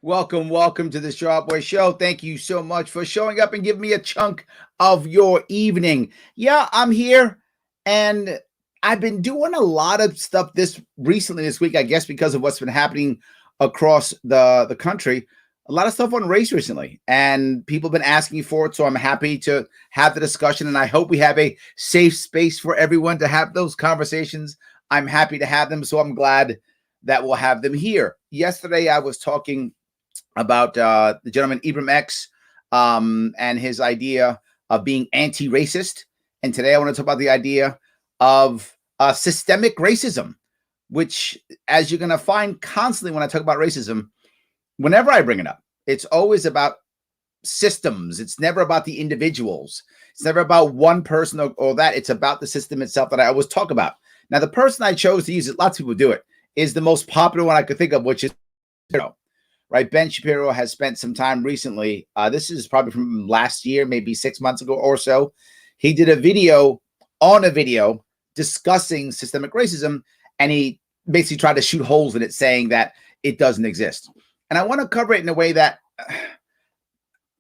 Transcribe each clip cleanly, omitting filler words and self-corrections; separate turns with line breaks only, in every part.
Welcome to the Sharpe Way Show. Thank you so much for showing up and giving me a chunk of your evening. Yeah, I'm here, and I've been doing a lot of stuff this week, I guess, because of what's been happening across the country. A lot of stuff on race recently, and people have been asking me for it, so I'm happy to have the discussion, and I hope we have a safe space for everyone to have those conversations. I'm happy to have them, so I'm glad that we'll have them here. Yesterday, I was talking about the gentleman Ibram X and his idea of being anti-racist. And today I want to talk about the idea of systemic racism, which, as you're going to find constantly when I talk about racism, whenever I bring it up, it's always about systems. It's never about the individuals. It's never about one person or that. It's about the system itself that I always talk about. Now, the person I chose to use it, lots of people do it, is the most popular one I could think of, which is Shapiro. Right, Ben Shapiro has spent some time recently. This is probably from last year, maybe 6 months ago or so. He did a video discussing systemic racism, and he basically tried to shoot holes in it, saying that it doesn't exist. And I want to cover it in a way that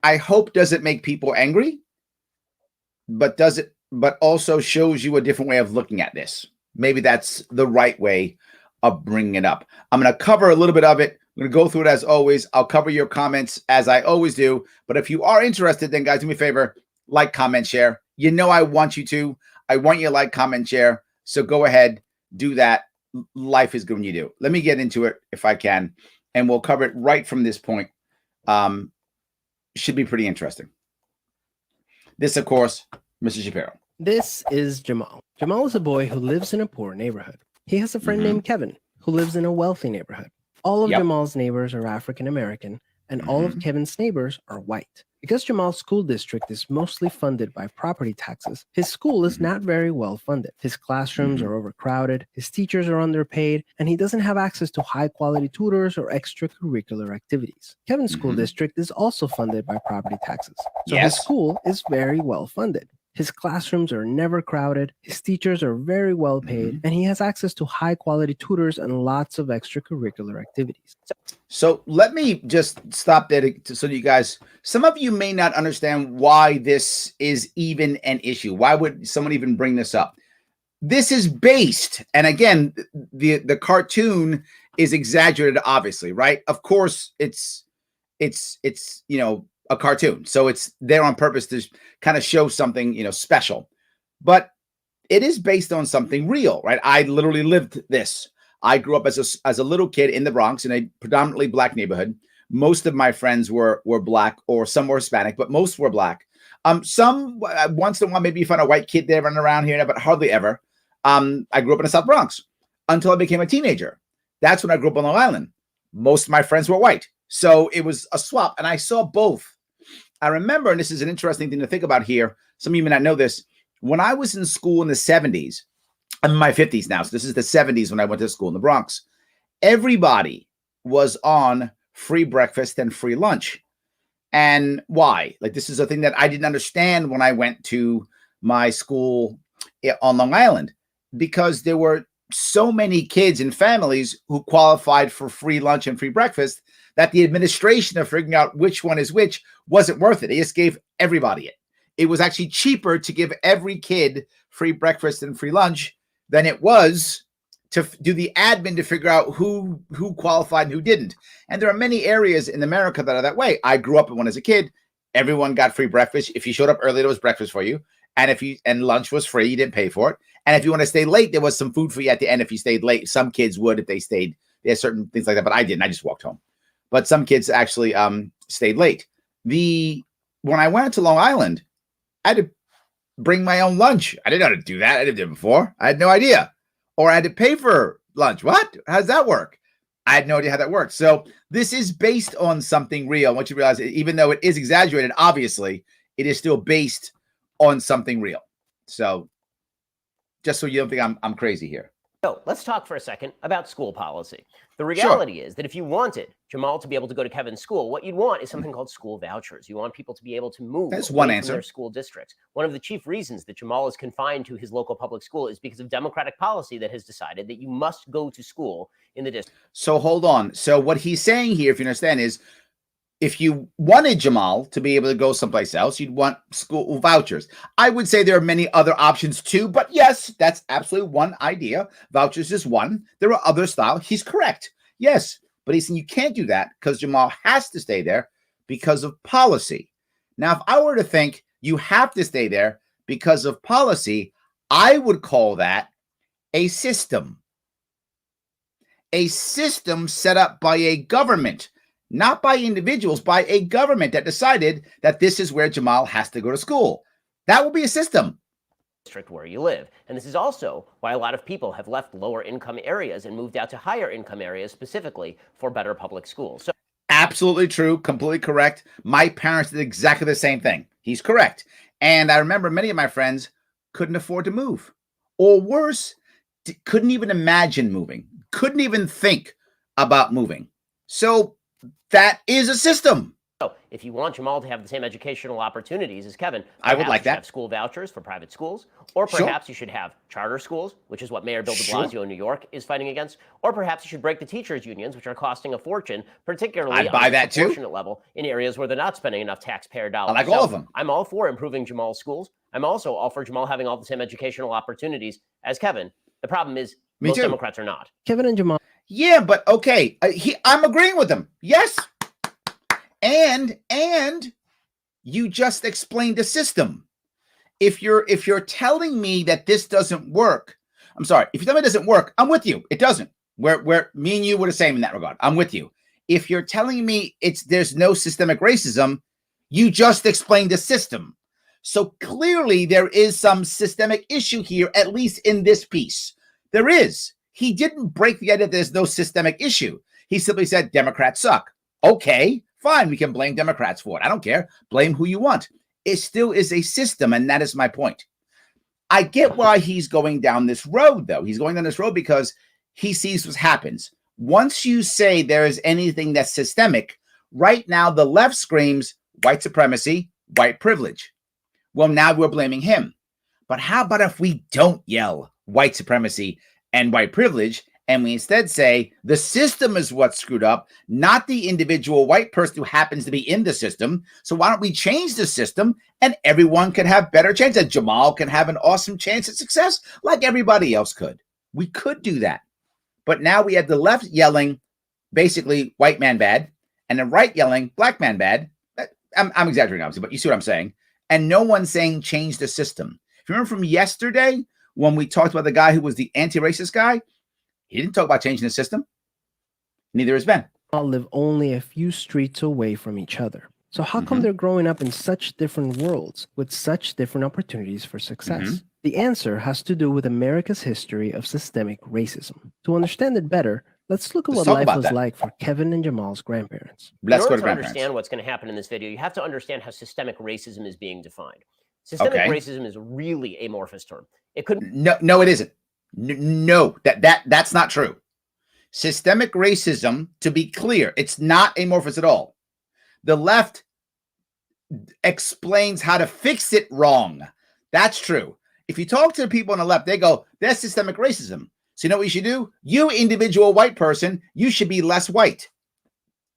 I hope doesn't make people angry, but also shows you a different way of looking at this. Maybe that's the right way of bringing it up. I'm going to cover a little bit of it. I'm going to go through it as always. I'll cover your comments as I always do. But if you are interested, then guys, do me a favor, like, comment, share. You know I want you to. I want you to like, comment, share. So go ahead, do that. Life is good when you do. Let me get into it if I can, and we'll cover it right from this point. Should be pretty interesting. This, of course, Mr. Shapiro.
This is Jamal. Jamal is a boy who lives in a poor neighborhood. He has a friend named Kevin who lives in a wealthy neighborhood. All of Jamal's neighbors are African American, and all of Kevin's neighbors are white. Because Jamal's school district is mostly funded by property taxes, his school is not very well funded. His classrooms are overcrowded, his teachers are underpaid, and he doesn't have access to high-quality tutors or extracurricular activities. Kevin's school district is also funded by property taxes, so his school is very well funded. His classrooms are never crowded, his teachers are very well paid, and he has access to high-quality tutors and lots of extracurricular activities.
So let me just stop there so that you guys, some of you may not understand why this is even an issue. Why would someone even bring this up? This is based, and again, the cartoon is exaggerated, obviously, right? Of course, it's a cartoon, so it's there on purpose to kind of show something special, but it is based on something real, right? I literally lived this. I grew up as a little kid in the Bronx in a predominantly black neighborhood. Most of my friends were black, or some were Hispanic, but most were black. Some once in a while maybe you find a white kid there running around here, but hardly ever. I grew up in the South Bronx until I became a teenager. That's when I grew up on Long Island. Most of my friends were white, so it was a swap, and I saw both. I remember, and this is an interesting thing to think about here, some of you may not know this, when I was in school in the 70s, I'm in my 50s now, so this is the 70s when I went to school in the Bronx, everybody was on free breakfast and free lunch. And why? Like, this is a thing that I didn't understand when I went to my school on Long Island, because there were so many kids and families who qualified for free lunch and free breakfast that the administration of figuring out which one is which wasn't worth it. They just gave everybody it. It was actually cheaper to give every kid free breakfast and free lunch than it was to do the admin to figure out who qualified and who didn't. And there are many areas in America that are that way. I grew up in one as a kid. Everyone got free breakfast. If you showed up early, there was breakfast for you. And lunch was free. You didn't pay for it. And if you want to stay late, there was some food for you at the end if you stayed late. Some kids would if they stayed. There's certain things like that, but I didn't. I just walked home. But some kids actually stayed late. When I went to Long Island, I had to bring my own lunch. I didn't know how to do that. I didn't do it before. I had no idea. Or I had to pay for lunch. What? How does that work? I had no idea how that worked. So this is based on something real. Once you realize, even though it is exaggerated, obviously, it is still based on something real. So just so you don't think I'm crazy here.
So let's talk for a second about school policy. The reality is that if you wanted Jamal to be able to go to Kevin's school, what you'd want is something called school vouchers. You want people to be able to move
That's
away
one
from
answer.
their school districts. One of the chief reasons that Jamal is confined to his local public school is because of Democratic policy that has decided that you must go to school in the district.
So hold on. So what he's saying here, if you understand, is If you wanted Jamal to be able to go someplace else, you'd want school vouchers. I would say there are many other options too, but yes, that's absolutely one idea. Vouchers is one. There are other styles. He's correct. Yes, but he's saying you can't do that because Jamal has to stay there because of policy. Now, if I were to think you have to stay there because of policy, I would call that a system. A system set up by a government, not by individuals, by a government that decided that this is where Jamal has to go to school. That will be a system.
District where you live. And this is also why a lot of people have left lower income areas and moved out to higher income areas specifically for better public schools. So
absolutely true, completely correct. My parents did exactly the same thing. He's correct. And I remember many of my friends couldn't afford to move, or worse, couldn't even imagine moving, couldn't even think about moving. So that is a system.
So if you want Jamal to have the same educational opportunities as Kevin,
I would like that.
Have school vouchers for private schools, or perhaps you should have charter schools, which is what Mayor Bill de Blasio in New York is fighting against, or perhaps you should break the teachers' unions, which are costing a fortune, particularly on a proportionate level in areas where they're not spending enough taxpayer dollars.
I like all of them.
I'm all for improving Jamal's schools. I'm also all for Jamal having all the same educational opportunities as Kevin. The problem is most Democrats are not.
Kevin and Jamal.
Yeah, but okay, I'm agreeing with him. Yes. And you just explained the system. If you're telling me that this doesn't work, I'm sorry. If you tell me it doesn't work, I'm with you. It doesn't. Where me and you were the same in that regard. I'm with you. If you're telling me there's no systemic racism, you just explained the system. So clearly there is some systemic issue here, at least in this piece. There is. He didn't break the idea that there's no systemic issue. He simply said Democrats suck. Okay, fine. We can blame Democrats for it. I don't care. Blame who you want. It still is a system, and that is my point. I get why he's going down this road, though. He's going down this road because he sees what happens. Once you say there is anything that's systemic, right now the left screams white supremacy, white privilege. Well, now we're blaming him. But how about if we don't yell white supremacy and white privilege, and we instead say the system is what's screwed up, not the individual white person who happens to be in the system. So why don't we change the system and everyone can have better chance, and Jamal can have an awesome chance at success like everybody else could. We could do that. But now we have the left yelling basically white man bad and the right yelling black man bad. I'm exaggerating, obviously, but you see what I'm saying. And no one's saying change the system. If you remember from yesterday when we talked about the guy who was the anti-racist guy, he didn't talk about changing the system. Neither has Ben.
All live only a few streets away from each other. So how come they're growing up in such different worlds with such different opportunities for success? The answer has to do with America's history of systemic racism. To understand it better, let's look at what life was like for Kevin and Jamal's grandparents.
In order to understand what's going to happen in this video, you have to understand how systemic racism is being defined. Systemic racism is really an amorphous term. It could
no, it isn't. No, that's not true. Systemic racism, to be clear, it's not amorphous at all. The left explains how to fix it wrong. That's true. If you talk to the people on the left, they go, that's systemic racism. So you know what you should do? You individual white person, you should be less white.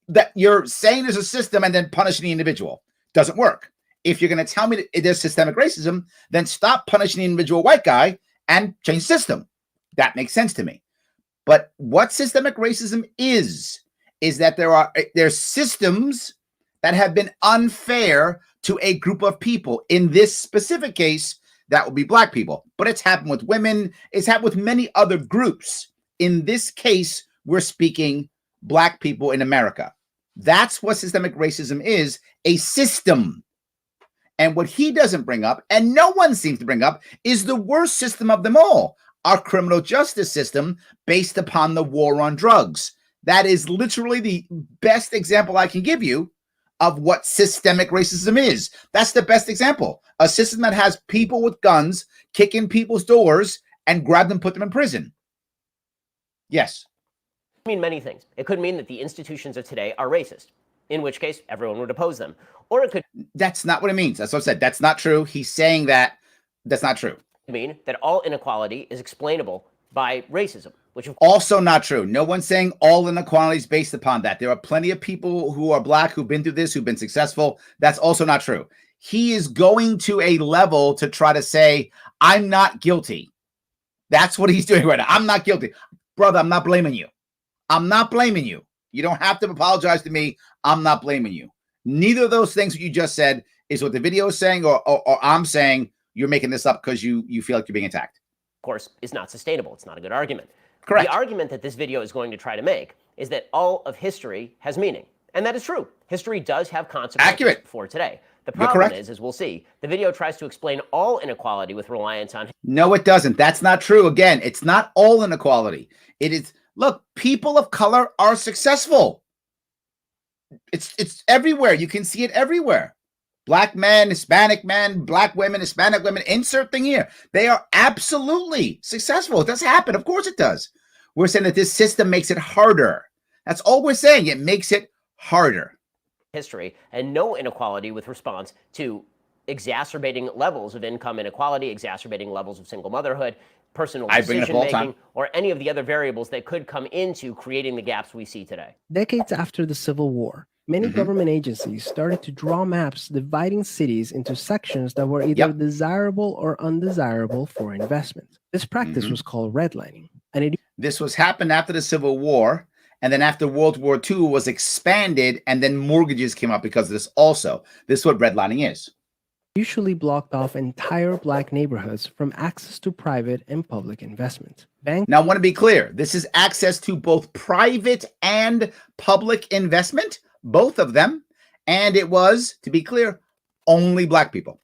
That you're saying there's a system and then punishing the individual. Doesn't work. If you're going to tell me that there's systemic racism, then stop punishing the individual white guy and change the system. That makes sense to me. But what systemic racism is that there's systems that have been unfair to a group of people. In this specific case, that would be black people. But it's happened with women. It's happened with many other groups. In this case, we're speaking black people in America. That's what systemic racism is, a system. And what he doesn't bring up, and no one seems to bring up, is the worst system of them all, our criminal justice system based upon the war on drugs. That is literally the best example I can give you of what systemic racism is. That's the best example. A system that has people with guns kick in people's doors and grab them, put them in prison. Yes.
It could mean many things. It could mean that the institutions of today are racist, in which case everyone would oppose them. Or it could...
That's not what it means. That's what I said. That's not true. He's saying that that's not true.
Mean that all inequality is explainable by racism. which
also not true. No one's saying all inequality is based upon that. There are plenty of people who are Black who've been through this, who've been successful. That's also not true. He is going to a level to try to say, I'm not guilty. That's what he's doing right now. I'm not guilty. Brother, I'm not blaming you. I'm not blaming you. You don't have to apologize to me. I'm not blaming you. Neither of those things that you just said is what the video is saying, or I'm saying you're making this up because you feel like you're being attacked.
Of course, is not sustainable. It's not a good argument.
Correct.
The argument that this video is going to try to make is that all of history has meaning. And that is true. History does have consequences for today. The problem is, as we'll see, the video tries to explain all inequality with reliance on...
No, it doesn't. That's not true. Again, it's not all inequality. It is, look, people of color are successful. It's everywhere. You can see it everywhere. Black men, Hispanic men, Black women, Hispanic women, insert thing here. They are absolutely successful. It does happen. Of course it does. We're saying that this system makes it harder. That's all we're saying. It makes it harder.
History and no inequality with response to exacerbating levels of income inequality, exacerbating levels of single motherhood, personal decision-making, or any of the other variables that could come into creating the gaps we see today.
Decades after the Civil War, many government agencies started to draw maps dividing cities into sections that were either desirable or undesirable for investment. This practice was called redlining. And
this was happened after the Civil War, and then after World War II was expanded, and then mortgages came up because of this also. This is what redlining is.
Usually blocked off entire Black neighborhoods from access to private and public investment.
Now, I want to be clear. This is access to both private and public investment, both of them. And it was, to be clear, only Black people.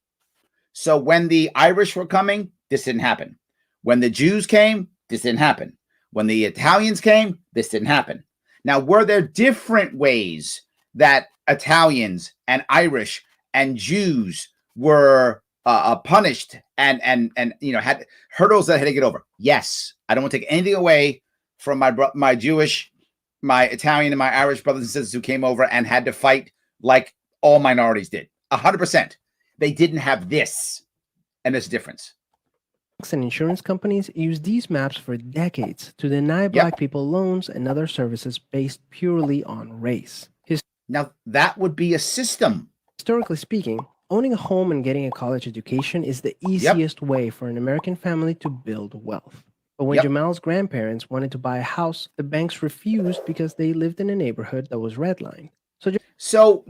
So when the Irish were coming, this didn't happen. When the Jews came, this didn't happen. When the Italians came, this didn't happen. Now, were there different ways that Italians and Irish and Jews were punished and had hurdles that had to get over? Yes. I don't want to take anything away from my Jewish, my Italian, and my Irish brothers and sisters who came over and had to fight like all minorities did. 100%. They didn't have this, and there's a difference.
Banks and insurance companies used these maps for decades to deny Black people loans and other services based purely on race.
Now, that would be a system.
Historically speaking, owning a home and getting a college education is the easiest way for an American family to build wealth. But when Jamal's grandparents wanted to buy a house, the banks refused because they lived in a neighborhood that was redlined.
So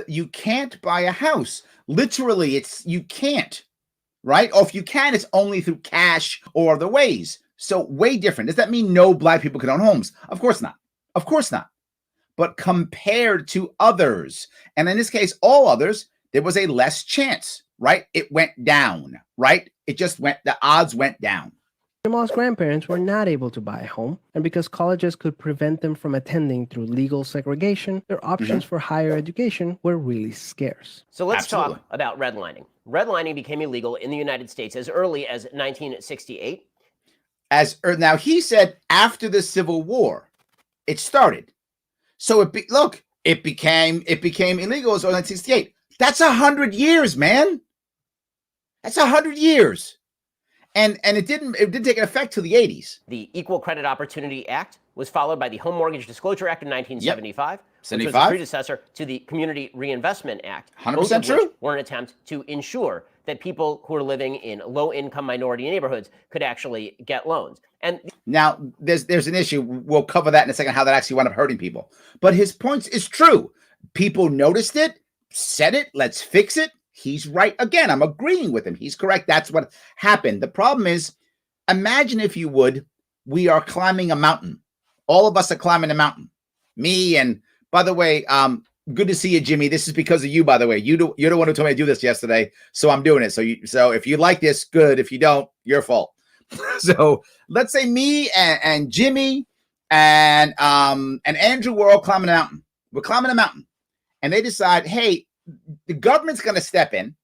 you can't buy a house. Literally, you can't. Right? Or if you can, it's only through cash or other ways. So way different. Does that mean no Black people can own homes? Of course not. Of course not. But compared to others, and in this case, all others, there was a less chance, right? It went down, right? The odds went down.
Jamal's grandparents were not able to buy a home, and because colleges could prevent them from attending through legal segregation, their options for higher education were really scarce.
So let's talk about redlining. Redlining became illegal in the United States as early as 1968.
Now, he said after the Civil War, it started. So it became illegal as early as 1968. That's 100 years, man. That's 100 years. And it didn't take effect till the 80s.
The Equal Credit Opportunity Act was followed by the Home Mortgage Disclosure Act in 1975, which was the predecessor to the Community Reinvestment Act.
100% true.
Were an attempt to ensure that people who are living in low-income minority neighborhoods could actually get loans. And
now there's an issue. We'll cover that in a second, how that actually wound up hurting people. But his point is true. People noticed it, said it, let's fix it. He's right. Again, I'm agreeing with him. He's correct. That's what happened. The problem is, imagine if you would, we are climbing a mountain. All of us are climbing a mountain. Me and, by the way, good to see you, Jimmy. This is because of you, by the way. You're the one who told me to do this yesterday, so I'm doing it. So if you like this, good. If you don't, your fault. So let's say me and Jimmy and Andrew, we're all climbing a mountain. We're climbing a mountain, and they decide, hey, the government's going to step in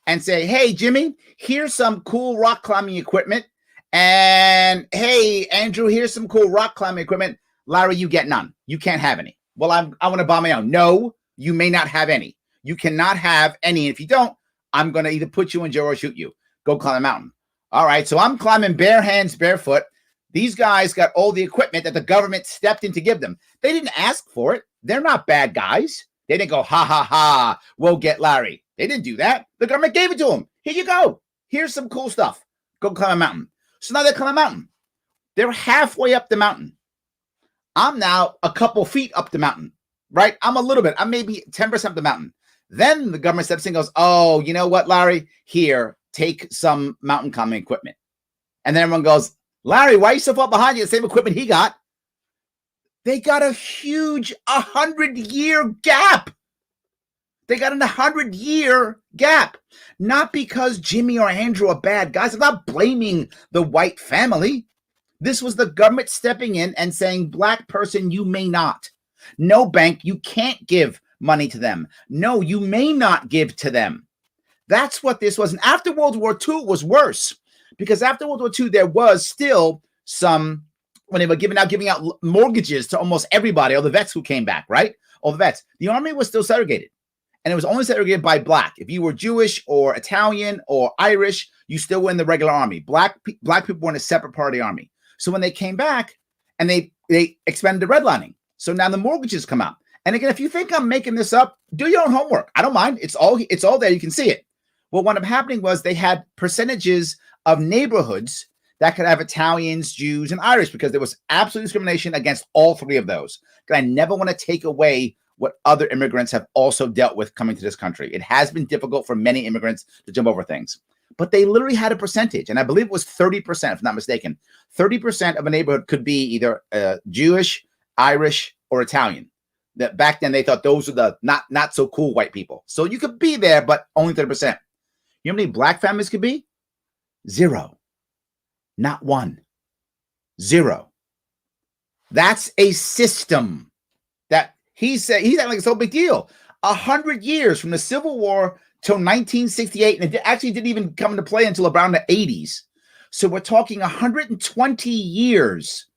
and say, hey, Jimmy, here's some cool rock climbing equipment. And hey, Andrew, here's some cool rock climbing equipment. Larry, you get none. You can't have any. Well, I want to buy my own. No, you may not have any. You cannot have any. And if you don't, I'm going to either put you in jail or shoot you. Go climb a mountain. All right. So I'm climbing bare hands, barefoot. These guys got all the equipment that the government stepped in to give them. They didn't ask for it. They're not bad guys. They didn't go, ha, ha, ha, we'll get Larry. They didn't do that. The government gave it to them. Here you go. Here's some cool stuff. Go climb a mountain. So now they climb a mountain. They're halfway up the mountain. I'm now a couple feet up the mountain, right? I'm a little bit. I'm maybe 10% up the mountain. Then the government steps in and goes, oh, you know what, Larry? Here, take some mountain climbing equipment. And then everyone goes, Larry, why are you so far behind you? The same equipment he got. They got a huge 100-year gap. They got an 100-year gap. Not because Jimmy or Andrew are bad guys. I'm not blaming the white family. This was the government stepping in and saying, black person, you may not. No, bank, you can't give money to them. No, you may not give to them. That's what this was. And after World War II, it was worse. Because after World War II, there was still some, when they were giving out mortgages to almost everybody, all the vets who came back, right? All the vets. The army was still segregated. And it was only segregated by black. If you were Jewish or Italian or Irish, you still were in the regular army. Black people were in a separate part of the army. So when they came back and they expanded the redlining. So now the mortgages come out. And again, if you think I'm making this up, do your own homework. I don't mind. It's all there. You can see it. Well, what ended up happening was they had percentages of neighborhoods that could have Italians, Jews, and Irish because there was absolute discrimination against all three of those. I never want to take away what other immigrants have also dealt with coming to this country. It has been difficult for many immigrants to jump over things. But they literally had a percentage, and I believe it was 30%, if I'm not mistaken. 30% of a neighborhood could be either Jewish, Irish, or Italian. That back then they thought those were the not so cool white people. So you could be there, but only 30%. You know how many black families could be? 0. Not 1. 0. That's a system that he's acting like it's no big deal. 100 years from the Civil War till 1968, and it actually didn't even come into play until around the 80s. So we're talking 120 years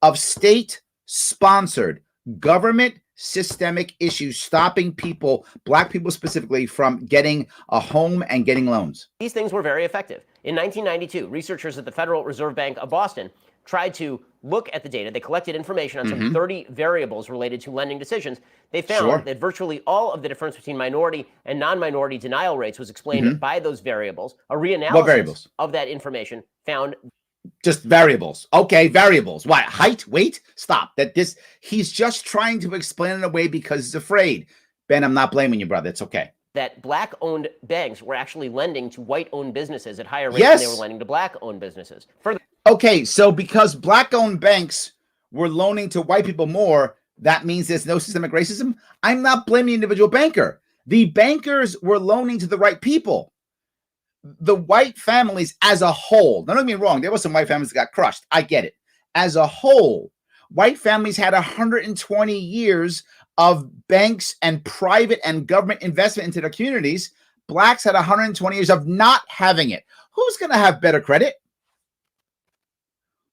of state-sponsored government systemic issues stopping people, black people specifically, from getting a home and getting loans.
These things were very effective. In 1992, researchers at the Federal Reserve Bank of Boston tried to look at the data. They collected information on some 30 variables related to lending decisions. They found that virtually all of the difference between minority and non-minority denial rates was explained by those variables. A reanalysis of that information found
just variables. Okay, variables. Why? Height, weight? Stop. He's just trying to explain it away because he's afraid. Ben, I'm not blaming you, brother. It's okay.
That black-owned banks were actually lending to white-owned businesses at higher rates than they were lending to black-owned businesses.
Okay, so because black-owned banks were loaning to white people more, that means there's no systemic racism? I'm not blaming the individual banker. The bankers were loaning to the right people. The white families as a whole, don't get me wrong, there were some white families that got crushed. I get it. As a whole, white families had 120 years of banks and private and government investment into their communities. Blacks had 120 years of not having it. Who's going to have better credit?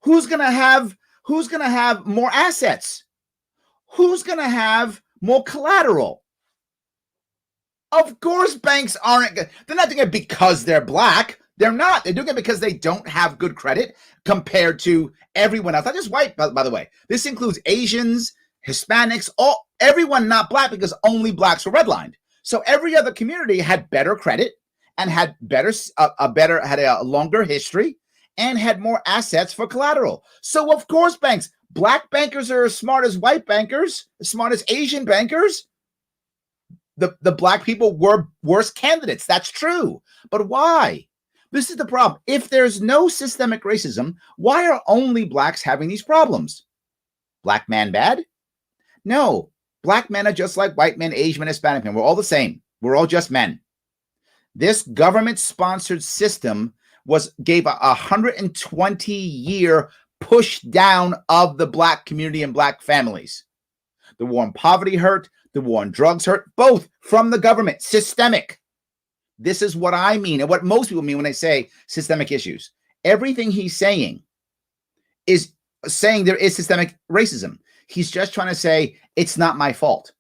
Who's going to have more assets? Who's going to have more collateral? Of course, banks aren't. They're not doing it because they're black. They're not. They're doing it because they don't have good credit compared to everyone else. Not just white, by the way. This includes Asians, Hispanics, everyone not black, because only blacks were redlined. So every other community had better credit and had had a longer history and had more assets for collateral. So of course, black bankers are as smart as white bankers, as smart as Asian bankers. The black people were worse candidates. That's true. But why? This is the problem. If there's no systemic racism, why are only blacks having these problems? Black man bad? No. Black men are just like white men, Asian men, Hispanic men. We're all the same. We're all just men. This government-sponsored system gave a 120-year push down of the black community and black families. The war on poverty hurt. The war on drugs hurt, both from the government, systemic. This is what I mean and what most people mean when they say systemic issues. Everything he's saying is saying there is systemic racism. He's just trying to say, it's not my fault.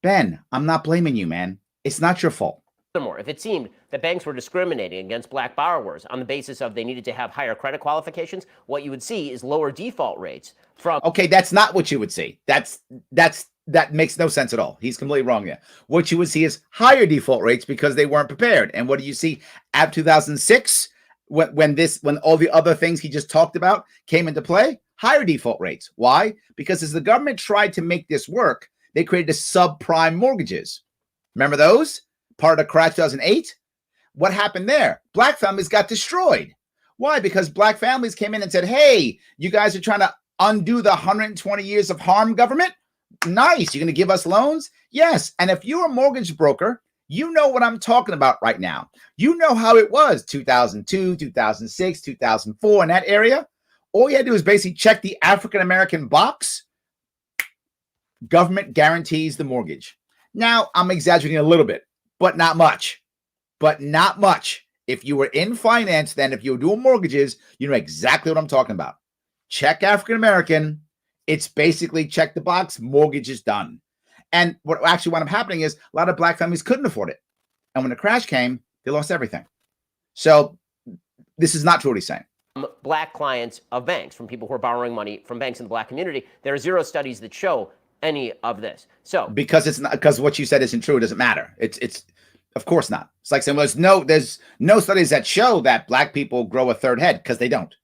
Ben, I'm not blaming you, man. It's not your fault.
Furthermore, if it seemed that banks were discriminating against black borrowers on the basis of they needed to have higher credit qualifications, what you would see is lower default rates from.
Okay, that's not what you would see. That makes no sense at all. He's completely wrong there. What you would see is higher default rates because they weren't prepared. And what do you see after 2006 when all the other things he just talked about came into play? Higher default rates. Why? Because as the government tried to make this work, they created subprime mortgages. Remember those? Part of the crash 2008. What happened there? Black families got destroyed. Why? Because black families came in and said, hey, you guys are trying to undo the 120 years of harm government? Nice. You're going to give us loans? Yes. And if you're a mortgage broker, you know what I'm talking about right now. You know how it was 2002, 2006, 2004 in that area. All you had to do is basically check the African-American box. Government guarantees the mortgage. Now, I'm exaggerating a little bit, but not much. But not much. If you were in finance, then if you were doing mortgages, you know exactly what I'm talking about. Check African-American. It's basically check the box. Mortgage is done. And what actually wound up happening is a lot of black families couldn't afford it. And when the crash came, they lost everything. So this is not true what he's saying.
Black clients of banks, from people who are borrowing money from banks in the black community, there are zero studies that show any of this. So
because what you said isn't true, it doesn't matter. It's of course not. It's like saying, well, there's no studies that show that black people grow a third head, because they don't.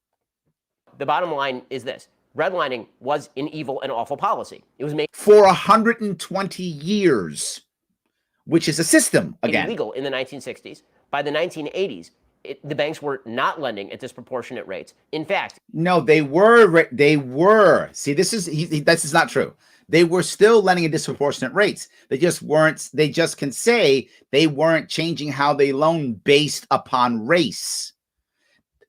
The bottom line is this. Redlining was an evil and awful policy. It was made
for 120 years, which is a system again.
Illegal in the 1960s. By the 1980s, the banks were not lending at disproportionate rates. In fact,
no, they were. See, this is not true. They were still lending at disproportionate rates. They just weren't. They just can say they weren't changing how they loan based upon race.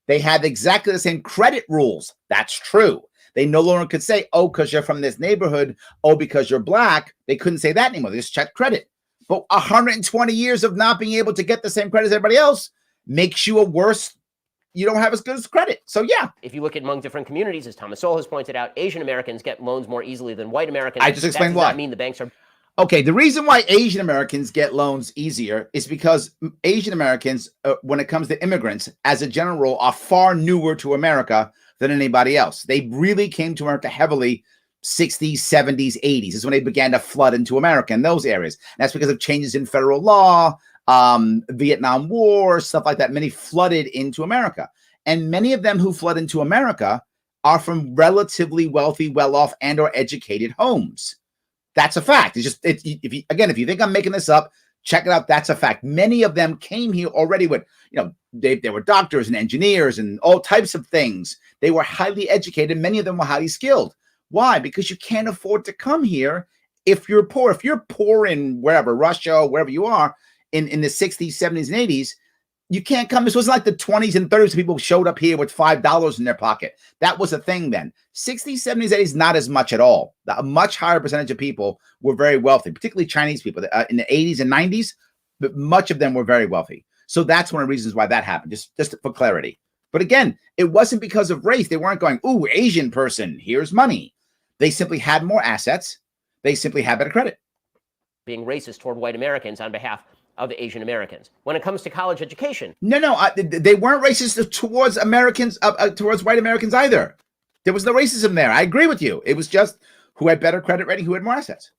They had exactly the same credit rules. That's true. They no longer could say, oh, because you're from this neighborhood, oh, because you're black. They couldn't say that anymore. They just checked credit. But 120 years of not being able to get the same credit as everybody else makes you a worse. You don't have as good as credit. So, yeah.
If you look at among different communities, as Thomas Sowell has pointed out, Asian Americans get loans more easily than white Americans.
I just explained why.
That does not mean the banks are.
Okay, the reason why Asian Americans get loans easier is because Asian Americans, when it comes to immigrants, as a general rule, are far newer to America than anybody else. They really came to America heavily 60s, 70s, 80s is when they began to flood into America in those areas. And that's because of changes in federal law, Vietnam War, stuff like that. Many flooded into America. And many of them who flood into America are from relatively wealthy, well-off, and or educated homes. That's a fact. If you think I'm making this up, check it out. That's a fact. Many of them came here already with, they were doctors and engineers and all types of things. They were highly educated. Many of them were highly skilled. Why? Because you can't afford to come here if you're poor. If you're poor in wherever, Russia, or wherever you are in the 60s, 70s, and 80s, you can't come. This wasn't like the 20s and 30s. People showed up here with $5 in their pocket. That was a thing then. 60s, 70s, 80s, not as much at all. A much higher percentage of people were very wealthy, particularly Chinese people in the 80s and 90s. But much of them were very wealthy. So that's one of the reasons why that happened, just for clarity. But again, it wasn't because of race. They weren't going, ooh, Asian person, here's money. They simply had more assets. They simply had better credit.
Being racist toward white Americans on behalf of Asian Americans. When it comes to college education.
No, they weren't racist towards Americans, towards white Americans either. There was no racism there. I agree with you. It was just who had better credit rating, who had more assets.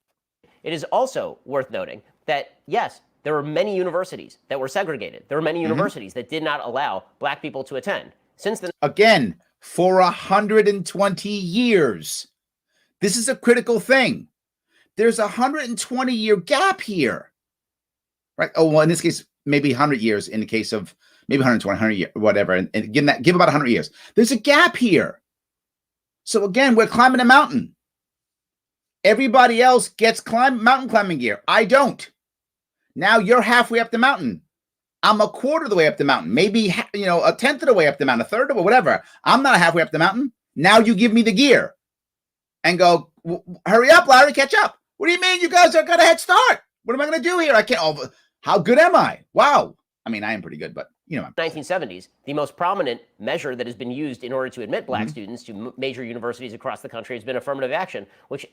It is also worth noting that, yes, there were many universities that were segregated. There were many universities that did not allow black people to attend. Since then,
again, for 120 years. This is a critical thing. There's a 120-year gap here. Right. Oh, well, in this case, maybe 100 years in the case of maybe 120, 100 years, whatever. And give about 100 years. There's a gap here. So again, we're climbing a mountain. Everybody else gets mountain climbing gear. I don't. Now you're halfway up the mountain. I'm a quarter of the way up the mountain. Maybe, a tenth of the way up the mountain, a third of it, whatever. I'm not halfway up the mountain. Now you give me the gear and go, hurry up, Larry, catch up. What do you mean? You guys are got a head start. What am I going to do here? I can't. How good am I? Wow. I mean, I am pretty good, but
1970s, the most prominent measure that has been used in order to admit black students to major universities across the country has been affirmative action, which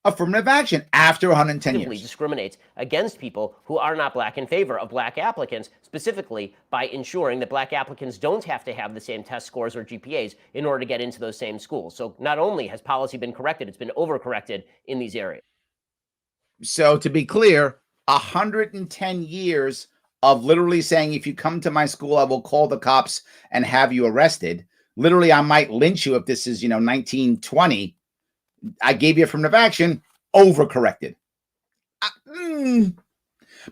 affirmative action after 110 years.
Discriminates against people who are not black in favor of black applicants, specifically by ensuring that black applicants don't have to have the same test scores or GPAs in order to get into those same schools. So not only has policy been corrected, it's been overcorrected in these areas.
So to be clear, 110 years of literally saying, if you come to my school, I will call the cops and have you arrested. Literally, I might lynch you if this is, 1920. I gave you affirmative action, overcorrected.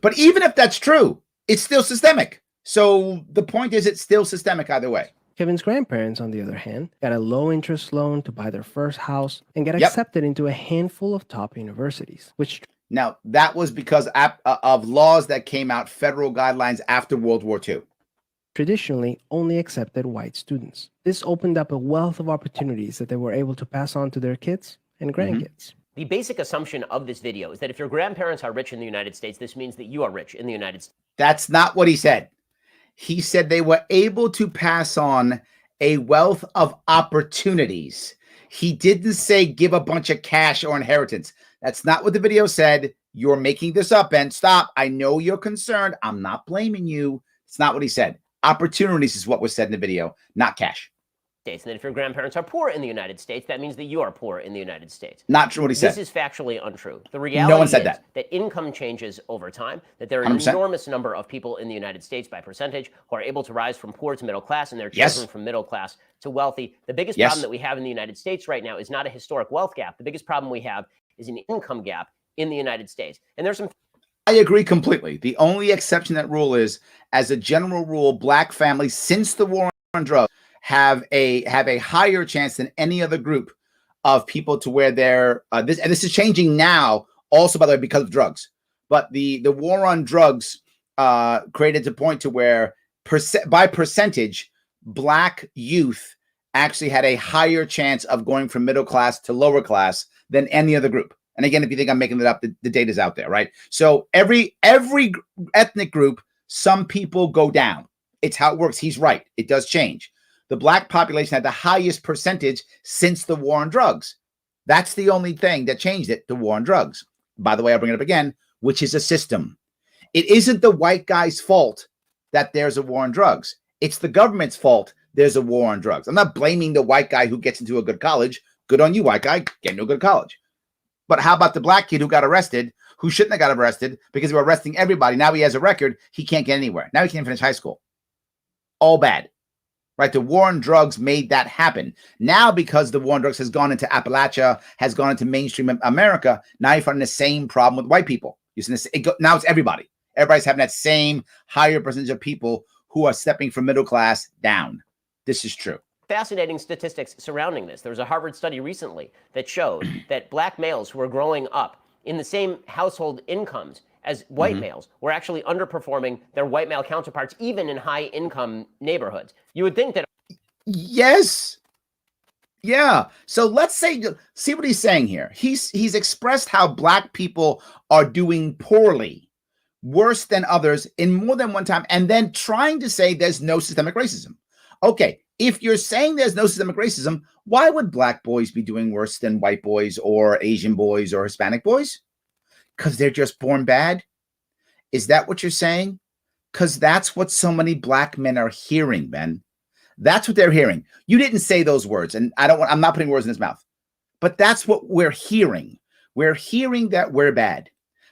But even if that's true, it's still systemic. So the point is, it's still systemic either way.
Kevin's grandparents, on the other hand, got a low-interest loan to buy their first house and get accepted into a handful of top universities, which...
Now, that was because of laws that came out, federal guidelines after World War II.
Traditionally only accepted white students. This opened up a wealth of opportunities that they were able to pass on to their kids and grandkids.
The basic assumption of this video is that if your grandparents are rich in the United States, this means that you are rich in the United States.
That's not what he said. He said they were able to pass on a wealth of opportunities. He didn't say give a bunch of cash or inheritance. That's not what the video said. You're making this up, and stop. I know you're concerned. I'm not blaming you. It's not what he said. Opportunities is what was said in the video, not cash.
And that if your grandparents are poor in the United States, that means that you are poor in the United States.
Not true what he said.
This is factually untrue. The reality
no one said
is that income changes over time, that there are an
100%.
enormous number of people in the United States by percentage who are able to rise from poor to middle class and their children from middle class to wealthy. The biggest problem that we have in the United States right now is not a historic wealth gap. The biggest problem we have is an income gap in the United States. And there's some...
I agree completely. The only exception to that rule is, as a general rule, black families, since the war on drugs, have a higher chance than any other group of people to where they're this is changing now also, by the way, because of drugs. But the war on drugs created a point to where by percentage, black youth actually had a higher chance of going from middle class to lower class than any other group. And again, if you think I'm making it up, the data's out there, right? So every ethnic group, some people go down. It's how it works. He's right. It does change. The black population had the highest percentage since the war on drugs. That's the only thing that changed it, the war on drugs. By the way, I'll bring it up again, which is a system. It isn't the white guy's fault that there's a war on drugs. It's the government's fault there's a war on drugs. I'm not blaming the white guy who gets into a good college. Good on you, white guy, get into a good college. But how about the black kid who got arrested, who shouldn't have got arrested because they were arresting everybody? Now he has a record. He can't get anywhere. Now he can't finish high school. All bad. Right? The war on drugs made that happen. Now, because the war on drugs has gone into Appalachia, has gone into mainstream America, now you're finding the same problem with white people. Now it's everybody. Everybody's having that same higher percentage of people who are stepping from middle class down. This is true.
Fascinating statistics surrounding this. There was a Harvard study recently that showed that black males who are growing up in the same household incomes as white males were actually underperforming their white male counterparts, even in high income neighborhoods. You would think that.
Yes. Yeah. So let's see what he's saying here. He's expressed how black people are doing poorly, worse than others in more than one time, and then trying to say there's no systemic racism. Okay. If you're saying there's no systemic racism, why would black boys be doing worse than white boys or Asian boys or Hispanic boys? Because they're just born bad? Is that what you're saying? Because that's what so many black men are hearing, Ben. That's what they're hearing. You didn't say those words, and I'm not putting words in his mouth. But that's what we're hearing. We're hearing that we're bad.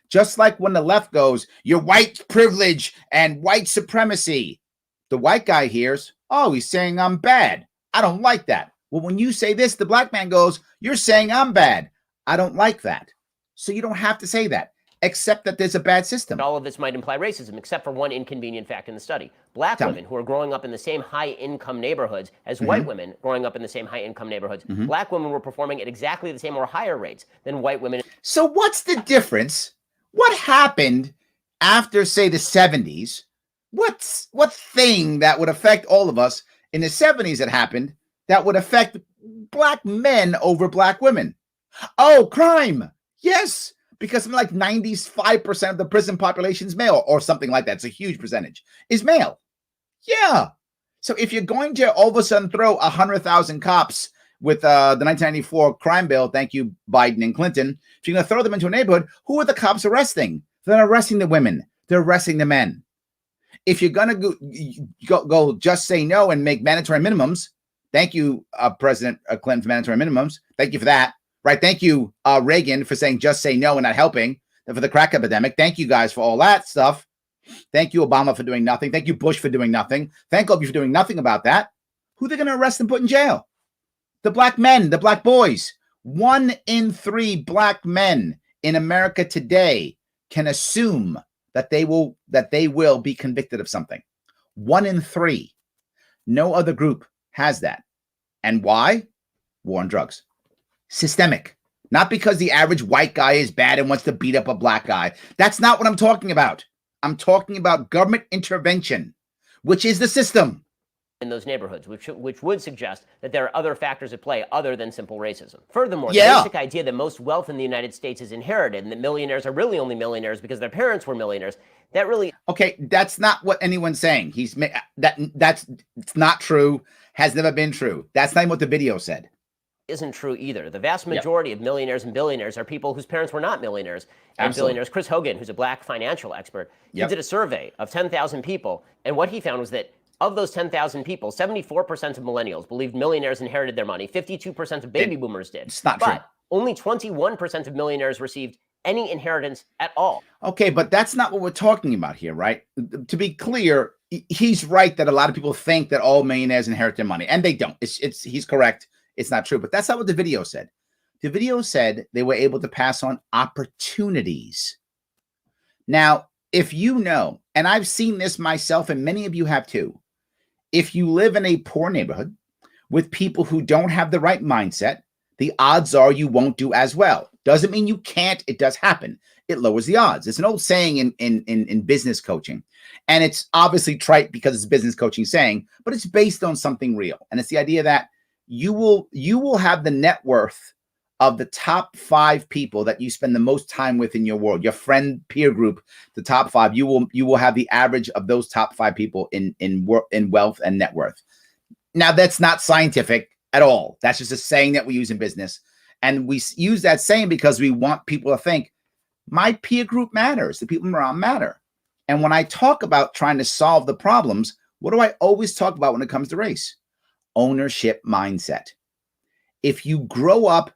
Just like when the left goes, you're white privilege and white supremacy. The white guy hears, oh, he's saying I'm bad. I don't like that. Well, when you say this, the black man goes, you're saying I'm bad. I don't like that. So you don't have to say that, except that there's a bad system.
All of this might imply racism, except for one inconvenient fact in the study. Black women who are growing up in the same high-income neighborhoods as white women growing up in the same high-income neighborhoods, black women were performing at exactly the same or higher rates than white women.
So what's the difference? What happened after, say, the 70s? What thing that would affect all of us in the 70s that happened that would affect black men over black women? Oh, crime. Yes, because something like 95% of the prison population is male or something like that. It's a huge percentage is male. Yeah. So if you're going to all of a sudden throw 100,000 cops with the 1994 crime bill, thank you, Biden and Clinton, if you're going to throw them into a neighborhood, who are the cops arresting? They're not arresting the women. They're arresting the men. If you're going to go just say no and make mandatory minimums, thank you, President Clinton, for mandatory minimums. Thank you for that. Right? Thank you, Reagan, for saying just say no and not helping for the crack epidemic. Thank you guys for all that stuff. Thank you, Obama, for doing nothing. Thank you, Bush, for doing nothing. Thank all of you for doing nothing about that. Who are they going to arrest and put in jail? The black men, the black boys. 1 in 3 black men in America today can assume that they will be convicted of something. 1 in 3. No other group has that. And why? War on drugs. Systemic. Not because the average white guy is bad and wants to beat up a black guy. That's not what I'm talking about. I'm talking about government intervention, which is the system.
In those neighborhoods, which would suggest that there are other factors at play other than simple racism. Furthermore, the basic idea that most wealth in the United States is inherited and that millionaires are really only millionaires because their parents were millionaires, that really...
Okay, that's not what anyone's saying. That's not true, has never been true. That's not even what the video said.
Isn't true either. The vast majority of millionaires and billionaires are people whose parents were not millionaires and billionaires. Chris Hogan, who's a black financial expert, he did a survey of 10,000 people, and what he found was that of those 10,000 people, 74% of millennials believed millionaires inherited their money. 52% of baby boomers did.
It's not true.
But only 21% of millionaires received any inheritance at all.
Okay, but that's not what we're talking about here, right? To be clear, he's right that a lot of people think that all millionaires inherit their money, and they don't. He's correct. It's not true, but that's not what the video said. The video said they were able to pass on opportunities. Now, if you know, and I've seen this myself, and many of you have too, if you live in a poor neighborhood with people who don't have the right mindset, the odds are you won't do as well. Doesn't mean you can't. It does happen. It lowers the odds. It's an old saying in business coaching, and it's obviously trite because it's business coaching saying, but it's based on something real. And it's the idea that you will have the net worth of the top 5 people that you spend the most time with in your world, your friend peer group, the top 5. You will have the average of those top 5 people in wealth and net worth. Now, that's not scientific at all. That's just a saying that we use in business, and we use that saying because we want people to think my peer group matters. The people around matter. And when I talk about trying to solve the problems, what do I always talk about when it comes to race? Ownership mindset. If you grow up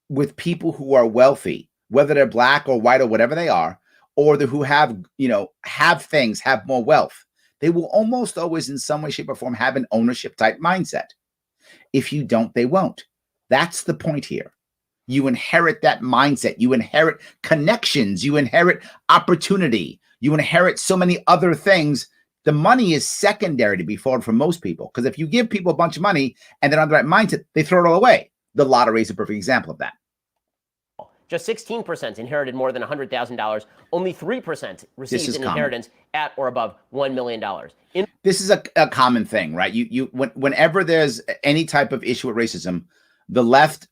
with people who are wealthy, whether they're black or white or whatever they are, or who have more wealth, they will almost always in some way, shape, or form have an ownership type mindset. If you don't, they won't. That's the point here. You inherit that mindset. You inherit connections. You inherit opportunity. You inherit so many other things. The money is secondary to be forward for most people, because if you give people a bunch of money and they're on the right mindset, they throw it all away. The lottery is a perfect example of that.
Just 16% inherited more than $100,000. Only 3% received an inheritance at or above $1 million.
This is a common thing, right? Whenever there's any type of issue with racism, the left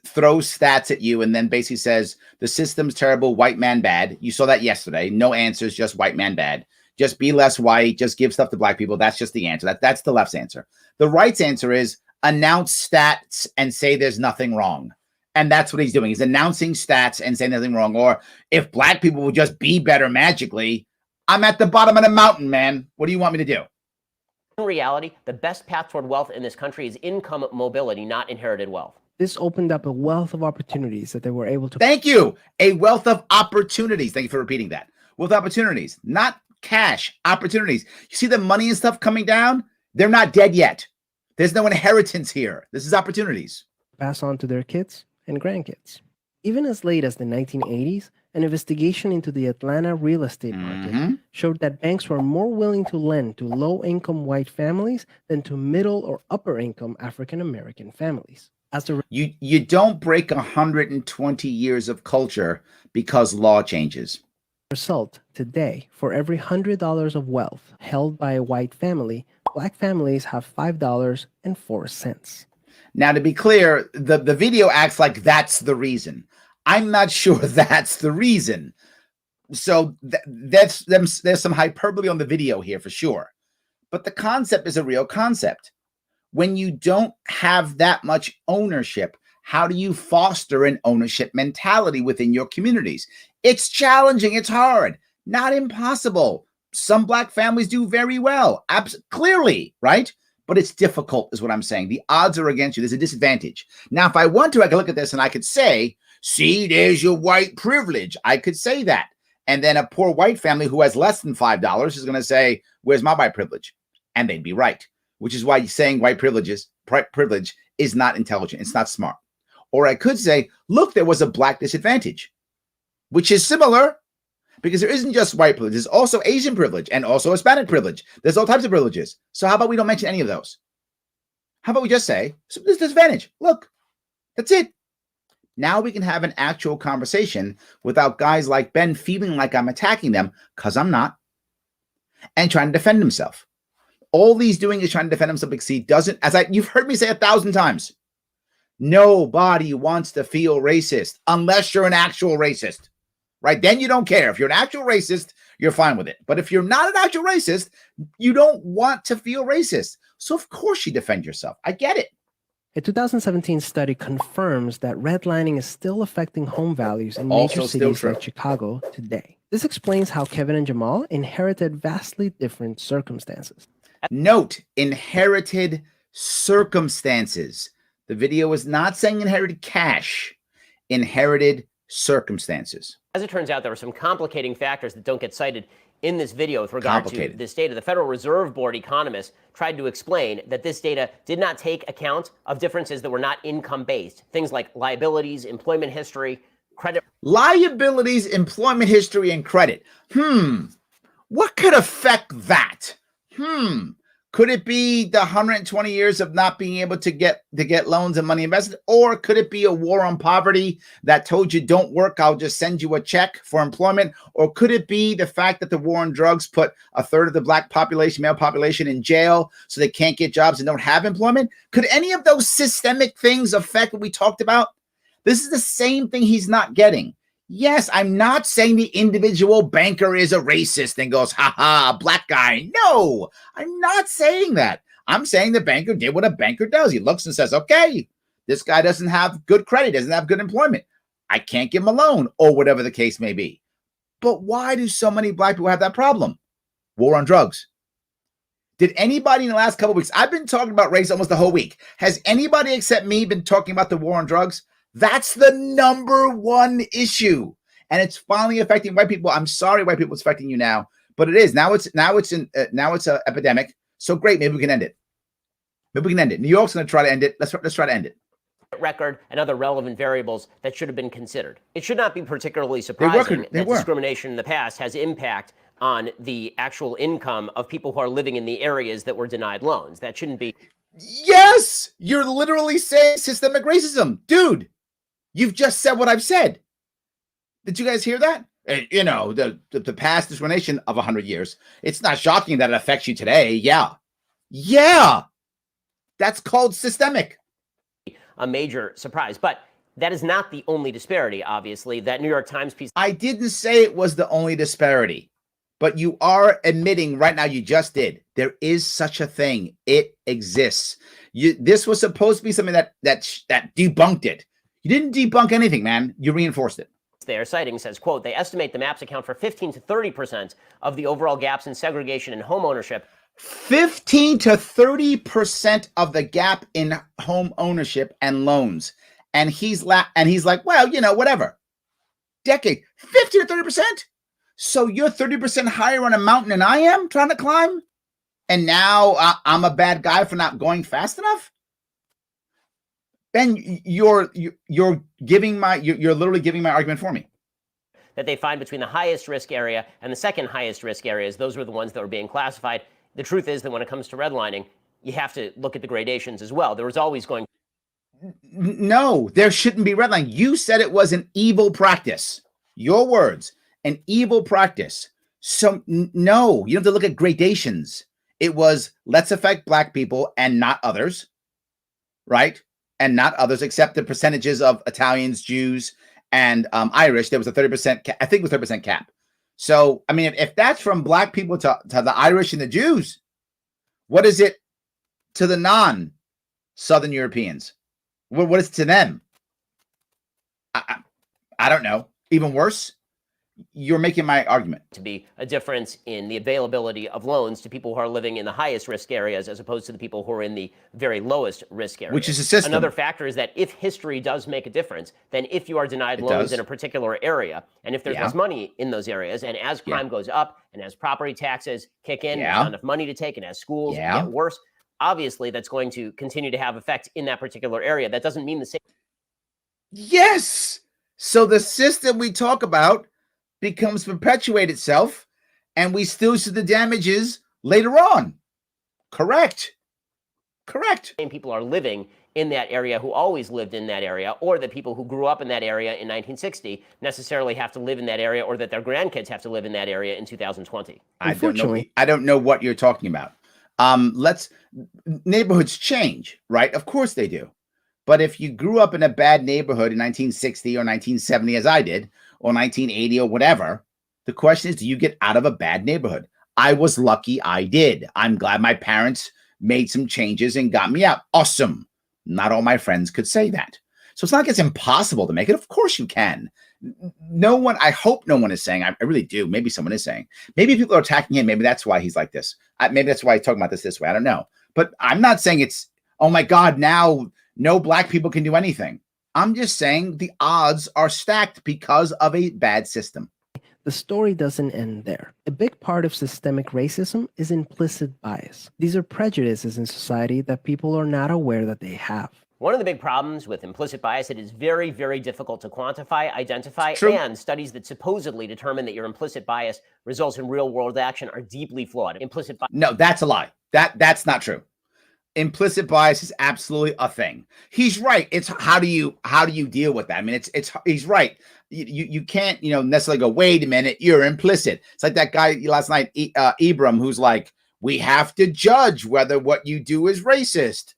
throws stats at you and then basically says the system's terrible, white man bad. You saw that yesterday. No answers, just white man bad. Just be less white, just give stuff to black people. That's just the answer. That's the left's answer. The right's answer is announce stats and say there's nothing wrong. And that's what he's doing. He's announcing stats and saying nothing wrong. Or if black people would just be better magically, I'm at the bottom of the mountain, man. What do you want me to do?
In reality, the best path toward wealth in this country is income mobility, not inherited wealth.
This opened up a wealth of opportunities that they were able to...
Thank you. A wealth of opportunities. Thank you for repeating that. Wealth opportunities, not cash, opportunities. You see the money and stuff coming down? They're not dead yet. There's no inheritance here. This is opportunities.
Pass on to their kids and grandkids. Even as late as the 1980s, an investigation into the Atlanta real estate market showed that banks were more willing to lend to low-income white families than to middle or upper-income African-American families.
You don't break 120 years of culture because law changes.
Result, today, for every $100 of wealth held by a white family, black families have $5.04.
Now, to be clear, the video acts like that's the reason. I'm not sure that's the reason. So there's some hyperbole on the video here for sure. But the concept is a real concept. When you don't have that much ownership, how do you foster an ownership mentality within your communities? It's challenging. It's hard. Not impossible. Some Black families do very well. Clearly, right? But it's difficult is what I'm saying. The odds are against you. There's a disadvantage. Now, if I want to, I could look at this and I could say, see, there's your white privilege. I could say that. And then a poor white family who has less than $5 is going to say, where's my white privilege? And they'd be right, which is why saying white privilege is not intelligent. It's not smart. Or I could say, look, there was a Black disadvantage, which is similar because there isn't just white privilege. There's also Asian privilege and also Hispanic privilege. There's all types of privileges. So how about we don't mention any of those? How about we just say, so there's disadvantage. Look, that's it. Now we can have an actual conversation without guys like Ben feeling like I'm attacking them, because I'm not, and trying to defend himself. All he's doing is trying to defend himself because he doesn't, you've heard me say 1,000 times, nobody wants to feel racist unless you're an actual racist, right? Then you don't care. If you're an actual racist, you're fine with it. But if you're not an actual racist, you don't want to feel racist. So of course you defend yourself. I get it.
A 2017 study confirms that redlining is still affecting home values in major cities like Chicago today. This explains how Kevin and Jamal inherited vastly different circumstances.
Note, inherited circumstances. The video is not saying inherited cash, inherited circumstances.
As it turns out, there are some complicating factors that don't get cited in this video with regard to this data. The Federal Reserve Board economists tried to explain that this data did not take account of differences that were not income-based. Things like liabilities, employment history, credit.
Liabilities, employment history, and credit. What could affect that? Could it be the 120 years of not being able to get loans and money invested? Or could it be a war on poverty that told you don't work, I'll just send you a check for employment? Or could it be the fact that the war on drugs put a third of the Black population, male population, in jail so they can't get jobs and don't have employment? Could any of those systemic things affect what we talked about? This is the same thing he's not getting. Yes, I'm not saying the individual banker is a racist and goes, ha ha, Black guy. No, I'm not saying that. I'm saying the banker did what a banker does. He looks and says, okay, this guy doesn't have good credit, doesn't have good employment. I can't give him a loan, or whatever the case may be. But why do so many Black people have that problem? War on drugs. Did anybody in the last couple of weeks, I've been talking about race almost the whole week. Has anybody except me been talking about the war on drugs? That's the #1 issue, and it's finally affecting white people. I'm sorry, white people, it's affecting you now, but it is now. It's an epidemic. So great, maybe we can end it. Maybe we can end it. New York's going to try to end it. Let's try to end it.
Record and other relevant variables that should have been considered. It should not be particularly surprising that discrimination in the past has impact on the actual income of people who are living in the areas that were denied loans. That shouldn't be.
Yes, you're literally saying systemic racism, dude. You've just said what I've said. Did you guys hear that? You know, the past discrimination of 100 years. It's not shocking that it affects you today. Yeah. That's called systemic.
A major surprise. But that is not the only disparity, obviously. That New York Times piece.
I didn't say it was the only disparity. But you are admitting right now, you just did. There is such a thing. It exists. This was supposed to be something that debunked it. You didn't debunk anything, man. You reinforced it.
Their citing says, quote, they estimate the maps account for 15 to 30% of the overall gaps in segregation and home ownership.
15 to 30% of the gap in home ownership and loans. And he's like, well, you know, whatever. Decade, 15 to 30%? So you're 30% higher on a mountain than I am trying to climb? And now I'm a bad guy for not going fast enough? Ben, you're literally giving my argument for me.
That they find between the highest risk area and the second highest risk areas, those were the ones that were being classified. The truth is that when it comes to redlining, you have to look at the gradations as well. There was always going.
No, there shouldn't be redlining. You said it was an evil practice. Your words, an evil practice. So no, you have to look at gradations. It was, let's affect Black people and not others, right? And not others, except the percentages of Italians, Jews, and Irish. There was a 30%, I think it was 30% cap. So, I mean, if that's from Black people to the Irish and the Jews, what is it to the Southern Europeans. What is it to them? I don't know. Even worse? You're making my argument.
To be a difference in the availability of loans to people who are living in the highest risk areas as opposed to the people who are in the very lowest risk areas.
Which is a system.
Another factor is that if history does make a difference, then if you are denied loans in a particular area, and if there's less money in those areas, and as crime goes up, and as property taxes kick in, there's not enough money to take, and as schools get worse, obviously that's going to continue to have effect in that particular area. That doesn't mean the same.
Yes. So the system we talk about becomes perpetuate itself, and we still see the damages later on. Correct.
Same people are living in that area who always lived in that area, or the people who grew up in that area in 1960 necessarily have to live in that area, or that their grandkids have to live in that area in 2020.
Unfortunately, I don't know what you're talking about. Neighborhoods change, right? Of course they do. But if you grew up in a bad neighborhood in 1960 or 1970, as I did, or 1980 or whatever, the question is, do you get out of a bad neighborhood? I was lucky I did. I'm glad my parents made some changes and got me out. Awesome. Not all my friends could say that. So it's not like it's impossible to make it. Of course you can. No one, I hope no one is saying, I really do. Maybe someone is saying, maybe people are attacking him. Maybe that's why he's like this. Maybe that's why he's talking about this way. I don't know. But I'm not saying it's, oh my God, now no black people can do anything. I'm just saying the odds are stacked because of a bad system.
The story doesn't end there. A big part of systemic racism is implicit bias. These are prejudices in society that people are not aware that they have.
One of the big problems with implicit bias, it is very, very difficult to quantify, identify, and studies that supposedly determine that your implicit bias results in real-world action are deeply flawed. Implicit bias.
No, that's a lie. That's not true. Implicit bias is absolutely a thing. He's right. It's how do you deal with that? I mean, he's right. You can't necessarily go, wait a minute, you're implicit. It's like that guy last night, Ibram, who's like, we have to judge whether what you do is racist.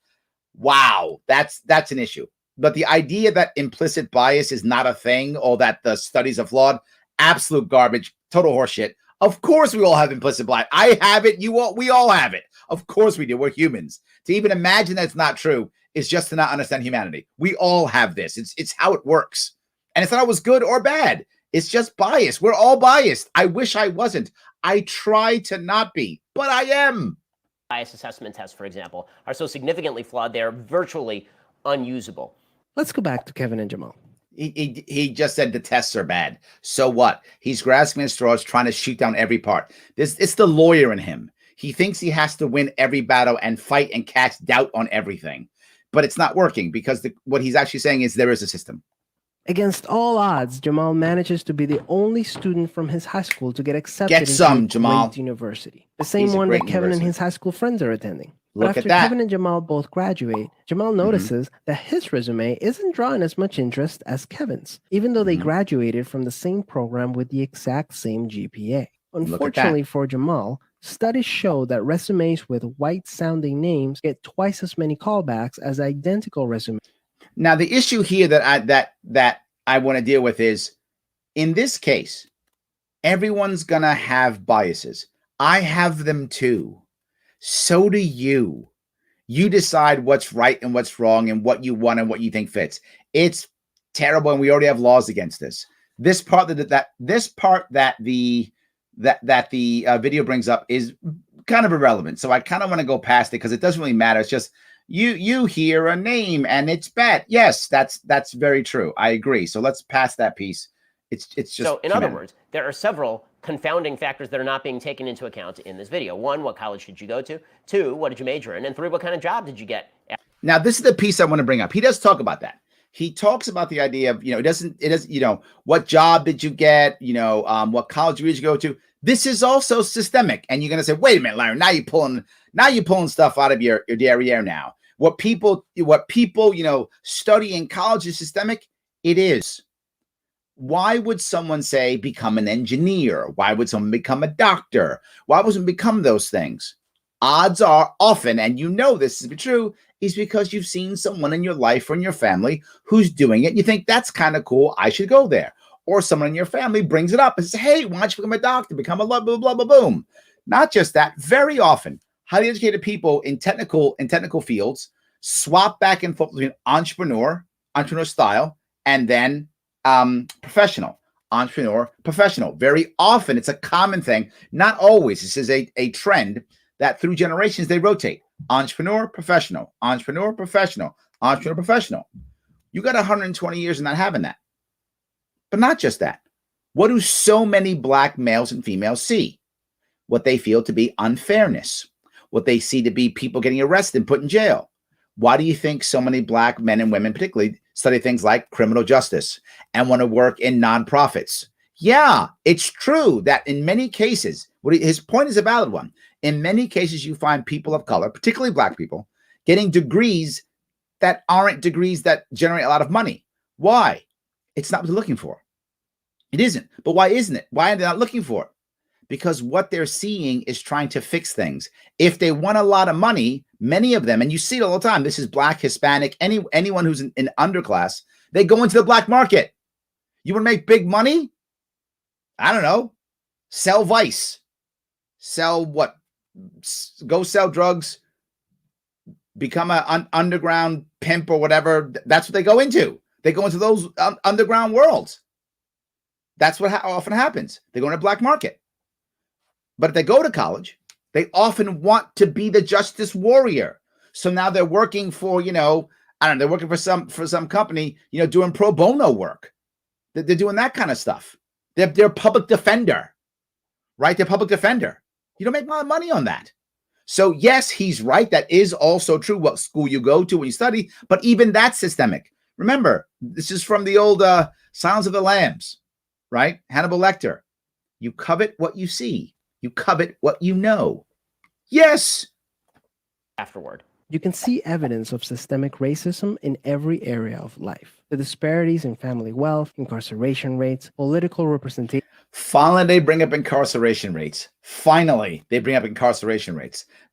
Wow, that's an issue. But the idea that implicit bias is not a thing, or that the studies are flawed, absolute garbage, total horseshit. Of course we all have implicit bias. I have it, we all have it. Of course we do. We're humans. To even imagine that it's not true is just to not understand humanity. We all have this. It's how it works. And it's not always good or bad. It's just bias. We're all biased. I wish I wasn't. I try to not be, but I am.
Bias assessment tests, for example, are so significantly flawed, they're virtually unusable.
Let's go back to Kevin and Jamal.
He just said the tests are bad. So what? He's grasping at straws, trying to shoot down every part. It's the lawyer in him. He thinks he has to win every battle and fight and cast doubt on everything. But it's not working, because what he's actually saying is there is a system.
Against all odds, Jamal manages to be the only student from his high school to get accepted into a great university. The same one that Kevin and his high school friends are attending. But after Kevin and Jamal both graduate, Jamal notices that his resume isn't drawing as much interest as Kevin's, even though they graduated from the same program with the exact same GPA. Unfortunately for Jamal, studies show that resumes with white-sounding names get twice as many callbacks as identical resumes.
Now, the issue here that I want to deal with is, in this case, everyone's going to have biases. I have them too. So do you. You decide what's right and what's wrong and what you want and what you think fits. It's terrible, and we already have laws against this. This part that the video brings up is kind of irrelevant. So I kind of want to go past it because it doesn't really matter. It's just you hear a name and it's bad. Yes, that's very true. I agree. So let's pass that piece. It's just
so. In other words, there are several confounding factors that are not being taken into account in this video. 1, what college did you go to? 2, what did you major in? And 3, what kind of job did you get?
Now, this is the piece I want to bring up. He does talk about that. He talks about the idea of, it doesn't, what job did you get? What college did you go to? This is also systemic. And you're going to say, wait a minute, Larry, now you're pulling stuff out of your derriere now. What people, study in college is systemic. It is. Why would someone say become an engineer? Why would someone become a doctor? Why would someone become those things? Odds are often, and this is true, is because you've seen someone in your life or in your family who's doing it. You think that's kind of cool. I should go there. Or someone in your family brings it up and says, hey, why don't you become a doctor? Become a blah, blah, blah, blah, boom. Not just that. Very often, highly educated people in technical fields swap back and forth between entrepreneur style, and then professional. Entrepreneur, professional. Very often, it's a common thing. Not always. This is a trend that through generations, they rotate. Entrepreneur, professional. Entrepreneur, professional. Entrepreneur, professional. You got 120 years of not having that. But not just that. What do so many Black males and females see? What they feel to be unfairness. What they see to be people getting arrested and put in jail. Why do you think so many Black men and women particularly study things like criminal justice and want to work in nonprofits? Yeah, it's true that in many cases, his point is a valid one. In many cases, you find people of color, particularly Black people, getting degrees that aren't degrees that generate a lot of money. Why? It's not what they're looking for. It isn't. But why isn't it? Why are they not looking for it? Because what they're seeing is trying to fix things. If they want a lot of money, many of them, and you see it all the time, this is Black, Hispanic, anyone who's in underclass, they go into the black market. You want to make big money? I don't know. Sell vice. Sell what? Go sell drugs. Become an underground pimp or whatever. That's what they go into. They go into those underground worlds. That's what often happens. They go into the black market. But if they go to college, they often want to be the justice warrior. So now they're working for, I don't know, they're working for some company, doing pro bono work. They're doing that kind of stuff. They're a public defender, right? They're a public defender. You don't make a lot of money on that. So yes, he's right. That is also true. What school you go to, what you study, but even that's systemic. Remember, this is from the old Silence of the Lambs, right? Hannibal Lecter. You covet what you see. You covet what you know. Yes.
Afterward.
You can see evidence of systemic racism in every area of life. The disparities in family wealth, incarceration rates, political representation.
Finally, they bring up incarceration rates.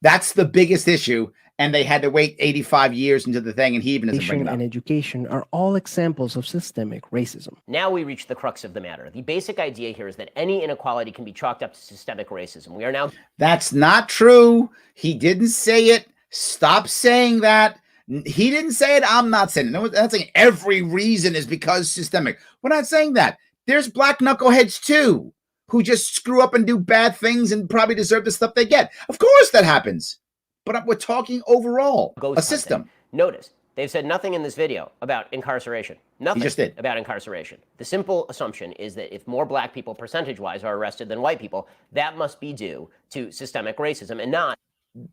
That's the biggest issue. And they had to wait 85 years into the thing, and he even doesn't bring it up.
And education are all examples of systemic racism.
Now we reach the crux of the matter. The basic idea here is that any inequality can be chalked up to systemic racism. We are now...
That's not true. He didn't say it. Stop saying that. He didn't say it. I'm not saying it. No, that's saying every reason is because systemic. We're not saying that. There's black knuckleheads too, who just screw up and do bad things and probably deserve the stuff they get. Of course that happens. But we're talking overall, a system.
Notice, they've said nothing in this video about incarceration. Nothing about incarceration. The simple assumption is that if more black people percentage-wise are arrested than white people, that must be due to systemic racism and not...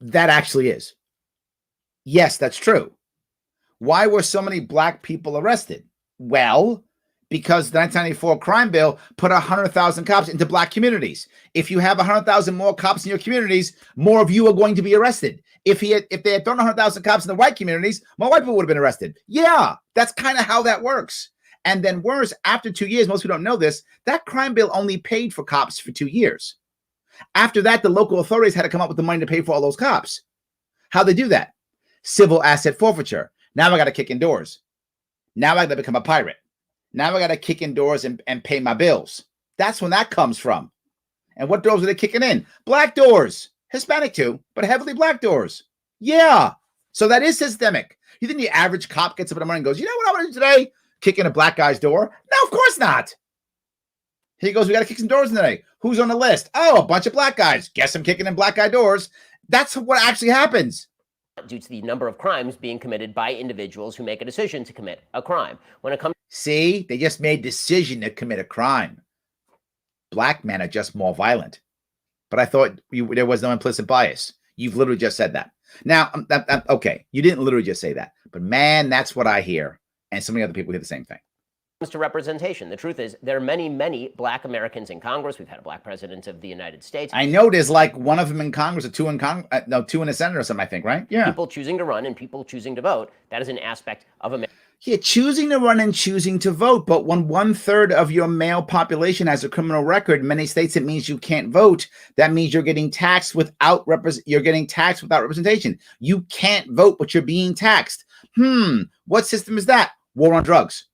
That actually is. Yes, that's true. Why were so many black people arrested? Well, because the 1994 crime bill put 100,000 cops into black communities. If you have 100,000 more cops in your communities, more of you are going to be arrested. If they had thrown 100,000 cops in the white communities, more white people would have been arrested. Yeah, that's kind of how that works. And then worse, after 2 years, most people don't know this, that crime bill only paid for cops for 2 years. After that, the local authorities had to come up with the money to pay for all those cops. How'd they do that? Civil asset forfeiture. Now I got to kick in doors. Now I got to become a pirate. Now I got to kick in doors and pay my bills. That's when that comes from. And what doors are they kicking in? Black doors. Hispanic too, but heavily black doors. Yeah. So that is systemic. You think the average cop gets up in the morning and goes, you know what I'm going to do today? Kick in a black guy's door? No, of course not. He goes, we got to kick some doors in today. Who's on the list? Oh, a bunch of black guys. Guess I'm kicking in black guy doors. That's what actually happens.
Due to the number of crimes being committed by individuals who make a decision to commit a crime. When it comes...
See, they just made a decision to commit a crime. Black men are just more violent. But I thought there was no implicit bias. You've literally just said that. Now, okay, you didn't literally just say that. But man, that's what I hear. And so many other people hear the same thing.
To representation. The truth is there are many, many black Americans in Congress. We've had a black president of the United States.
I know there's like one of them in Congress or two in two in the Senate or something, I think, right? Yeah.
People choosing to run and people choosing to vote. That is an aspect of America.
Yeah, choosing to run and choosing to vote. But when 1/3 of your male population has a criminal record, in many states it means you can't vote. That means you're getting taxed without representation. You can't vote, but you're being taxed. What system is that? War on drugs.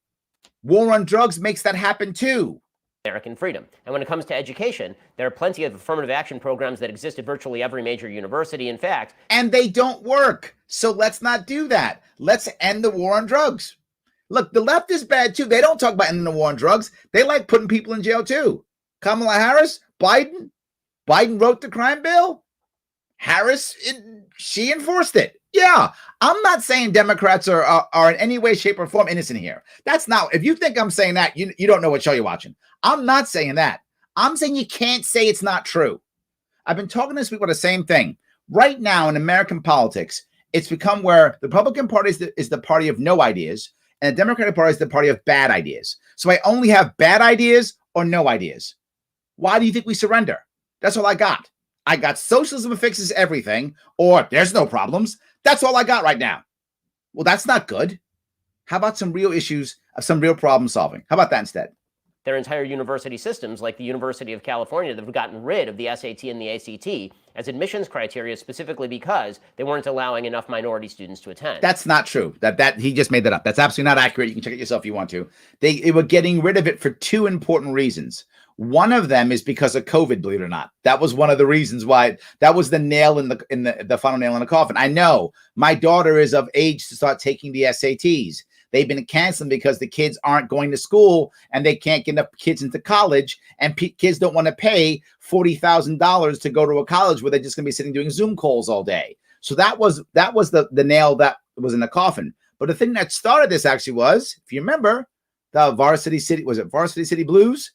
War on drugs makes that happen too.
American freedom. And when it comes to education, there are plenty of affirmative action programs that exist at virtually every major university, in fact.
And they don't work. So let's not do that. Let's end the war on drugs. Look, the left is bad too. They don't talk about ending the war on drugs. They like putting people in jail too. Kamala Harris, Biden wrote the crime bill. Harris, she enforced it. Yeah, I'm not saying Democrats are in any way, shape, or form innocent here. That's not. If you think I'm saying that, you don't know what show you're watching. I'm not saying that. I'm saying you can't say it's not true. I've been talking this week about the same thing. Right now in American politics, it's become where the Republican Party is the party of no ideas, and the Democratic Party is the party of bad ideas. So I only have bad ideas or no ideas. Why do you think we surrender? That's all I got. I got socialism fixes everything, or there's no problems. That's all I got right now. Well, that's not good. How about some real issues of some real problem solving? How about that instead?
Their entire university systems, like the University of California, that have gotten rid of the SAT and the ACT as admissions criteria specifically because they weren't allowing enough minority students to attend.
That's not true. That he just made that up. That's absolutely not accurate. You can check it yourself if you want to. They were getting rid of it for two important reasons. One of them is because of COVID, believe it or not. That was one of the reasons why. That was the nail in the final nail in the coffin. I know my daughter is of age to start taking the SATs. They've been canceling because the kids aren't going to school and they can't get enough kids into college, and kids don't want to pay $40,000 to go to a college where they're just going to be sitting doing Zoom calls all day. So that was the nail that was in the coffin. But the thing that started this actually was, if you remember, the Varsity City Blues,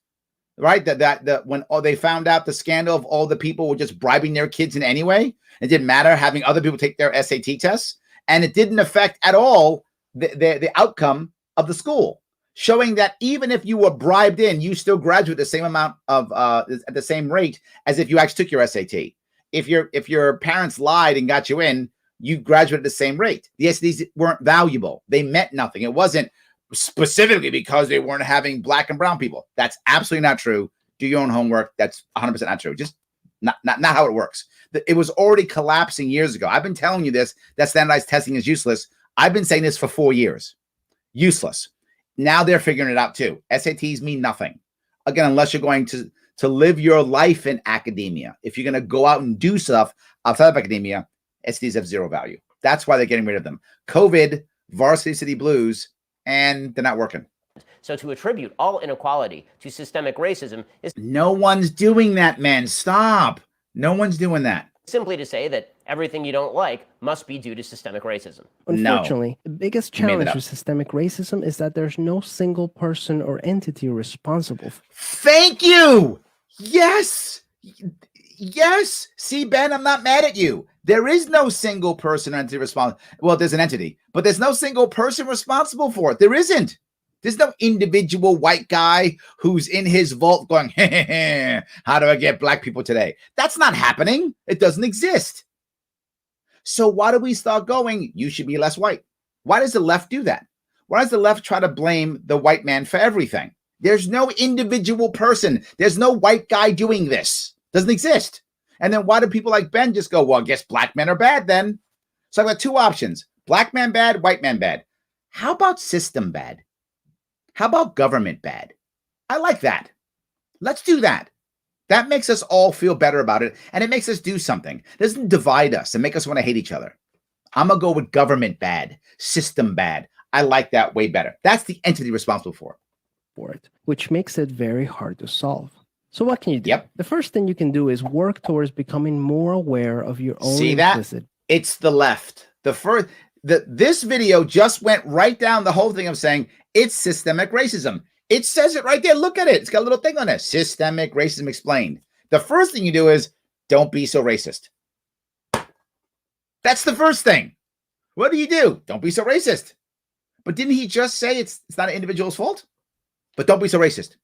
right? That when they found out the scandal of all the people were just bribing their kids in any way. It didn't matter having other people take their SAT tests, and it didn't affect at all the outcome of the school, showing that even if you were bribed in, you still graduate the same amount of at the same rate as if you actually took your SAT. If your parents lied and got you in, you graduate at the same rate. The SATs weren't valuable. They meant nothing. It wasn't specifically because they weren't having black and brown people. That's absolutely not true. Do your own homework. That's 100% not true. Just not how it works. It was already collapsing years ago. I've been telling you this, that standardized testing is useless. I've been saying this for 4 years. Useless. Now they're figuring it out too. SATs mean nothing. Again, unless you're going to live your life in academia. If you're going to go out and do stuff outside of academia, SATs have zero value. That's why they're getting rid of them. COVID, Varsity City Blues, and they're not working.
So to attribute all inequality to systemic racism is...
No one's doing that, man. Stop. No one's doing that.
Simply to say that everything you don't like must be due to systemic racism.
Unfortunately, the biggest challenge with systemic racism is that there's no single person or entity responsible.
Thank you. Yes. Yes. See, Ben, I'm not mad at you. There is no single person or entity responsible. Well, there's an entity, but there's no single person responsible for it. There isn't. There's no individual white guy who's in his vault going, hey, how do I get black people today? That's not happening. It doesn't exist. So why do we start going, you should be less white? Why does the left do that? Why does the left try to blame the white man for everything? There's no individual person. There's no white guy doing this. Doesn't exist. And then why do people like Ben just go, well, I guess black men are bad then? So I've got two options. Black man bad, white man bad. How about system bad? How about government bad? I like that. Let's do that. That makes us all feel better about it, and it makes us do something. It doesn't divide us and make us want to hate each other. I'm going to go with government bad, system bad. I like that way better. That's the entity responsible for
it, which makes it very hard to solve. So what can you do?
Yep.
The first thing you can do is work towards becoming more aware of your own
implicit. It's the left. This video just went right down the whole thing of saying it's systemic racism. It says it right there. Look at it. It's got a little thing on it. Systemic racism explained. The first thing you do is don't be so racist. That's the first thing. What do? Don't be so racist. But didn't he just say it's not an individual's fault? But don't be so racist.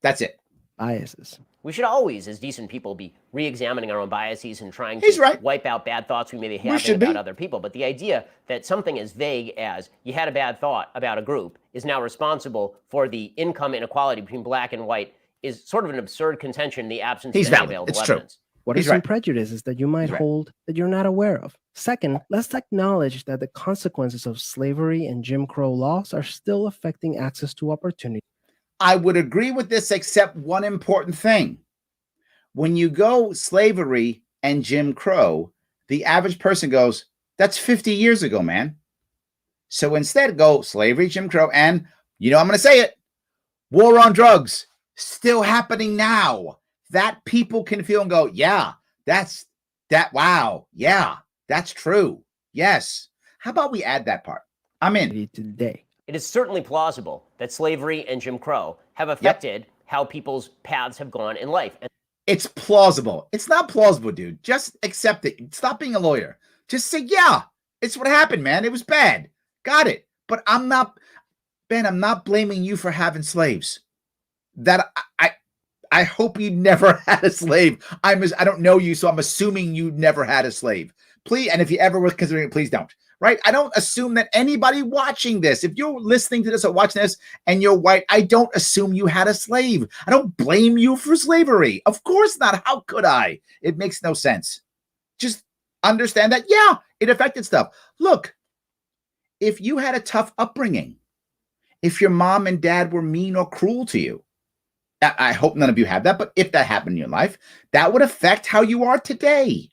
That's it.
Biases.
We should always, as decent people, be re-examining our own biases and trying to wipe out bad thoughts we may be having about other people. But the idea that something as vague as you had a bad thought about a group is now responsible for the income inequality between black and white is sort of an absurd contention in the absence of any available evidence.
What are some prejudices that you might hold that you're not aware of? Second, let's acknowledge that the consequences of slavery and Jim Crow laws are still affecting access to opportunity.
I would agree with this, except one important thing. When you go slavery and Jim Crow, the average person goes, That's 50 years ago, man. So instead, go slavery, Jim Crow, and I'm going to say it, war on drugs, still happening now. That people can feel and go, yeah, wow, yeah, that's true. Yes. How about we add that part? I'm in.
Today.
It is certainly plausible that slavery and Jim Crow have affected how people's paths have gone in life.
It's plausible. It's not plausible, dude. Just accept it. Stop being a lawyer. Just say, yeah, it's what happened, man. It was bad. Got it. But I'm not blaming you for having slaves. That I hope you never had a slave. I don't know you, so I'm assuming you never had a slave. Please, and if you ever were considering it, please don't. Right? I don't assume that anybody watching this, if you're listening to this or watching this and you're white, I don't assume you had a slave. I don't blame you for slavery. Of course not. How could I? It makes no sense. Just understand that, yeah, it affected stuff. Look, if you had a tough upbringing, if your mom and dad were mean or cruel to you, I hope none of you have that, but if that happened in your life, that would affect how you are today.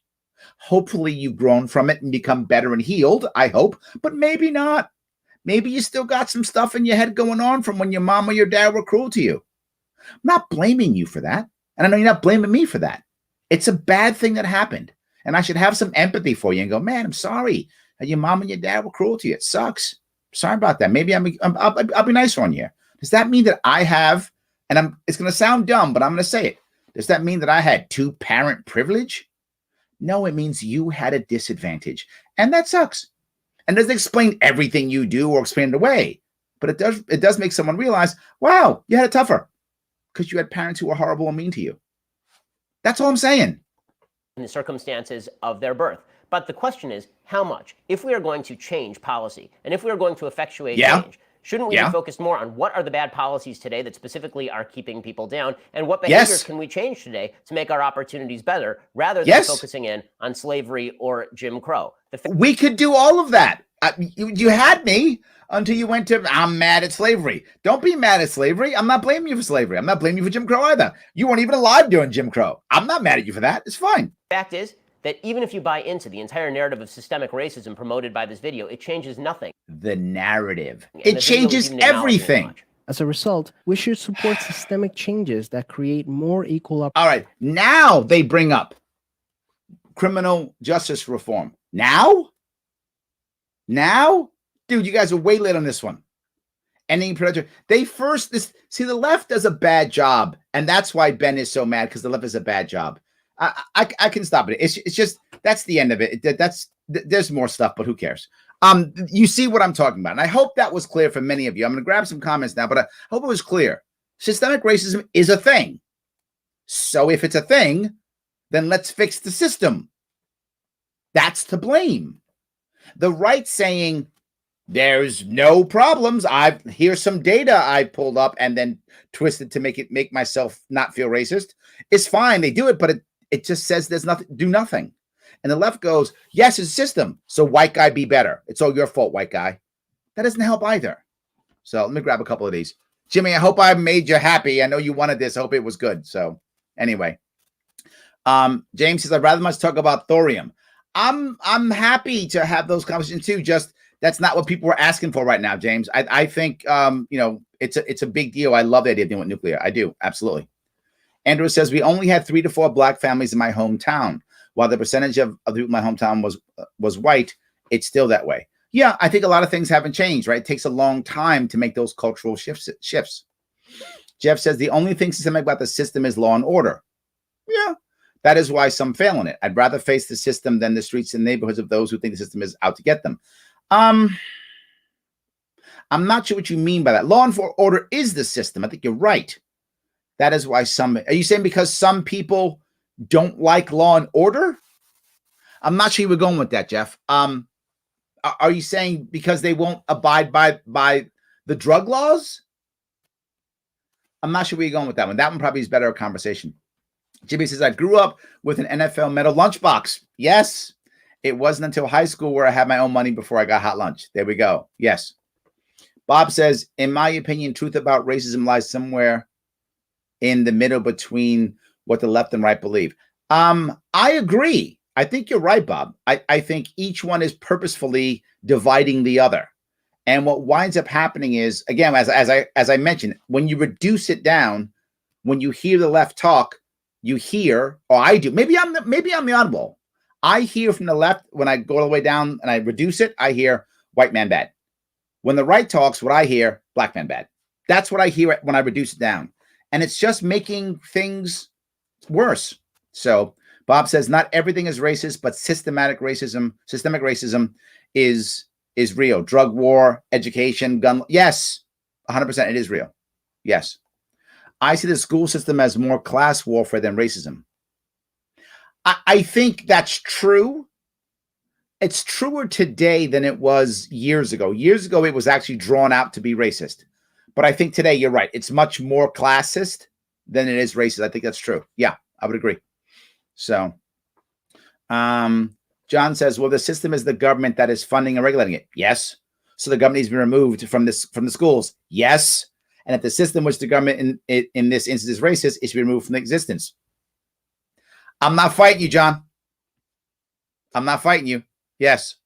Hopefully you've grown from it and become better and healed, I hope, but maybe not. Maybe you still got some stuff in your head going on from when your mom or your dad were cruel to you. I'm not blaming you for that, and I know you're not blaming me for that. It's a bad thing that happened, and I should have some empathy for you and go, man, I'm sorry that your mom and your dad were cruel to you. It sucks. Sorry about that. Maybe I'll be nicer on you. Does that mean that I have, and it's going to sound dumb, but I'm going to say it. Does that mean that I had two-parent privilege? No, it means you had a disadvantage, and that sucks. And doesn't explain everything you do or explain it away, but it does make someone realize, wow, you had it tougher because you had parents who were horrible and mean to you. That's all I'm saying.
In the circumstances of their birth. But the question is, how much? If we are going to change policy, and if we are going to effectuate change, shouldn't we be focused more on what are the bad policies today that specifically are keeping people down, and what behaviors can we change today to make our opportunities better, rather than focusing in on slavery or Jim Crow?
We could do all of that. You had me until you went to, I'm mad at slavery. Don't be mad at slavery. I'm not blaming you for slavery. I'm not blaming you for Jim Crow either. You weren't even alive during Jim Crow. I'm not mad at you for that. It's fine.
Fact is that even if you buy into the entire narrative of systemic racism promoted by this video, it changes nothing.
The narrative. It changes everything.
As a result, we should support systemic changes that create more equal opportunity.
All right. Now they bring up criminal justice reform. Now? Dude, you guys are way late on this one. Ending predator. See, the left does a bad job, and that's why Ben is so mad, because the left does a bad job. I can stop it. It's just, that's the end of it. There's more stuff, but who cares? You see what I'm talking about. And I hope that was clear for many of you. I'm going to grab some comments now, but I hope it was clear. Systemic racism is a thing. So if it's a thing, then let's fix the system. That's to blame. The right saying there's no problems. Here's some data I pulled up and then twisted to make myself not feel racist. It's fine. They do it, but it just says there's nothing, do nothing. And the left goes, yes, it's a system. So white guy, be better. It's all your fault, white guy. That doesn't help either. So let me grab a couple of these. Jimmy, I hope I made you happy. I know you wanted this. I hope it was good. So anyway, James says, I'd rather much talk about thorium. I'm happy to have those conversations too. Just that's not what people are asking for right now, James. I think it's a big deal. I love the idea of dealing with nuclear. I do, absolutely. Andrew says, we only had 3 to 4 black families in my hometown. While the percentage of the people in my hometown was white, it's still that way. Yeah, I think a lot of things haven't changed, right? It takes a long time to make those cultural shifts. Jeff says, the only thing systemic about the system is law and order. Yeah, that is why some fail in it. I'd rather face the system than the streets and neighborhoods of those who think the system is out to get them. I'm not sure what you mean by that. Law and order is the system. I think you're right. That is why are you saying because some people don't like law and order? I'm not sure you were going with that, Jeff. Are you saying because they won't abide by the drug laws? I'm not sure where you're going with that one. That one probably is better a conversation. Jimmy says, I grew up with an NFL metal lunchbox. Yes. It wasn't until high school where I had my own money before I got hot lunch. There we go. Yes. Bob says, in my opinion, truth about racism lies somewhere in the middle between what the left and right believe. I agree. I think you're right, Bob. I think each one is purposefully dividing the other. And what winds up happening is, again, as I mentioned, when you reduce it down, when you hear the left talk, you hear, or I do, maybe I'm the oddball. I hear from the left, when I go all the way down and I reduce it, I hear white man bad. When the right talks, what I hear, black man bad. That's what I hear when I reduce it down. And it's just making things worse. So Bob says, not everything is racist, but systemic racism is real. Drug war, education, gun. Yes, 100%. It is real. Yes. I see the school system as more class warfare than racism. I think that's true. It's truer today than it was years ago. Years ago, it was actually drawn out to be racist. But I think today, you're right. It's much more classist than it is racist. I think that's true. Yeah, I would agree. So, John says, well, the system is the government that is funding and regulating it. Yes. So the government needs to be removed from the schools. Yes. And if the system which the government in this instance is racist, it should be removed from existence. I'm not fighting you, John. I'm not fighting you. Yes.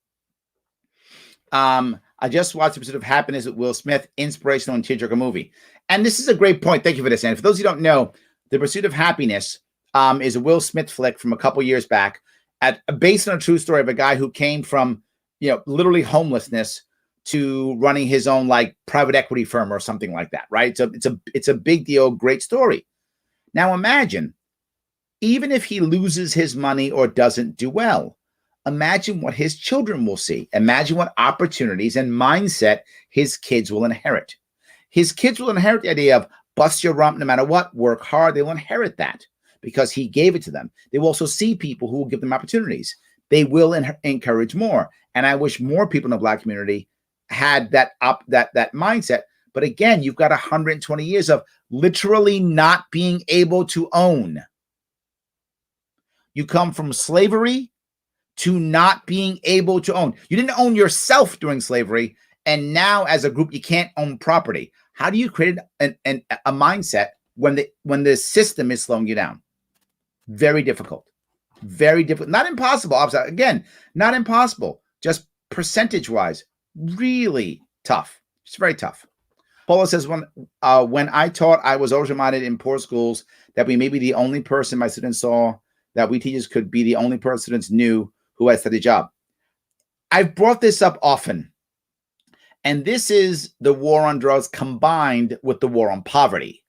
I just watched the Pursuit of Happiness with Will Smith, inspirational and tearjerker movie. And this is a great point. Thank you for this, Andy. For those who don't know, The Pursuit of Happiness is a Will Smith flick from a couple years back, based on a true story of a guy who came from, literally homelessness to running his own like private equity firm or something like that, right? So it's a big deal, great story. Now imagine, even if he loses his money or doesn't do well, imagine what his children will see. Imagine what opportunities and mindset his kids will inherit. His kids will inherit the idea of bust your rump no matter what, work hard. They will inherit that because he gave it to them. They will also see people who will give them opportunities. They will encourage more. And I wish more people in the Black community had that mindset. But again, you've got 120 years of literally not being able to own. You come from slavery to not being able to own. You didn't own yourself during slavery, and now as a group, you can't own property. How do you create a mindset when the system is slowing you down? Very difficult. Very difficult. Not impossible. Again, not impossible. Just percentage-wise, really tough. It's very tough. Paula says, when I taught, I was always reminded in poor schools that we may be the only person my students saw, that we teachers could be the only person students knew who had studied job. I've brought this up often, and this is the war on drugs combined with the war on poverty.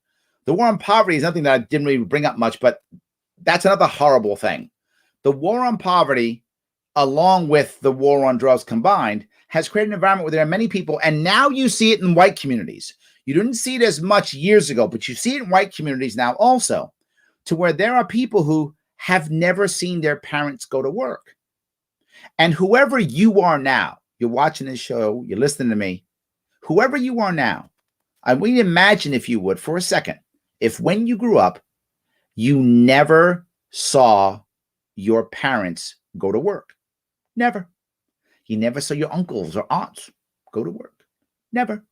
The war on poverty is nothing that I didn't really bring up much, but that's another horrible thing. The war on poverty, along with the war on drugs combined, has created an environment where there are many people, and now you see it in white communities. You didn't see it as much years ago, but you see it in white communities now also, to where there are people who have never seen their parents go to work. And whoever you are now, you're watching this show, you're listening to me, whoever you are now, I want you to imagine, if you would, for a second, if when you grew up, you never saw your parents go to work. Never. You never saw your uncles or aunts go to work. Never.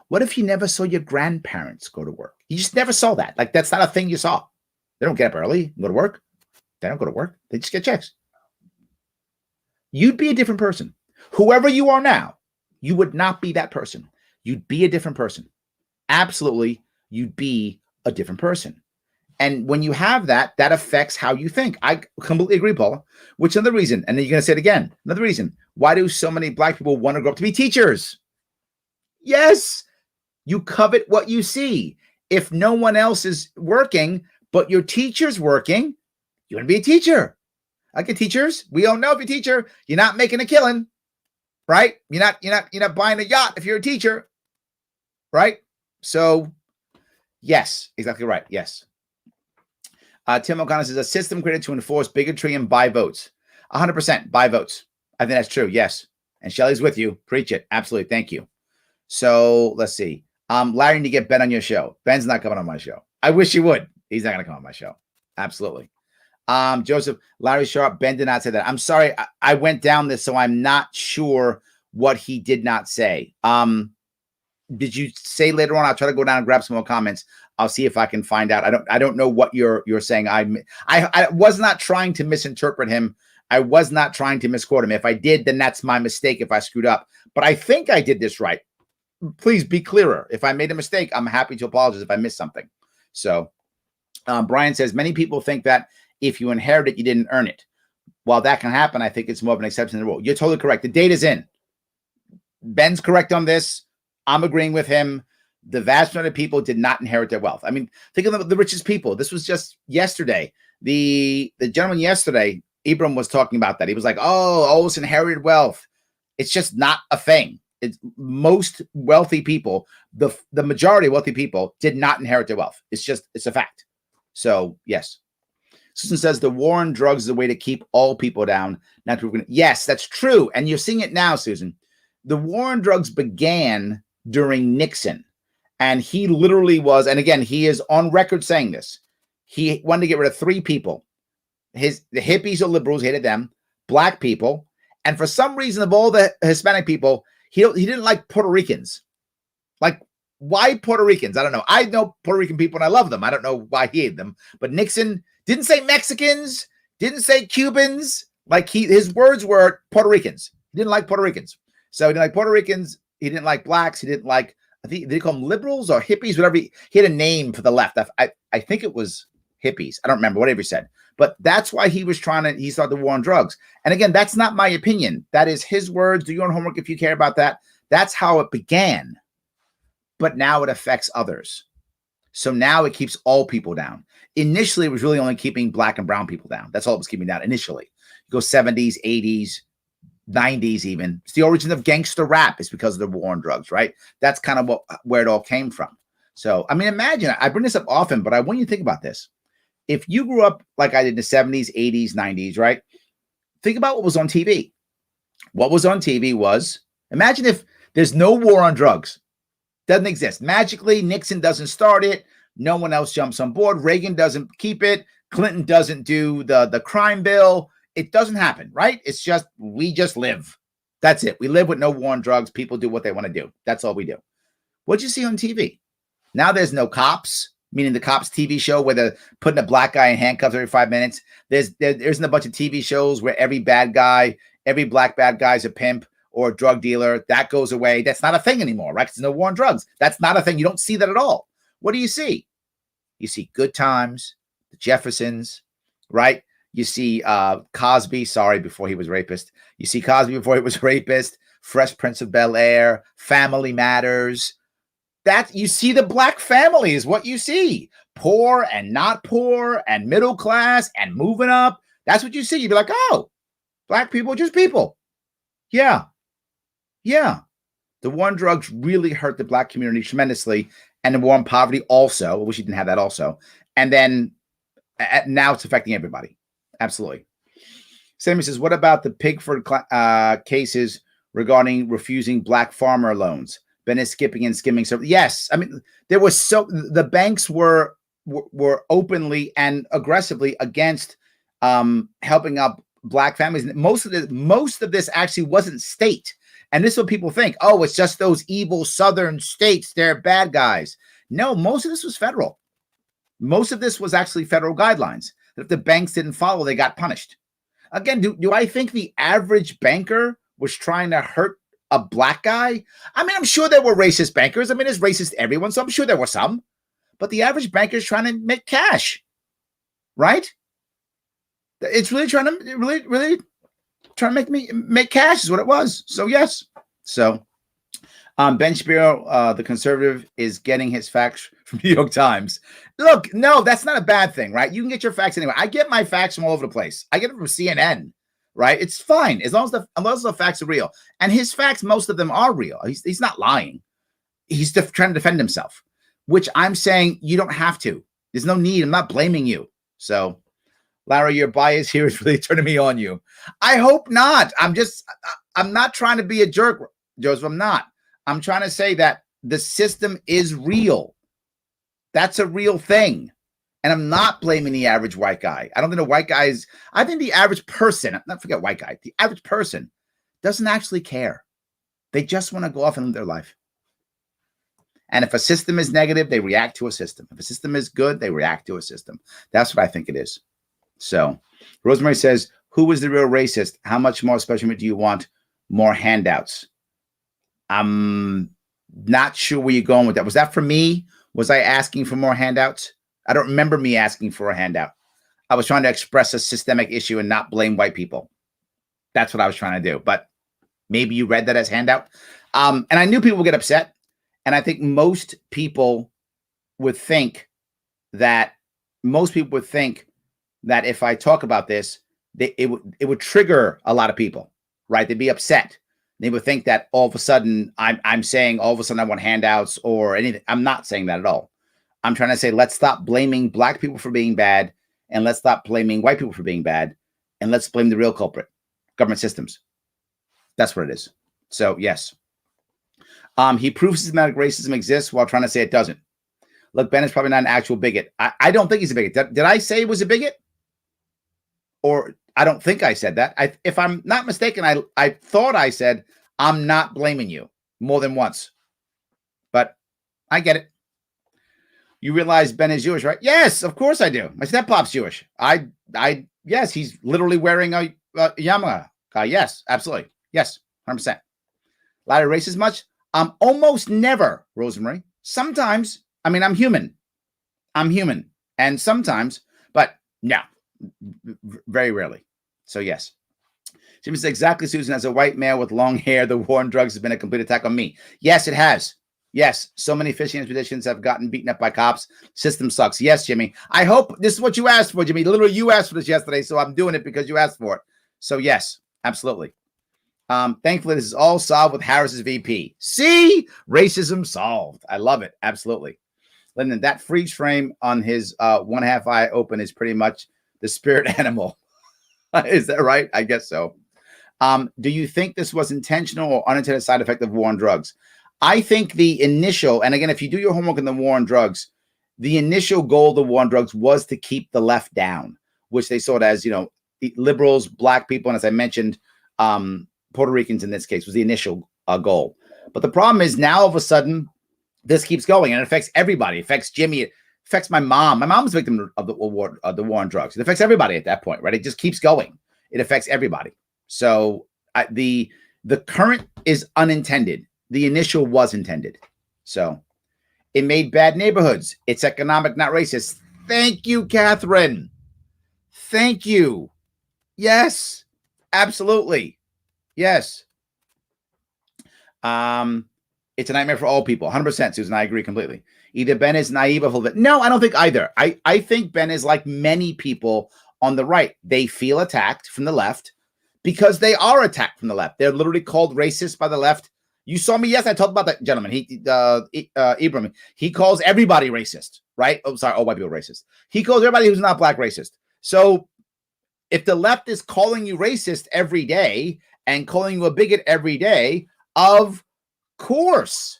What if you never saw your grandparents go to work? You just never saw that. Like, that's not a thing you saw. They don't get up early and go to work. They don't go to work. They just get checks. You'd be a different person. Whoever you are now, you would not be that person. You'd be a different person. Absolutely, you'd be a different person. And when you have that, that affects how you think. I completely agree, Paula. Which is another reason, and then you're going to say it again, another reason. Why do so many Black people want to grow up to be teachers? Yes, you covet what you see. If no one else is working, but your teacher's working, you want to be a teacher. Like teachers, we all know if you're a teacher, you're not making a killing, right? You're not buying a yacht if you're a teacher, right? So, yes, exactly right. Yes. Tim O'Connor says, a system created to enforce bigotry and buy votes. 100% buy votes. I think that's true. Yes. And Shelly's with you. Preach it. Absolutely. Thank you. So let's see. Larry, need to get Ben on your show. Ben's not coming on my show. I wish he would. He's not going to come on my show. Absolutely. Joseph, Larry Sharpe, Ben did not say that. I'm sorry. I went down this, so I'm not sure what he did not say. Did you say later on? I'll try to go down and grab some more comments. I'll see if I can find out. I don't know what you're saying. I was not trying to misinterpret him. I was not trying to misquote him. If I did, then that's my mistake if I screwed up. But I think I did this right. Please be clearer. If I made a mistake, I'm happy to apologize if I missed something. So Brian says, many people think that if you inherit it, you didn't earn it. While that can happen, I think it's more of an exception than the rule. You're totally correct. The data's in. Ben's correct on this. I'm agreeing with him. The vast majority of people did not inherit their wealth. I mean, think of the richest people. This was just yesterday. The gentleman yesterday, Ibram, was talking about that. He was like, oh, it's inherited wealth. It's just not a thing. It's most wealthy people, the majority of wealthy people did not inherit their wealth. It's a fact. So, yes. Susan says the war on drugs is a way to keep all people down. Not to, yes, that's true. And you're seeing it now, Susan. The war on drugs began during Nixon. And he literally was, and again, he is on record saying this. He wanted to get rid of three people. The hippies or liberals, hated them, black people, and for some reason of all the Hispanic people, he didn't like Puerto Ricans. Like, why Puerto Ricans? I don't know. I know Puerto Rican people and I love them. I don't know why he hated them. But Nixon didn't say Mexicans, didn't say Cubans. Like his words were Puerto Ricans. He didn't like Puerto Ricans. So he didn't like Puerto Ricans. He didn't like blacks. He didn't like, I think they call them liberals or hippies, whatever. He had a name for the left. I think it was hippies. I don't remember, whatever he said. But that's why he started the war on drugs. And again, that's not my opinion. That is his words. Do your own homework if you care about that. That's how it began. But now it affects others. So now it keeps all people down. Initially, it was really only keeping black and brown people down. That's all it was keeping down initially. You go 70s, 80s, 90s even. It's the origin of gangster rap is because of the war on drugs, right? That's kind of where it all came from. So, I mean, imagine, I bring this up often, but I want you to think about this. If you grew up like I did in the 70s, 80s, 90s, right? Think about what was on TV. What was on TV was, imagine if there's no war on drugs. Doesn't exist. Magically, Nixon doesn't start it. No one else jumps on board. Reagan doesn't keep it. Clinton doesn't do the crime bill. It doesn't happen, right? It's just, we just live. That's it. We live with no war on drugs. People do what they want to do. That's all we do. What'd you see on TV? Now there's no cops, meaning the cops TV show where they're putting a black guy in handcuffs every 5 minutes. There isn't a bunch of TV shows where every black bad guy is a pimp or a drug dealer. That goes away. That's not a thing anymore, right? Because there's no war on drugs. That's not a thing. You don't see that at all. What do you see? You see Good Times, the Jeffersons, right? You see Cosby, before he was rapist. You see Cosby before he was rapist, Fresh Prince of Bel-Air, Family Matters. That you see the black family is what you see. Poor and not poor and middle class and moving up. That's what you see. You'd be like, oh, black people are just people. Yeah. Yeah. The war on drugs really hurt the black community tremendously. And the war on poverty also. I wish you didn't have that also. And then now it's affecting everybody. Absolutely. Sammy says, what about the Pigford cases regarding refusing black farmer loans? Been skipping and skimming. So yes, I mean, the banks were openly and aggressively against helping out black families. Most of this actually wasn't state. And this is what people think. Oh, it's just those evil southern states. They're bad guys. No, most of this was federal. Most of this was actually federal guidelines. That if the banks didn't follow, they got punished. Again, do I think the average banker was trying to hurt a black guy? I mean, I'm sure there were racist bankers. I mean, there's racist everyone, so I'm sure there were some. But the average banker is trying to make cash, right? It's really trying to make cash is what it was. So yes. So Ben Shapiro, the conservative, is getting his facts from New York Times. Look, no, that's not a bad thing, right? You can get your facts anyway. I get my facts from all over the place. I get them from CNN, right? It's fine as long as the facts are real. And his facts, most of them are real. He's not lying. He's trying to defend himself, which I'm saying you don't have to. There's no need. I'm not blaming you. So, Larry, your bias here is really turning me on you. I hope not. I'm not trying to be a jerk, Joseph. I'm not. I'm trying to say that the system is real. That's a real thing. And I'm not blaming the average white guy. I don't think the white guy I think the average person, not forget white guy, the average person doesn't actually care. They just want to go off and live their life. And if a system is negative, they react to a system. If a system is good, they react to a system. That's what I think it is. So Rosemary says, who is the real racist? How much more special do you want? More handouts. I'm not sure where you're going with that. Was that for me? Was I asking for more handouts? I don't remember me asking for a handout. I was trying to express a systemic issue and not blame white people. That's what I was trying to do. But maybe you read that as handout. And I knew people would get upset. And I think most people would think that if I talk about this, it would trigger a lot of people, right? They'd be upset. They would think that all of a sudden I'm saying all of a sudden I want handouts or anything. I'm not saying that at all. I'm trying to say, let's stop blaming black people for being bad, and let's stop blaming white people for being bad, and let's blame the real culprit, government systems. That's what it is. So yes. He proves systematic racism exists while trying to say it doesn't. Look, Ben is probably not an actual bigot. I don't think he's a bigot. Did I say he was a bigot? Or I don't think I said that. If I'm not mistaken, I thought I said, I'm not blaming you more than once. But I get it. You realize Ben is Jewish, right? Yes, of course I do. My step-pop's Jewish. Yes, he's literally wearing a yarmulke. Yes, absolutely. Yes, 100%. Larry, racist much? Almost never, Rosemary. Sometimes, I'm human. And sometimes, but no, very rarely. So yes. Jimmy says, exactly, Susan. As a white male with long hair, the war on drugs has been a complete attack on me. Yes, it has. Yes, so many fishing expeditions have gotten beaten up by cops. System sucks. Yes, Jimmy. I hope this is what you asked for, Jimmy. Literally, you asked for this yesterday, so I'm doing it because you asked for it. So yes, absolutely. Thankfully, this is all solved with Harris's VP. See? Racism solved. I love it. Absolutely. Lyndon, that freeze frame on his one half eye open is pretty much the spirit animal. Is that right? I guess so. Do you think this was intentional or unintended side effect of war on drugs? I think the initial, and again, if you do your homework on the war on drugs, the initial goal of the war on drugs was to keep the left down, which they saw it as, liberals, black people, and as I mentioned, Puerto Ricans in this case was the initial goal. But the problem is now all of a sudden this keeps going and it affects everybody. It affects Jimmy. It affects my mom. My mom's a victim of the war on drugs. It affects everybody at that point, right? It just keeps going. It affects everybody. So the current is unintended. The initial was intended. So it made bad neighborhoods. It's economic, not racist. Thank you, Catherine. Thank you. Yes, absolutely. Yes. It's a nightmare for all people. 100%, Susan. I agree completely. Either Ben is naive or full of it. No, I don't think either. I think Ben is like many people on the right. They feel attacked from the left because they are attacked from the left. They're literally called racist by the left. You saw me. Yes, I talked about that gentleman. Ibrahim. He calls everybody racist, right? Oh, sorry. All white people racist. He calls everybody who's not black racist. So if the left is calling you racist every day and calling you a bigot every day, of course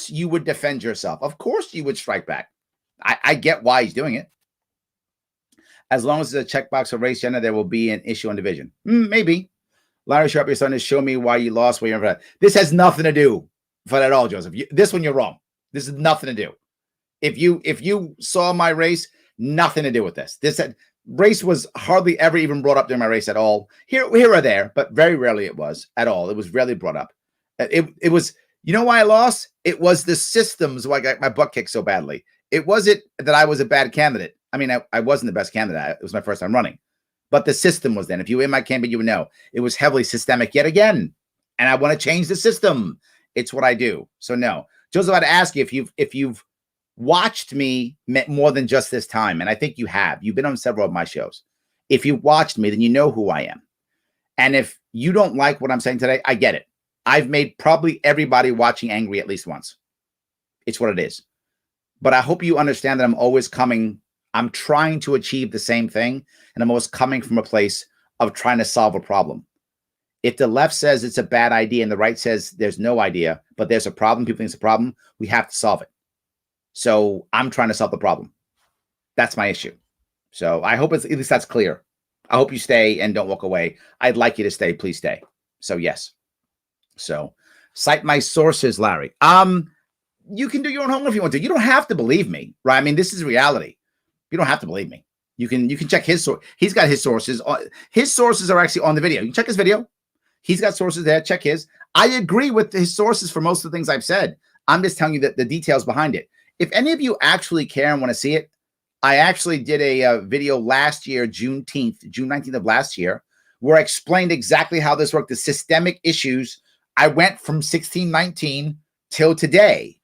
you would defend yourself. Of course you would strike back. I get why he's doing it. As long as there's a checkbox for race, gender, there will be an issue on division. Maybe. Larry Sharpe, you're starting to show me why you lost. This has nothing to do with that at all, Joseph. This one, you're wrong. This is nothing to do. If you saw my race, nothing to do with this. Race was hardly ever even brought up during my race at all. Here or there, but very rarely it was at all. It was rarely brought up. It was, you know why I lost? It was the systems why I got my butt kicked so badly. It wasn't that I was a bad candidate. I wasn't the best candidate. It was my first time running. But the system was then. If you were in my campaign, you would know. It was heavily systemic yet again. And I want to change the system. It's what I do. So no. Joseph, I'd ask you if you've watched me more than just this time, and I think you have. You've been on several of my shows. If you watched me, then you know who I am. And if you don't like what I'm saying today, I get it. I've made probably everybody watching angry at least once. It's what it is. But I hope you understand that I'm trying to achieve the same thing, and I'm always coming from a place of trying to solve a problem. If the left says it's a bad idea and the right says there's no idea, but there's a problem, people think it's a problem, we have to solve it. So I'm trying to solve the problem. That's my issue. So I hope at least that's clear. I hope you stay and don't walk away. I'd like you to stay. Please stay. So yes. So cite my sources, Larry. you can do your own homework if you want to. You don't have to believe me, right? I mean, this is reality. You don't have to believe me. You can check his source. He's got his sources. His sources are actually on the video. You can check his video. He's got sources there. Check his. I agree with his sources for most of the things I've said. I'm just telling you the details behind it. If any of you actually care and want to see it, I actually did a video last year, June 19th of last year, where I explained exactly how this worked, the systemic issues. I went from 1619 till today.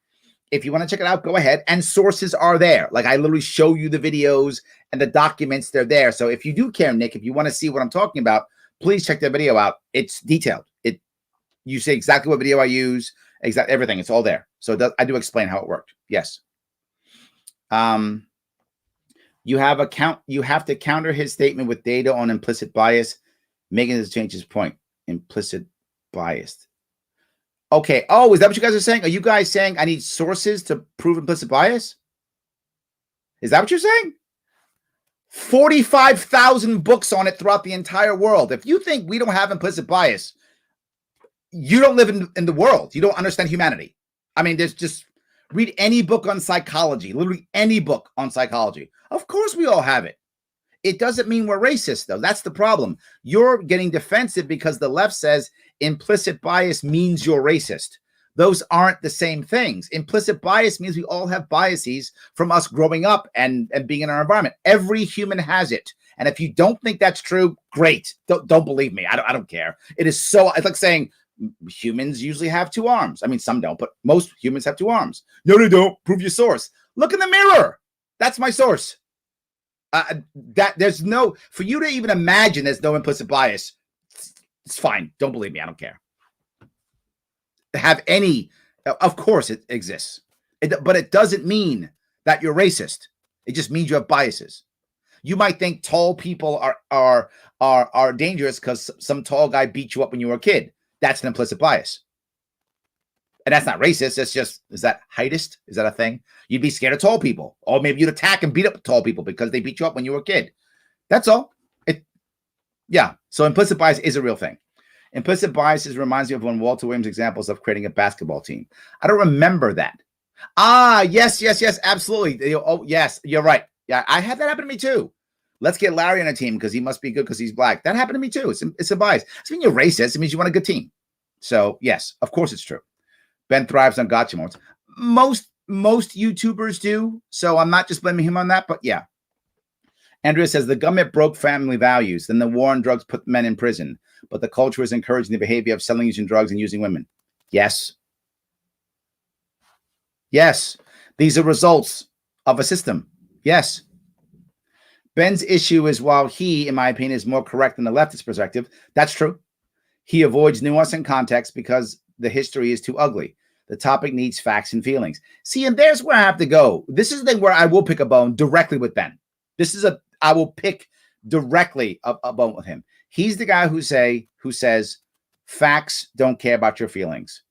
If you want to check it out, go ahead. And sources are there. Like, I literally show you the videos and the documents. They're there. So if you do care, Nick, if you want to see what I'm talking about, please check that video out. It's detailed. You say exactly what video I use, exactly everything. It's all there. So I do explain how it worked. Yes. You have to counter his statement with data on implicit bias, making this change his point. Implicit bias. Okay. Oh, is that what you guys are saying? Are you guys saying I need sources to prove implicit bias? Is that what you're saying? 45,000 books on it throughout the entire world. If you think we don't have implicit bias, you don't live in the world. You don't understand humanity. I mean, there's just read any book on psychology, literally any book on psychology. Of course we all have it. It doesn't mean we're racist, though. That's the problem. You're getting defensive because the left says implicit bias means you're racist. Those aren't the same things. Implicit bias means we all have biases from us growing up and being in our environment. Every human has it. And if you don't think that's true, great. Don't believe me. I don't care. It's like saying humans usually have two arms. I mean, some don't, but most humans have two arms. No, they don't. Prove your source. Look in the mirror. That's my source. For you to even imagine there's no implicit bias, it's fine. Don't believe me. I don't care. Of course it exists. But it doesn't mean that you're racist. It just means you have biases. You might think tall people are dangerous because some tall guy beat you up when you were a kid. That's an implicit bias. And that's not racist. It's just, is that heightist? Is that a thing? You'd be scared of tall people. Or maybe you'd attack and beat up tall people because they beat you up when you were a kid. That's all. So implicit bias is a real thing. Implicit biases reminds me of one Walter Williams' examples of creating a basketball team. I don't remember that. Yes, absolutely. Oh, yes, you're right. Yeah, I had that happen to me too. Let's get Larry on a team because he must be good because he's black. That happened to me too. It's a bias. It doesn't mean you're racist. It means you want a good team. So yes, of course it's true. Ben thrives on gotcha moments. Most YouTubers do. So I'm not just blaming him on that, but yeah. Andrea says the government broke family values. Then the war on drugs put men in prison. But the culture is encouraging the behavior of selling, using drugs, and using women. Yes. Yes. These are results of a system. Yes. Ben's issue is while he, in my opinion, is more correct than the leftist perspective, that's true. He avoids nuance and context because the history is too ugly. The topic needs facts and feelings. See, and there's where I have to go. This is the thing where I will pick a bone directly with Ben. I will pick directly a bone with him. He's the guy who says facts don't care about your feelings.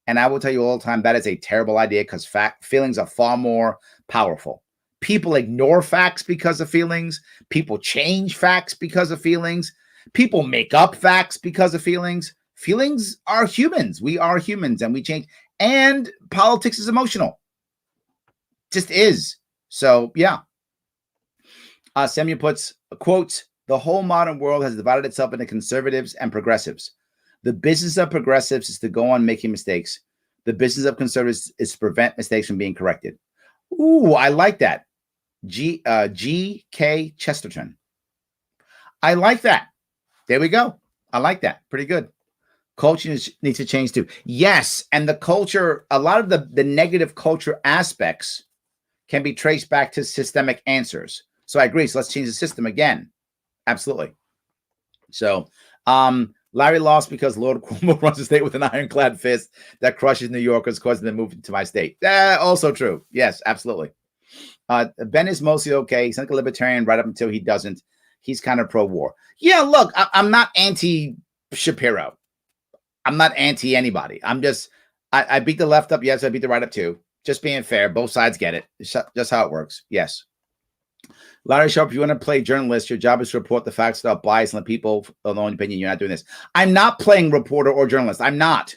And I will tell you all the time that is a terrible idea because feelings are far more powerful. People ignore facts because of feelings. People change facts because of feelings. People make up facts because of feelings. Feelings are humans. We are humans and we change. And politics is emotional. Just is. So, yeah. Samuel puts, quotes, the whole modern world has divided itself into conservatives and progressives. The business of progressives is to go on making mistakes. The business of conservatives is to prevent mistakes from being corrected. Ooh, I like that. G.K. Chesterton. I like that. There we go. I like that. Pretty good. Culture needs to change too. Yes, and the culture, a lot of the negative culture aspects can be traced back to systemic answers. So I agree. So let's change the system again. Absolutely. So Larry lost because Lord Cuomo runs the state with an ironclad fist that crushes New Yorkers, causing them to move to my state. Also true. Yes, absolutely. Ben is mostly okay. He's like a libertarian right up until he doesn't. He's kind of pro-war. Yeah, look, I'm not anti-Shapiro. I'm not anti anybody. I'm just, I beat the left up. Yes, I beat the right up too. Just being fair. Both sides get it. It's just how it works. Yes. Larry Sharpe, if you want to play journalist, your job is to report the facts without bias and let people of their own opinion. You're not doing this. I'm not playing reporter or journalist. I'm not.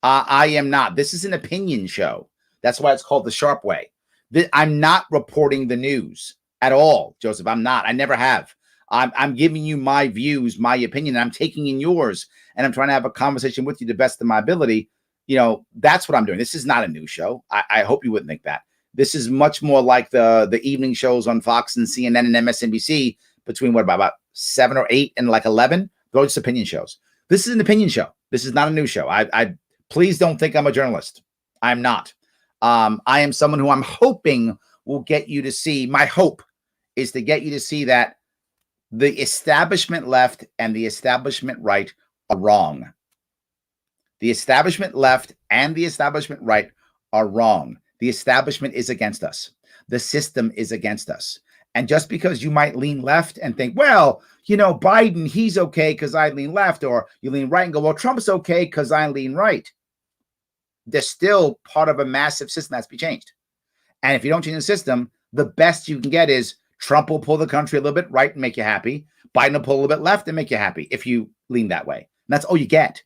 I am not. This is an opinion show. That's why it's called the Sharpe Way. I'm not reporting the news at all, Joseph. I'm not. I never have. I'm giving you my views, my opinion, and I'm taking in yours, and I'm trying to have a conversation with you to the best of my ability. That's what I'm doing. This is not a news show. I hope you wouldn't think that. This is much more like the evening shows on Fox and CNN and MSNBC between about 7 or 8 and like 11. Those are just opinion shows. This is an opinion show. This is not a news show. I please don't think I'm a journalist. I'm not. I am someone who I'm hoping will get you to see. My hope is to get you to see that the establishment left and the establishment right are wrong. The establishment left and the establishment right are wrong. The establishment is against us. The system is against us. And just because you might lean left and think, well, Biden, he's okay because I lean left, or you lean right and go, well, Trump's okay because I lean right. They're still part of a massive system that's to be changed. And if you don't change the system, the best you can get is Trump will pull the country a little bit right and make you happy. Biden will pull a little bit left and make you happy if you lean that way. And that's all you get.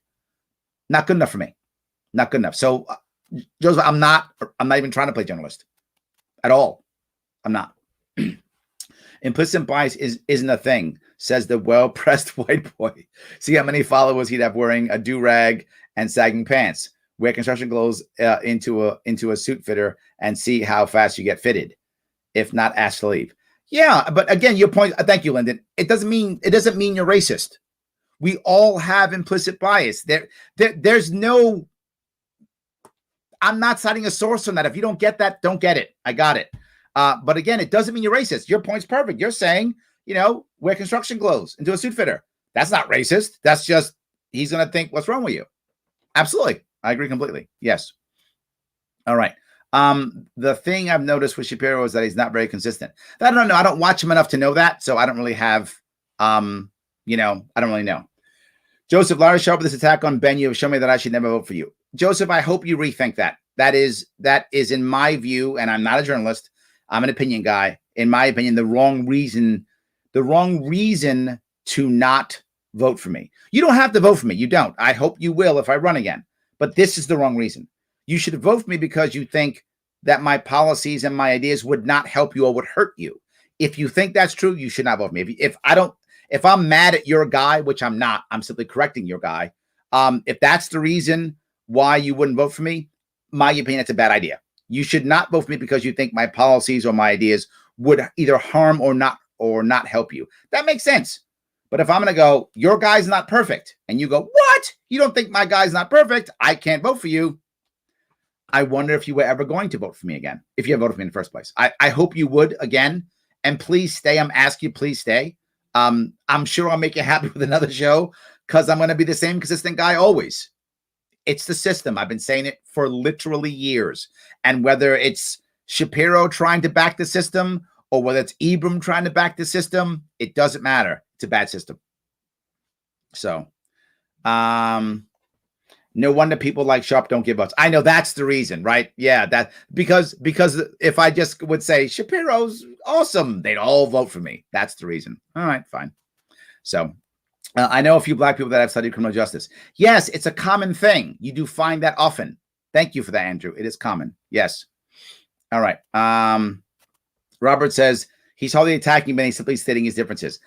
Not good enough for me. Not good enough. So, Joseph, I'm not even trying to play journalist at all. I'm not. Implicit bias isn't a thing, says the well-pressed white boy. See how many followers he'd have wearing a do-rag and sagging pants. Wear construction clothes into a suit fitter and see how fast you get fitted. If not, ask to leave. Yeah, but again, your point. Thank you, Lyndon. It doesn't mean you're racist. We all have implicit bias. There's no. I'm not citing a source on that. If you don't get that, don't get it. I got it. But again, it doesn't mean you're racist. Your point's perfect. You're saying, wear construction clothes into a suit fitter. That's not racist. That's just he's going to think, what's wrong with you? Absolutely. I agree completely. Yes. All right. The thing I've noticed with Shapiro is that he's not very consistent. I don't know. I don't watch him enough to know that. So I don't really have, I don't really know. Joseph, Larry Sharpe, this attack on Ben, you have shown me that I should never vote for you. Joseph, I hope you rethink that. That is in my view, and I'm not a journalist. I'm an opinion guy. In my opinion, the wrong reason to not vote for me. You don't have to vote for me. You don't. I hope you will if I run again. But this is the wrong reason. You should vote for me because you think that my policies and my ideas would not help you or would hurt you. If you think that's true, you should not vote for me. If I'm mad at your guy, which I'm not, I'm simply correcting your guy. If that's the reason why you wouldn't vote for me, my opinion, it's a bad idea. You should not vote for me because you think my policies or my ideas would either harm or not help you. That makes sense. But if I'm going to go, your guy's not perfect, and you go, what? You don't think my guy's not perfect? I can't vote for you. I wonder if you were ever going to vote for me again, if you had voted for me in the first place. I hope you would again. And please stay. I'm asking you, please stay. I'm sure I'll make you happy with another show because I'm going to be the same consistent guy always. It's the system. I've been saying it for literally years. And whether it's Shapiro trying to back the system or whether it's Ibram trying to back the system, it doesn't matter. It's a bad system. So, no wonder people like Sharpe don't give votes. I know that's the reason, right? Yeah, that because if I just would say Shapiro's awesome, they'd all vote for me. That's the reason. All right, fine. So I know a few black people that have studied criminal justice. Yes, it's a common thing. You do find that often. Thank you for that, Andrew. It is common. Yes. All right. Robert says he's hardly attacking Ben. He's simply stating his differences.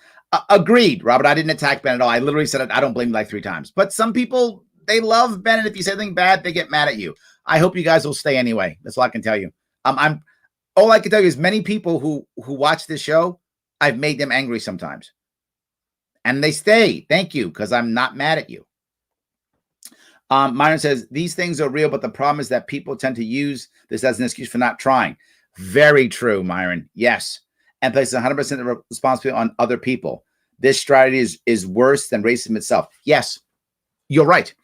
Agreed, Robert. I didn't attack Ben at all. I literally said I don't blame you like 3 times. But some people, they love Ben, and if you say anything bad, they get mad at you. I hope you guys will stay anyway. That's all I can tell you. All I can tell you is many people who watch this show, I've made them angry sometimes. And they stay. Thank you, because I'm not mad at you. Myron says, these things are real, but the problem is that people tend to use this as an excuse for not trying. Very true, Myron. Yes. And places 100% of responsibility on other people. This strategy is worse than racism itself. Yes, you're right.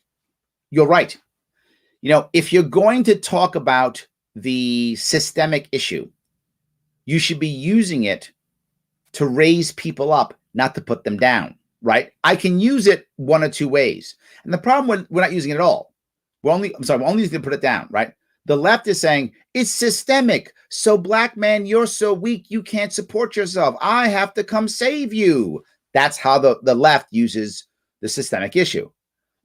You're right. If you're going to talk about the systemic issue, you should be using it to raise people up, not to put them down, right? I can use it one or two ways. And the problem we're not using it at all. We're only using it to put it down, right? The left is saying it's systemic. So black man, you're so weak, you can't support yourself. I have to come save you. That's how the left uses the systemic issue.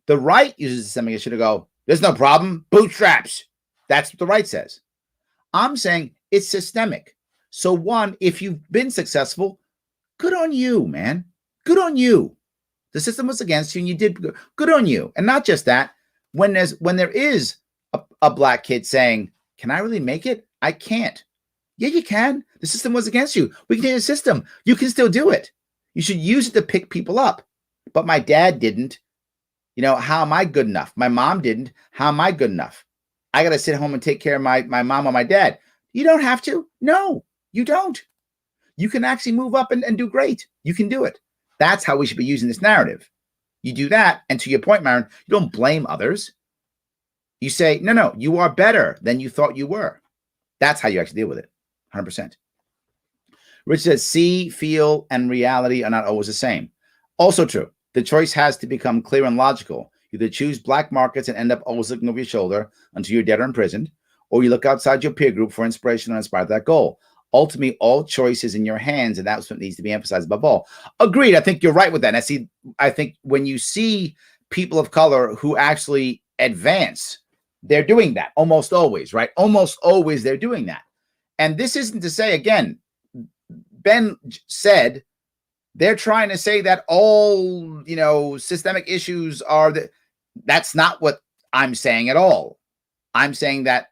The right uses the systemic issue to go, there's no problem. Bootstraps. That's what the right says. I'm saying it's systemic. So one, if you've been successful, good on you, man. Good on you. The system was against you and you did good on you. And not just that, when there is a black kid saying, can I really make it? I can't. Yeah, you can. The system was against you. We can change the system. You can still do it. You should use it to pick people up. But my dad didn't. How am I good enough? My mom didn't. How am I good enough? I got to sit home and take care of my mom or my dad. You don't have to. No, you don't. You can actually move up and do great. You can do it. That's how we should be using this narrative. You do that. And to your point, Myron, you don't blame others. You say, no, you are better than you thought you were. That's how you actually deal with it. 100%. Rich says, see, feel, and reality are not always the same. Also true. The choice has to become clear and logical. You either choose black markets and end up always looking over your shoulder until you're dead or imprisoned, or you look outside your peer group for inspiration and inspire that goal. Ultimately, all choice is in your hands, and that's what needs to be emphasized above all. Agreed. I think you're right with that. And I think when you see people of color who actually advance, they're doing that almost always, right? Almost always they're doing that. And this isn't to say, again, Ben said they're trying to say that all, systemic issues are that's not what I'm saying at all. I'm saying that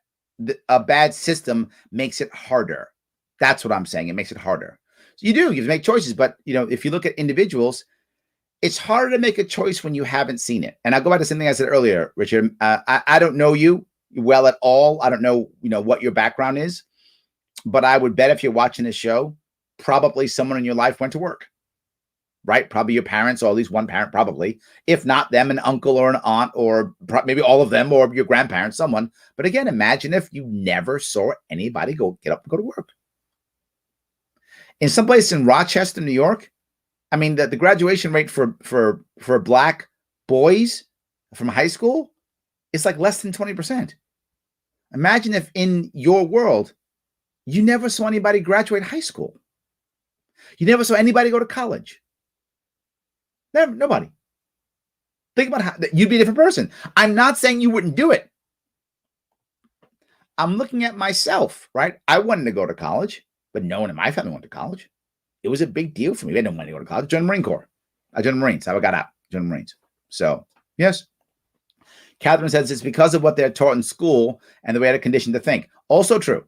a bad system makes it harder. That's what I'm saying. It makes it harder. So you have to make choices. But, if you look at individuals, it's harder to make a choice when you haven't seen it. And I'll go back to something I said earlier, Richard. I don't know you well at all. I don't know, what your background is. But I would bet if you're watching this show, probably someone in your life went to work, right? Probably your parents, or at least one parent, probably. If not them, an uncle or an aunt, or maybe all of them, or your grandparents, someone. But again, imagine if you never saw anybody get up and go to work. In some place in Rochester, New York, I mean, the graduation rate for black boys from high school is like less than 20%. Imagine if in your world, you never saw anybody graduate high school. You never saw anybody go to college. Never, nobody. Think about how you'd be a different person. I'm not saying you wouldn't do it. I'm looking at myself, right? I wanted to go to college, but no one in my family went to college. It was a big deal for me. They didn't want to go to college. I joined the Marine Corps. I joined the Marines. How I got out. Joined the Marines. So, yes. Catherine says it's because of what they're taught in school and the way they're conditioned to think. Also true.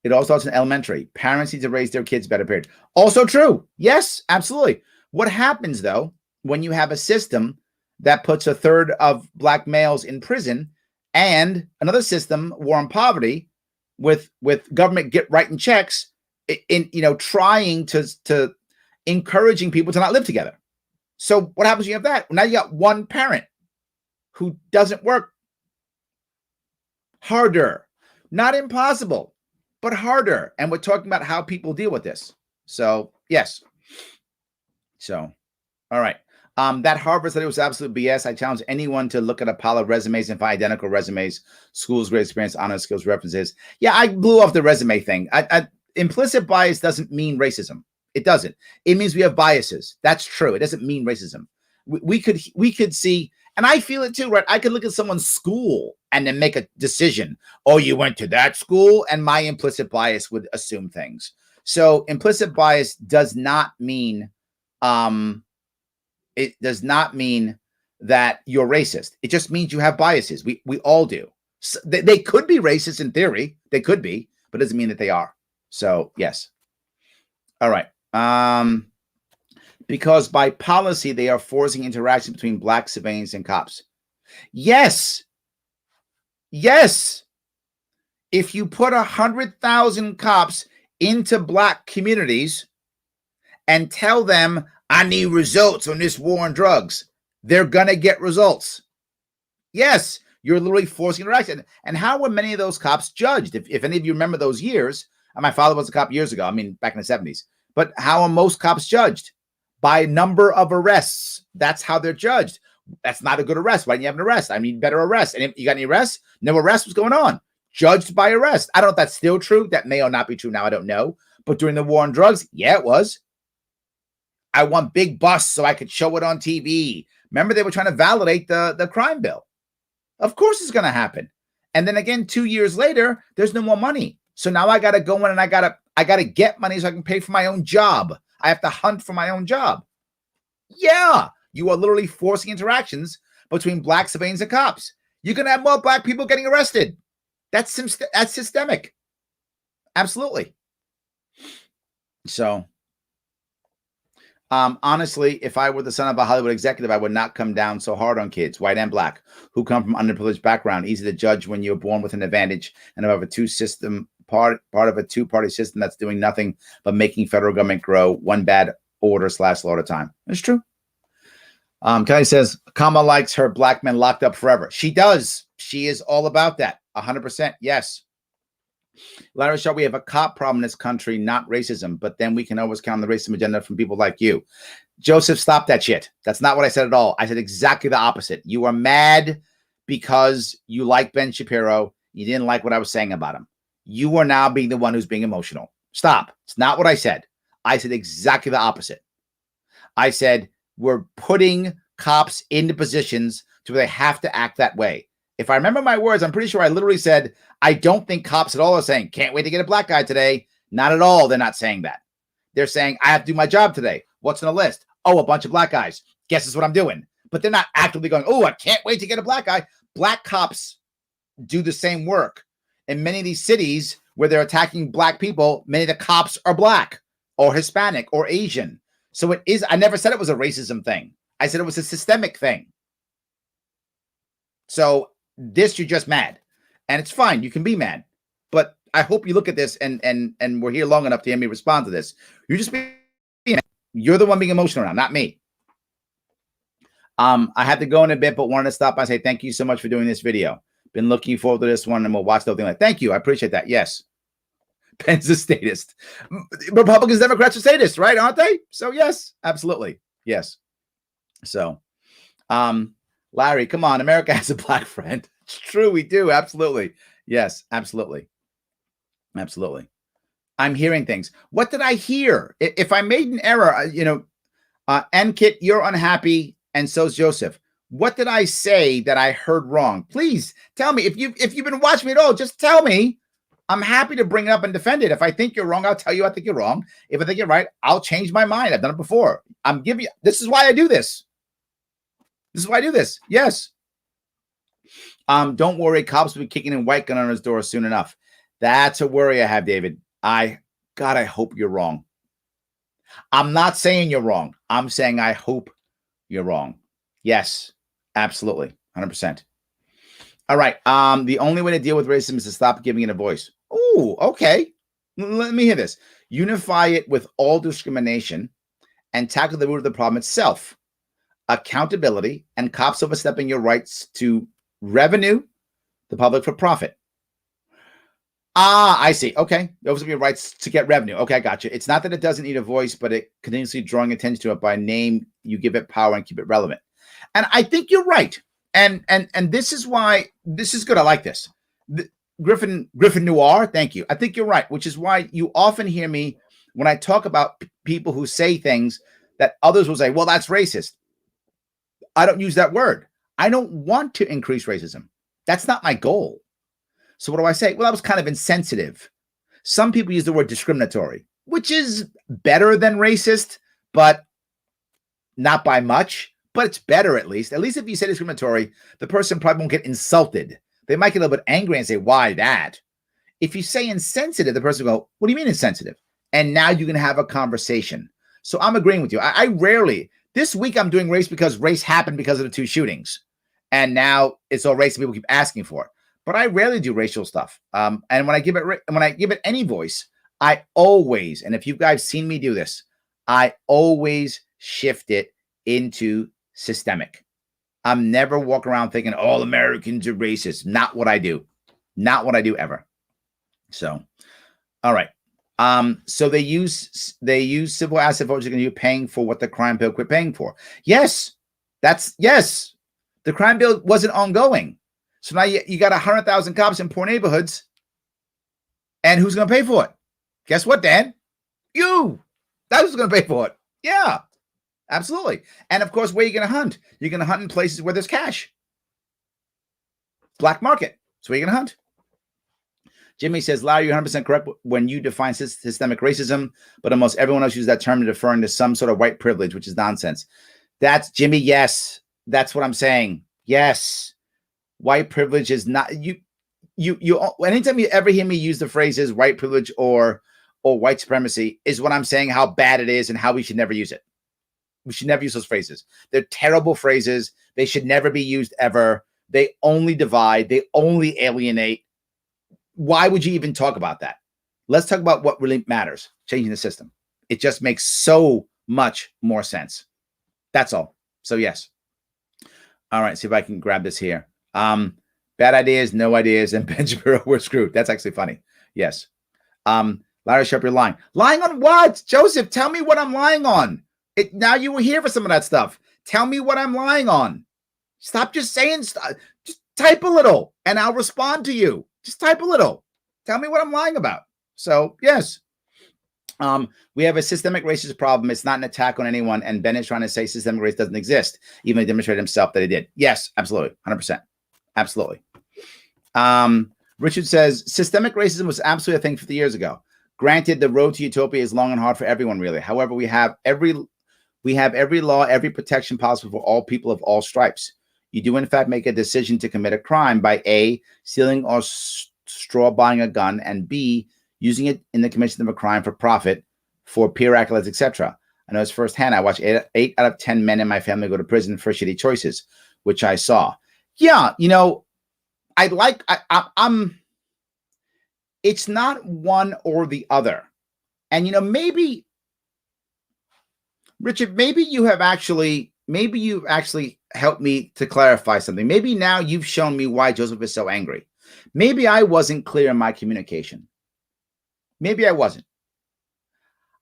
It all starts in elementary. Parents need to raise their kids better, period. Also true. Yes, absolutely. What happens, though, when you have a system that puts a third of black males in prison and another system, war on poverty, with government writing checks, in trying to encouraging people to not live together. So what happens when you have that? Now you got one parent who doesn't work. Harder. Not impossible, but harder. And we're talking about how people deal with this. So, yes. So, all right. That Harvard study was absolute BS. I challenge anyone to look at a pile of resumes and find identical resumes, schools, grade experience, honor skills, references. Yeah, I blew off the resume thing. Implicit bias doesn't mean racism. It doesn't. It means we have biases. That's true. It doesn't mean racism. We could see, and I feel it too, right? I could look at someone's school and then make a decision. Oh, you went to that school, and my implicit bias would assume things. So implicit bias does not mean it does not mean that you're racist. It just means you have biases. We all do. So they could be racist in theory. They could be, but it doesn't mean that they are. So, yes. All right. Because by policy, they are forcing interaction between black civilians and cops. Yes. Yes. If you put 100,000 cops into black communities and tell them, I need results on this war on drugs, they're going to get results. Yes. You're literally forcing interaction. And how were many of those cops judged? If any of you remember those years, my father was a cop years ago. I mean, back in the 70s. But how are most cops judged? By number of arrests. That's how they're judged. That's not a good arrest. Why didn't you have an arrest? I mean, better arrest. And if you got any arrests? No arrests. What's going on? Judged by arrest. I don't know if that's still true. That may or not be true now. I don't know. But during the war on drugs, yeah, it was. I want big busts so I could show it on TV. Remember, they were trying to validate the crime bill. Of course it's going to happen. And then again, 2 years later, there's no more money. So now I got to go in and I got to get money so I can pay for my own job. I have to hunt for my own job. Yeah, you are literally forcing interactions between black civilians and cops. You're going to have more black people getting arrested. That's systemic. Absolutely. So, honestly, if I were the son of a Hollywood executive, I would not come down so hard on kids, white and black, who come from underprivileged background. Easy to judge when you're born with an advantage and above part of a two-party system that's doing nothing but making federal government grow one bad order / law at a time. It's true. Kelly says, Kamala likes her black men locked up forever. She does. She is all about that. 100%. Yes. Larry Sharpe, we have a cop problem in this country, not racism, but then we can always count on the racism agenda from people like you. Joseph, stop that shit. That's not what I said at all. I said exactly the opposite. You are mad because you like Ben Shapiro. You didn't like what I was saying about him. You are now being the one who's being emotional. Stop. It's not what I said. I said exactly the opposite. I said we're putting cops into positions to where they have to act that way. If I remember my words, I'm pretty sure I literally said, I don't think cops at all are saying, can't wait to get a black guy today. Not at all. They're not saying that. They're saying, I have to do my job today. What's on the list? Oh, a bunch of black guys. Guess that's what I'm doing. But they're not actively going, oh, I can't wait to get a black guy. Black cops do the same work. In many of these cities where they're attacking black people, many of the cops are black or Hispanic or Asian. So it is, I never said it was a racism thing. I said it was a systemic thing. So this, you're just mad. And it's fine. You can be mad. But I hope you look at this and we're here long enough to hear me respond to this. You're just being, you're the one being emotional now, not me. I had to go in a bit, but wanted to stop by and say thank you so much for doing this video. Been looking forward to this one, and we'll watch the whole thing. Like, thank you. I appreciate that. Yes. Penn's a statist. Republicans, Democrats are statists, right? Aren't they? So yes, absolutely. Yes. So, Larry, come on. America has a black friend. It's true. We do. Absolutely. Yes, absolutely. Absolutely. I'm hearing things. What did I hear? If I made an error, Nkit, you're unhappy, and so's Joseph. What did I say that I heard wrong? Please tell me. If you've been watching me at all, just tell me. I'm happy to bring it up and defend it. If I think you're wrong, I'll tell you I think you're wrong. If I think you're right, I'll change my mind. I've done it before. This is why I do this. This is why I do this. Yes. Don't worry. Cops will be kicking in white gun on his door soon enough. That's a worry I have, David. I hope you're wrong. I'm not saying you're wrong. I'm saying I hope you're wrong. Yes, absolutely. 100%. All right. The only way to deal with racism is to stop giving it a voice. Ooh, okay. Let me hear this. Unify it with all discrimination and tackle the root of the problem itself. Accountability and cops overstepping your rights to revenue the public for profit. I see. Okay. Those are your rights to get revenue. Okay, I got you. It's not that it doesn't need a voice, but it continuously drawing attention to it by name. You give it power and keep it relevant. And I think you're right. And this is why this is good. I like this. Griffin Noir. Thank you. I think you're right, which is why you often hear me when I talk about people who say things that others will say, well, that's racist. I don't use that word. I don't want to increase racism. That's not my goal. So what do I say? Well, that was kind of insensitive. Some people use the word discriminatory, which is better than racist, but not by much. But it's better at least. At least if you say discriminatory, the person probably won't get insulted. They might get a little bit angry and say, why that? If you say insensitive, the person will go, what do you mean insensitive? And now you can have a conversation. So I'm agreeing with you. I rarely, this week I'm doing race because race happened because of the 2 shootings. And now it's all race and people keep asking for it. But I rarely do racial stuff. And when I give it any voice, I always, and if you guys seen me do this, I always shift it into systemic. I'm never walking around thinking all Americans are racist. Not what I do. Not what I do ever. So, all right. So they use civil asset voters to paying for what the crime bill quit paying for. Yes. Yes. The crime bill wasn't ongoing. So now you got 100,000 cops in poor neighborhoods. And who's going to pay for it? Guess what, Dan? You. That's who's going to pay for it. Yeah, absolutely. And of course, where are you going to hunt? You're going to hunt in places where there's cash. Black market. That's where you're going to hunt. Jimmy says, Larry, you're 100% correct when you define systemic racism, but almost everyone else uses that term referring to some sort of white privilege, which is nonsense. That's Jimmy. Yes, that's what I'm saying. Yes, white privilege is not you. Anytime you ever hear me use the phrases white privilege or white supremacy is when I'm saying how bad it is and how we should never use it. We should never use those phrases. They're terrible phrases. They should never be used ever. They only divide. They only alienate. Why would you even talk about that? Let's talk about what really matters, changing the system. It just makes so much more sense. That's all. So yes. All right, see if I can grab this here. Bad ideas, no ideas, and Ben Shapiro, we're screwed. That's actually funny. Yes. Larry Sharpe, you're lying. Lying on what? Joseph, tell me what I'm lying on. Now you were here for some of that stuff. Tell me what I'm lying on. Stop just saying stuff. Just type a little, and I'll respond to you. Just type a little. Tell me what I'm lying about. So, yes. We have a systemic racist problem. It's not an attack on anyone, and Ben is trying to say systemic race doesn't exist, even though he demonstrated himself that he did. Yes, absolutely. 100%. Absolutely. Richard says, systemic racism was absolutely a thing 50 years ago. Granted, the road to utopia is long and hard for everyone, really. However, we have every law, every protection possible for all people of all stripes. You do, in fact, make a decision to commit a crime by A, stealing or straw buying a gun, and B, using it in the commission of a crime for profit, for peer accolades, etc. I know it's firsthand. I watched 8 out of 10 men in my family go to prison for shitty choices, which I saw. Yeah, it's not one or the other. And, maybe, Richard, maybe you've actually helped me to clarify something. Maybe now you've shown me why Joseph is so angry. Maybe I wasn't clear in my communication. Maybe I wasn't.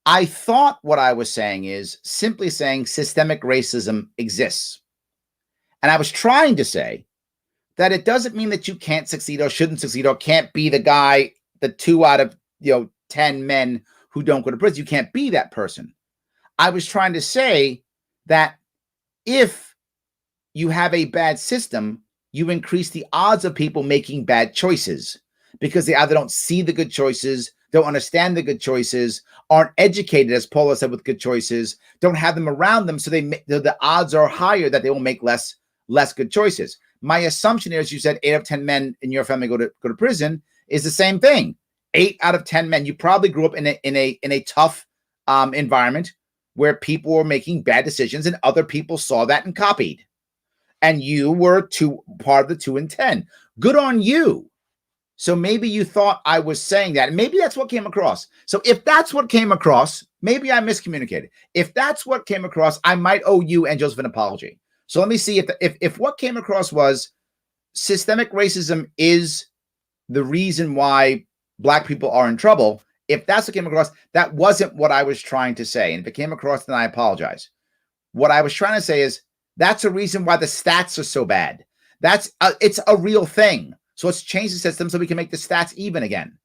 I thought what I was saying is simply saying systemic racism exists. And I was trying to say that it doesn't mean that you can't succeed or shouldn't succeed or can't be the guy, the 2 out of 10 men who don't go to prison. You can't be that person. I was trying to say that if you have a bad system, you increase the odds of people making bad choices because they either don't see the good choices, don't understand the good choices, aren't educated, as Paula said, with good choices, don't have them around them, so the odds are higher that they will make less good choices. My assumption is, you said 8 out of 10 men in your family go to prison, is the same thing. 8 out of 10 men. You probably grew up in a tough environment where people were making bad decisions, and other people saw that and copied. And you were part of the 2 in 10. Good on you. So maybe you thought I was saying that. And maybe that's what came across. So if that's what came across, maybe I miscommunicated. If that's what came across, I might owe you and Joseph an apology. So let me see if what came across was systemic racism is the reason why Black people are in trouble. If that's what came across, that wasn't what I was trying to say. And if it came across, then I apologize. What I was trying to say is that's a reason why the stats are so bad. It's a real thing. So let's change the system so we can make the stats even again.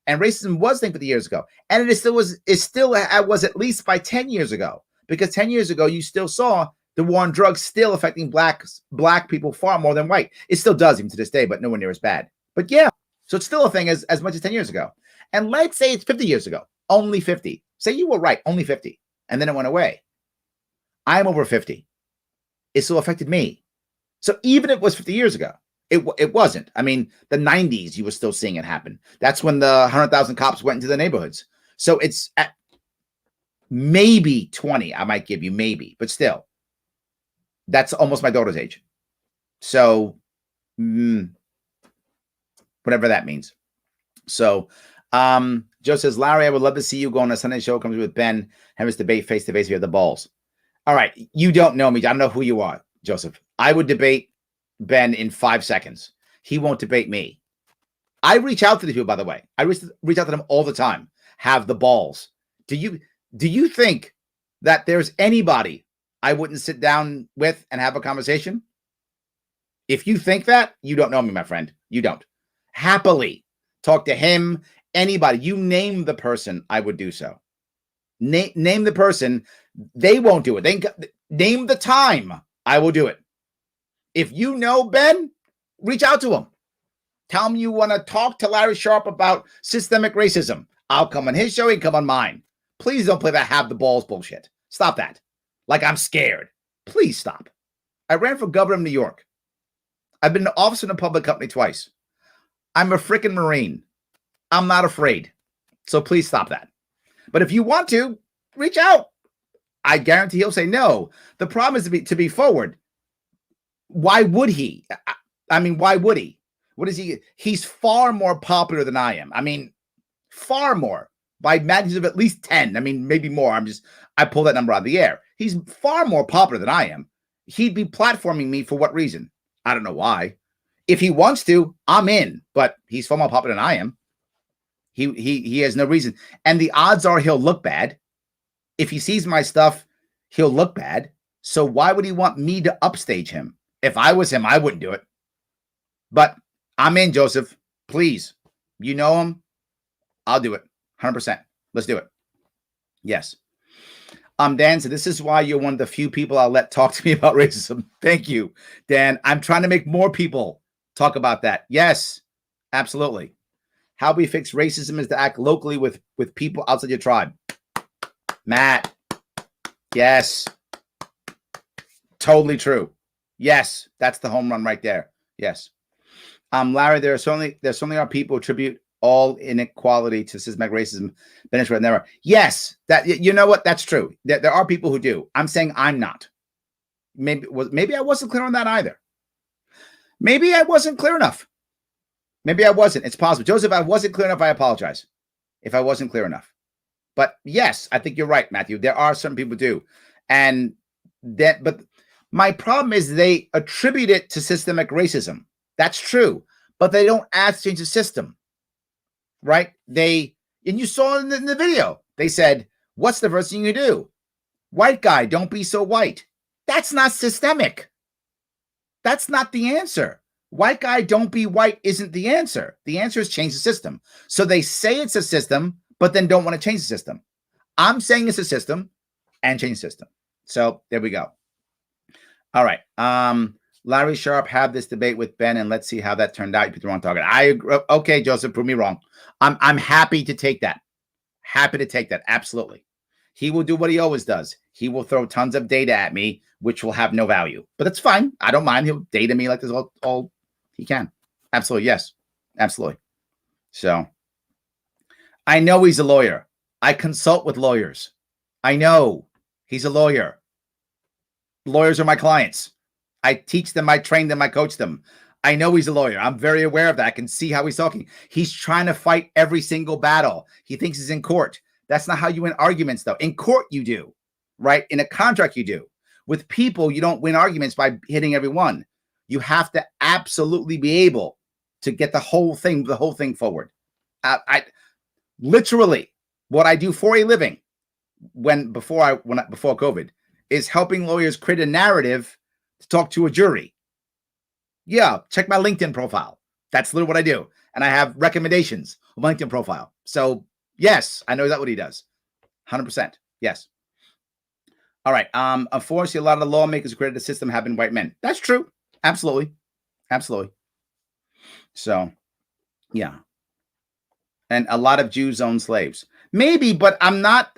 And racism was a thing 50 years ago. And it still was at least by 10 years ago. Because 10 years ago, you still saw the war on drugs still affecting black people far more than white. It still does even to this day, but nowhere near as bad. But yeah, so it's still a thing as much as 10 years ago. And let's say it's 50 years ago, only 50. Say you were right, only 50. And then it went away. I'm over 50. It still affected me. So even if it was 50 years ago, it wasn't. I mean, the 90s, you were still seeing it happen. That's when the 100,000 cops went into the neighborhoods. So it's at maybe 20, I might give you, maybe. But still, that's almost my daughter's age. So whatever that means. So Joe says, Larry, I would love to see you go on a Sunday show, comes with Ben, have us debate face-to-face if you have the balls. All right, you don't know me. I don't know who you are, Joseph. I would debate Ben in 5 seconds. He won't debate me. I reach out to these people, by the way. I reach out to them all the time. Have the balls. Do you think that there's anybody I wouldn't sit down with and have a conversation? If you think that, you don't know me, my friend. You don't. Happily talk to him, anybody. You name the person, I would do so. Name the person. They won't do it. Name the time. I will do it. If you know Ben, reach out to him. Tell him you want to talk to Larry Sharpe about systemic racism. I'll come on his show. He can come on mine. Please don't play that have the balls bullshit. Stop that. Like I'm scared. Please stop. I ran for governor of New York. I've been an officer in a public company twice. I'm a freaking Marine. I'm not afraid. So please stop that. But if you want to, reach out. I guarantee he'll say no. The problem is to be forward. Why would he? I mean, why would he? What is he? He's far more popular than I am. I mean, far more. By magnitude of at least 10. I mean, maybe more. I pull that number out of the air. He's far more popular than I am. He'd be platforming me for what reason? I don't know why. If he wants to, I'm in. But he's far more popular than I am. He has no reason. And the odds are he'll look bad. If he sees my stuff, he'll look bad. So why would he want me to upstage him? If I was him, I wouldn't do it. But I'm in, Joseph. Please. You know him. I'll do it. 100%. Let's do it. Yes. Dan said, this is why you're one of the few people I'll let talk to me about racism. Thank you, Dan. I'm trying to make more people talk about that. Yes, absolutely. How we fix racism is to act locally with people outside your tribe. Matt. Yes. Totally true. Yes. That's the home run right there. Yes. Larry, there certainly are people who attribute all inequality to systematic racism. Never. Yes, that you know what? That's true. There are people who do. I'm saying I'm not. Maybe I wasn't clear on that either. Maybe I wasn't clear enough. Maybe I wasn't. It's possible. Joseph, I wasn't clear enough. I apologize if I wasn't clear enough. But yes, I think you're right, Matthew. There are some people who do. But my problem is they attribute it to systemic racism. That's true. But they don't ask to change the system. Right? And you saw in the video, they said, what's the first thing you do? White guy, don't be so white. That's not systemic. That's not the answer. White guy, don't be white isn't the answer. The answer is change the system. So they say it's a system, but then don't want to change the system. I'm saying it's a system and change the system. So there we go. All right. Larry Sharpe had this debate with Ben, and let's see how that turned out. You put the wrong target. I agree. Okay, Joseph, prove me wrong. I'm happy to take that. Happy to take that. Absolutely. He will do what he always does. He will throw tons of data at me, which will have no value. But it's fine. I don't mind. He'll data me like this all he can. Absolutely. Yes. Absolutely. So I know he's a lawyer. I consult with lawyers. I know he's a lawyer. Lawyers are my clients. I teach them, I train them, I coach them. I know he's a lawyer. I'm very aware of that. I can see how he's talking. He's trying to fight every single battle. He thinks he's in court. That's not how you win arguments, though. In court, you do, right? In a contract, you do. With people, you don't win arguments by hitting everyone. You have to absolutely be able to get the whole thing forward. I literally, what I do for a living before COVID is helping lawyers create a narrative to talk to a jury. Yeah, check my LinkedIn profile. That's literally what I do. And I have recommendations on my LinkedIn profile. So yes, I know that's what he does. 100%. Yes. All right. Unfortunately, a lot of the lawmakers who created the system have been white men. That's true. Absolutely. Absolutely. So, yeah. And a lot of Jews own slaves. Maybe, but I'm not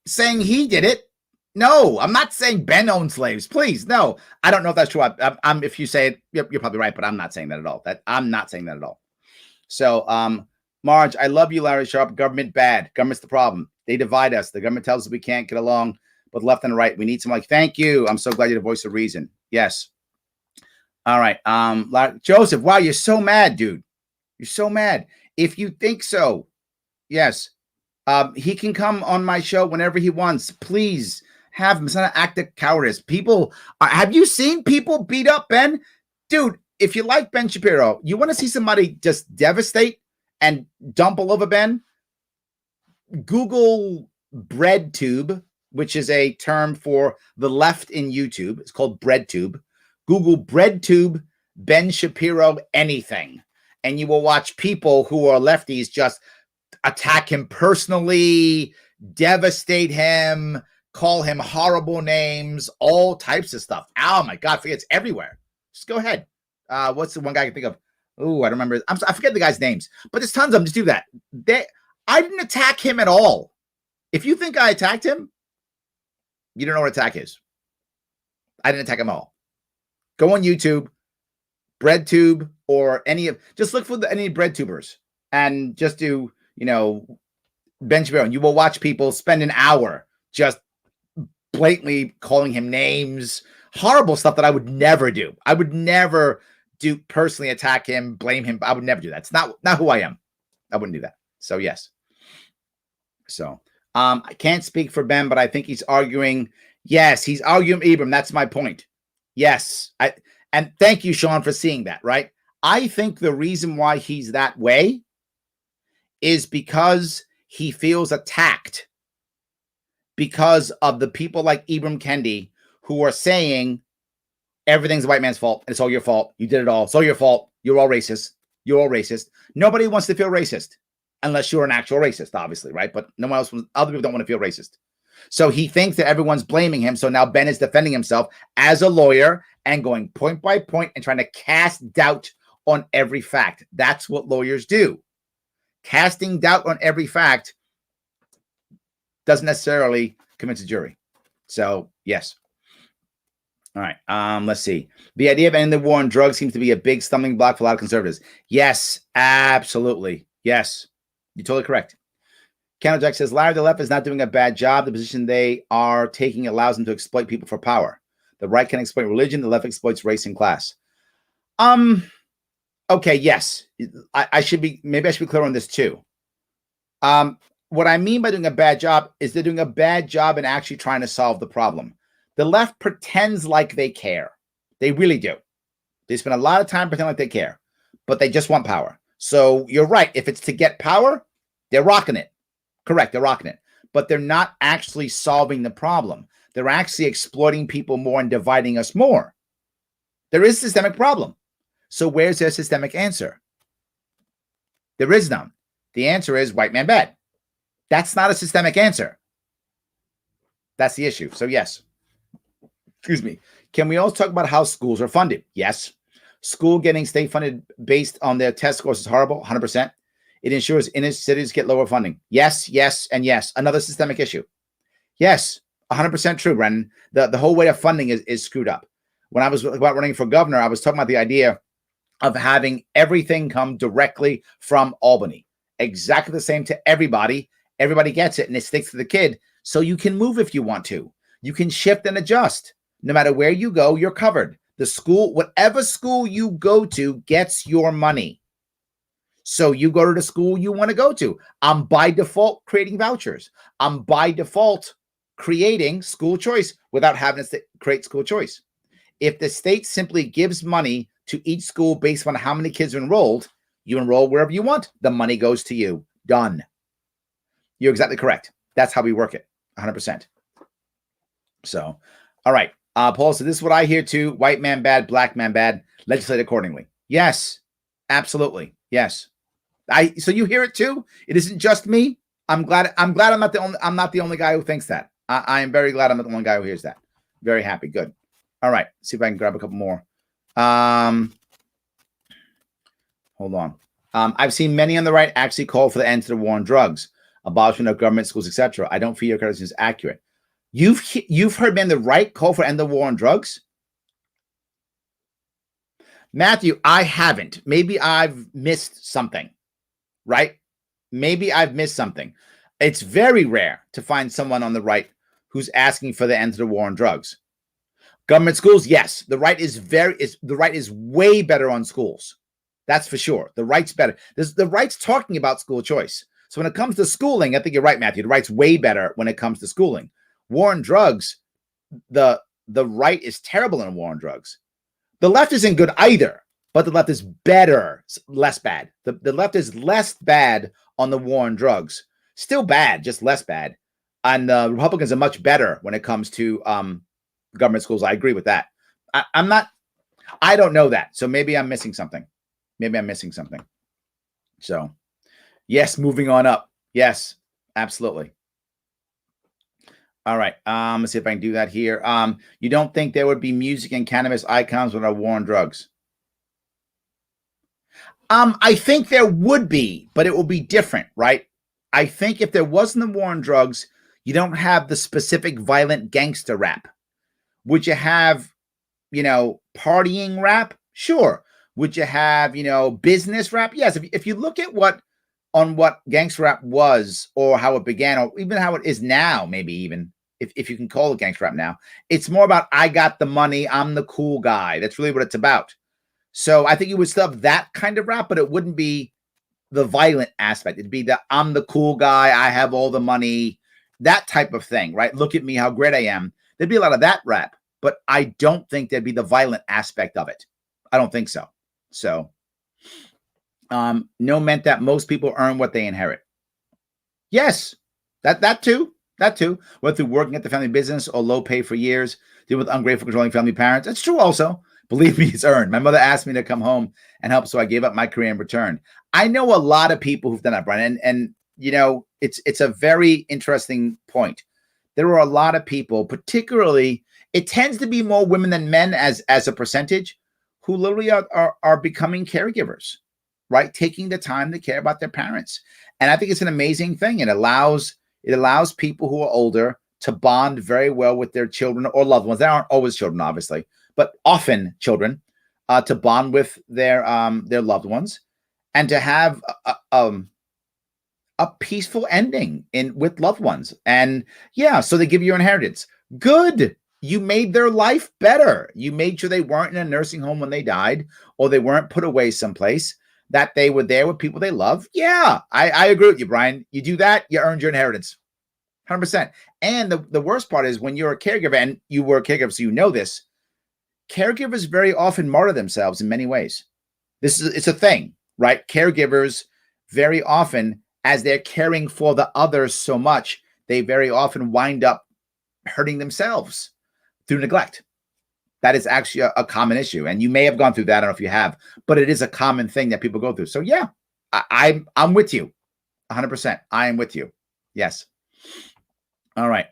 saying he did it. No, I'm not saying Ben owned slaves. Please, no. I don't know if that's true. I'm if you say it, you're probably right, but I'm not saying that at all. I'm not saying that at all. So, Marge, I love you, Larry Sharpe. Government bad. Government's the problem. They divide us. The government tells us we can't get along, but left and right. We need some thank you. I'm so glad you're the voice of reason. Yes. All right. Joseph, wow, you're so mad, dude. You're so mad. If you think so, yes. He can come on my show whenever he wants. Please. Have him. It's not an act of cowardice. People, have you seen people beat up Ben? Dude, if you like Ben Shapiro, you want to see somebody just devastate and dump all over Ben? Google BreadTube, which is a term for the left in YouTube. It's called BreadTube. Google BreadTube, Ben Shapiro, anything. And you will watch people who are lefties just attack him personally, devastate him, call him horrible names, all types of stuff. Oh my God, it's everywhere. Just go ahead. What's the one guy I can think of? Oh, I don't remember. I forget the guys' names, but there's tons of them. Just do that. I didn't attack him at all. If you think I attacked him, you don't know what attack is. I didn't attack him at all. Go on YouTube, BreadTube, or just look for any BreadTubers and just do, Ben Shapiro, and you will watch people spend an hour just blatantly calling him names, horrible stuff that I would never do. I would never personally attack him, blame him. I would never do that. It's not who I am. I wouldn't do that. So yes. So I can't speak for Ben, but I think he's arguing. Yes, he's arguing Ibram. That's my point. Yes. And thank you, Sean, for seeing that, right? I think the reason why he's that way is because he feels attacked because of the people like Ibram Kendi who are saying everything's the white man's fault. It's all your fault. You did it all. It's all your fault. You're all racist. You're all racist. Nobody wants to feel racist unless you're an actual racist, obviously, right? But no one else, other people don't want to feel racist. So he thinks that everyone's blaming him. So now Ben is defending himself as a lawyer and going point by point and trying to cast doubt on every fact. That's what lawyers do. Casting doubt on every fact doesn't necessarily convince a jury. So, yes. All right. Let's see. The idea of ending the war on drugs seems to be a big stumbling block for a lot of conservatives. Yes, absolutely. Yes. You're totally correct. Kendall Jack says, Larry, the left is not doing a bad job. The position they are taking allows them to exploit people for power. The right can exploit religion. The left exploits race and class. Okay, yes. I should be clear on this too. What I mean by doing a bad job is they're doing a bad job in actually trying to solve the problem. The left pretends like they care. They really do. They spend a lot of time pretending like they care, but they just want power. So you're right. If it's to get power, they're rocking it. Correct, they're rocking it. But they're not actually solving the problem. They're actually exploiting people more and dividing us more. There is a systemic problem. So where's their systemic answer? There is none. The answer is white man bad. That's not a systemic answer. That's the issue. So yes. Excuse me. Can we also talk about how schools are funded? Yes. School getting state funded based on their test scores is horrible, 100%. It ensures inner cities get lower funding. Yes, yes, and yes. Another systemic issue. Yes, 100% true, Brennan. The whole way of funding is screwed up. When I was about running for governor, I was talking about the idea of having everything come directly from Albany. Exactly the same to everybody. Everybody gets it, and it sticks to the kid. So you can move if you want to. You can shift and adjust. No matter where you go, you're covered. The school, whatever school you go to, gets your money. So you go to the school you want to go to. I'm by default creating vouchers. I'm by default creating school choice without having to create school choice. If the state simply gives money to each school based on how many kids are enrolled, you enroll wherever you want. The money goes to you. Done. You're exactly correct. That's how we work it. 100%. So, all right. Paul said, this is what I hear too. White man bad, black man bad. Legislate accordingly. Yes, absolutely. Yes. So you hear it too. It isn't just me. I'm glad I'm not the only guy who thinks that. I am very glad I'm not the only guy who hears that. Very happy. Good. All right. See if I can grab a couple more. Hold on. I've seen many on the right actually call for the end to the war on drugs, abolishment of government schools, etc. I don't feel your criticism is accurate. You've heard men on the right call for end the war on drugs? Matthew, I haven't. Maybe I've missed something, right? Maybe I've missed something. It's very rare to find someone on the right who's asking for the end of the war on drugs. Government schools, yes. The right is way better on schools. That's for sure. The right's better. The right's talking about school choice. So when it comes to schooling, I think you're right, Matthew. The right's way better when it comes to schooling. War on drugs, the right is terrible in a war on drugs. The left isn't good either, but the left is better, less bad. The left is less bad on the war on drugs. Still bad, just less bad. And Republicans are much better when it comes to government schools. I agree with that. I don't know that. So maybe I'm missing something. So, yes, moving on up. Yes, absolutely. All right. Let's see if I can do that here. You don't think there would be music and cannabis icons with a war on drugs? I think there would be, but it will be different, right? I think if there wasn't a war on drugs, you don't have the specific violent gangster rap. Would you have, partying rap? Sure. Would you have, business rap? Yes. If you look at what gangster rap was, or how it began, or even how it is now, maybe even if you can call it gangster rap now, it's more about, I got the money, I'm the cool guy. That's really what it's about. So I think you would still have that kind of rap, but it wouldn't be the violent aspect. It'd be the, I'm the cool guy, I have all the money, that type of thing, right? Look at me, how great I am. There'd be a lot of that rap, but I don't think there'd be the violent aspect of it. I don't think so. So, no meant that most people earn what they inherit. Yes, that too. Whether through working at the family business or low pay for years, deal with ungrateful, controlling family parents. That's true also. Believe me, it's earned. My mother asked me to come home and help, so I gave up my career in return. I know a lot of people who've done that, Brian, and it's a very interesting point. There are a lot of people, particularly, it tends to be more women than men as a percentage, who literally are becoming caregivers, right? Taking the time to care about their parents. And I think it's an amazing thing. It allows people who are older to bond very well with their children or loved ones. They aren't always children, obviously, but often children, to bond with their loved ones, and to have a peaceful ending with loved ones. And so they give you your inheritance. Good. You made their life better. You made sure they weren't in a nursing home when they died, or they weren't put away someplace, that they were there with people they love. Yeah, I agree with you, Brian. You do that, you earned your inheritance. 100%. And the worst part is, when you're a caregiver, and you were a caregiver, so you know this, caregivers very often martyr themselves in many ways. It's a thing, right? Caregivers very often, as they're caring for the others so much, they very often wind up hurting themselves through neglect. That is actually a common issue. And you may have gone through that. I don't know if you have, but it is a common thing that people go through. So yeah, I'm with you 100%. I am with you. Yes. All right.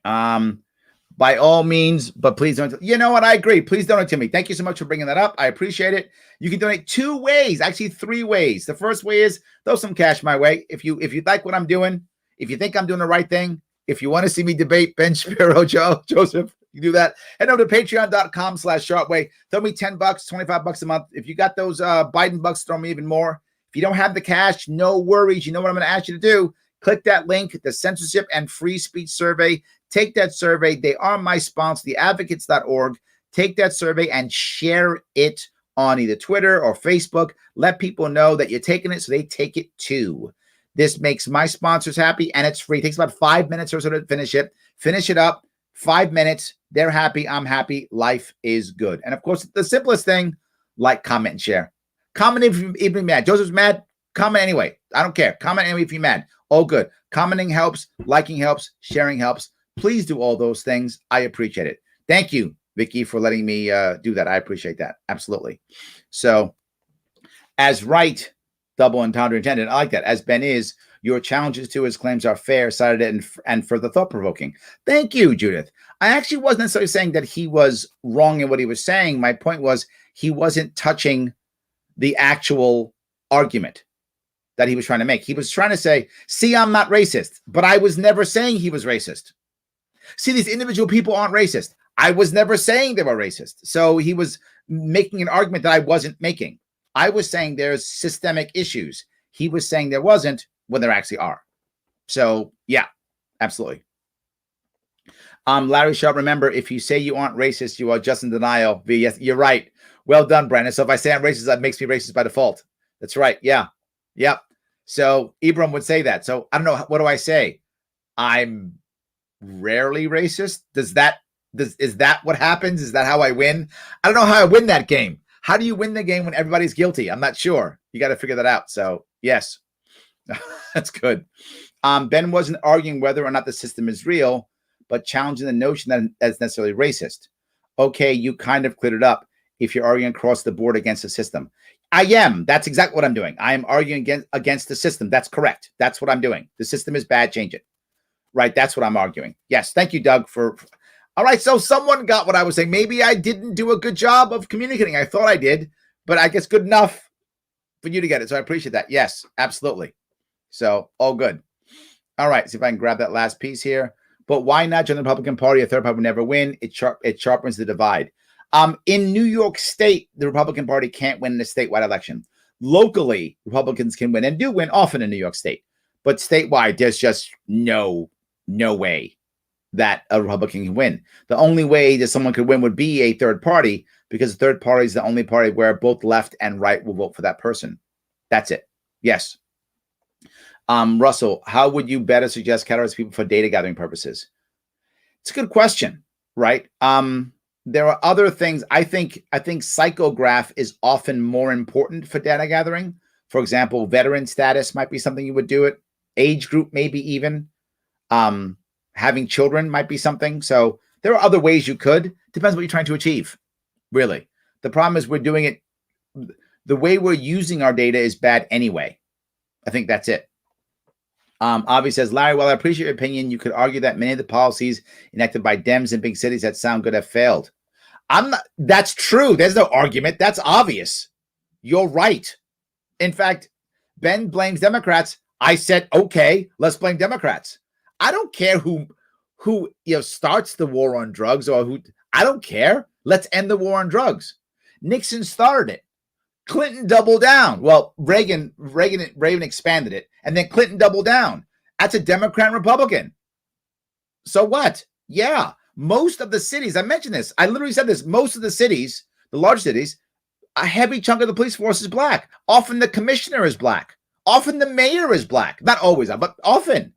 By all means, but please don't. You know what? I agree. Please donate to me. Thank you so much for bringing that up. I appreciate it. You can donate 2 ways, actually 3 ways. The first way is throw some cash my way. If you like what I'm doing, if you think I'm doing the right thing, if you want to see me debate Ben Shapiro, Joseph, you do that. Head over to patreon.com/Sharpe Way. Throw me $10, $25 a month. If you got those Biden bucks, throw me even more. If you don't have the cash, no worries. You know what I'm going to ask you to do? Click that link, the Censorship and Free Speech Survey. Take that survey. They are my sponsor, theadvocates.org. Take that survey and share it on either Twitter or Facebook. Let people know that you're taking it, so they take it too. This makes my sponsors happy, and it's free. It takes about 5 minutes or so to finish it. Finish it up. 5 minutes. They're happy. I'm happy. Life is good. And of course, the simplest thing, like, comment, and share. Comment if you're mad. Joseph's mad. Comment anyway. I don't care. Comment anyway if you're mad. All good. Commenting helps. Liking helps. Sharing helps. Please do all those things. I appreciate it. Thank you, Vicky, for letting me do that. I appreciate that. Absolutely. So, as right, double entendre intended. I like that. As Ben is, your challenges to his claims are fair, sided, and further thought-provoking. Thank you, Judith. I actually wasn't necessarily saying that he was wrong in what he was saying. My point was, he wasn't touching the actual argument that he was trying to make. He was trying to say, see, I'm not racist, but I was never saying he was racist. See, these individual people aren't racist. I was never saying they were racist. So he was making an argument that I wasn't making. I was saying there's systemic issues. He was saying there wasn't, when there actually are. So yeah, absolutely. Larry Sharpe, remember, if you say you aren't racist, you are just in denial. Yes, you're right. Well done, Brandon. So if I say I'm racist, that makes me racist by default. That's right. Yeah. Yep. So Ibram would say that. So I don't know. What do I say? I'm rarely racist. Is that what happens? Is that how I win? I don't know how I win that game. How do you win the game when everybody's guilty? I'm not sure. You got to figure that out. So yes, that's good. Ben wasn't arguing whether or not the system is real, but challenging the notion that it's necessarily racist. Okay, you kind of cleared it up if you're arguing across the board against the system. I am. That's exactly what I'm doing. I am arguing against the system. That's correct. That's what I'm doing. The system is bad. Change it. Right. That's what I'm arguing. Yes. Thank you, Doug, for. All right. So someone got what I was saying. Maybe I didn't do a good job of communicating. I thought I did, but I guess good enough. for you to get it. So I appreciate that. Yes, absolutely. So all good. All right. See if I can grab that last piece here. But why not join the Republican Party? A third party would never win. It sharpens the divide. In New York State, the Republican Party can't win in a statewide election. Locally, Republicans can win and do win often in New York State. But statewide, there's just no way that a Republican can win. The only way that someone could win would be a third party, because the third party is the only party where both left and right will vote for that person. That's it. Yes. Russell, how would you better suggest categorize people for data gathering purposes? It's a good question, right? There are other things. I think psychograph is often more important for data gathering. For example, veteran status might be something you would do it. Age group, maybe even. Having children might be something. So there are other ways you could. Depends what you're trying to achieve, really. The problem is we're doing it. The way we're using our data is bad anyway. I think that's it. Avi says, Larry, while I appreciate your opinion, you could argue that many of the policies enacted by Dems in big cities that sound good have failed. That's true. There's no argument. That's obvious. You're right. In fact, Ben blames Democrats. I said, okay, let's blame Democrats. I don't care who starts the war on drugs or who. I don't care. Let's end the war on drugs. Nixon started it. Clinton doubled down. Well, Reagan expanded it, and then Clinton doubled down. That's a Democrat and Republican. So what? Yeah, most of the cities, I mentioned this. I literally said this. Most of the cities, the large cities, a heavy chunk of the police force is black. Often the commissioner is black. Often the mayor is black. Not always, but often.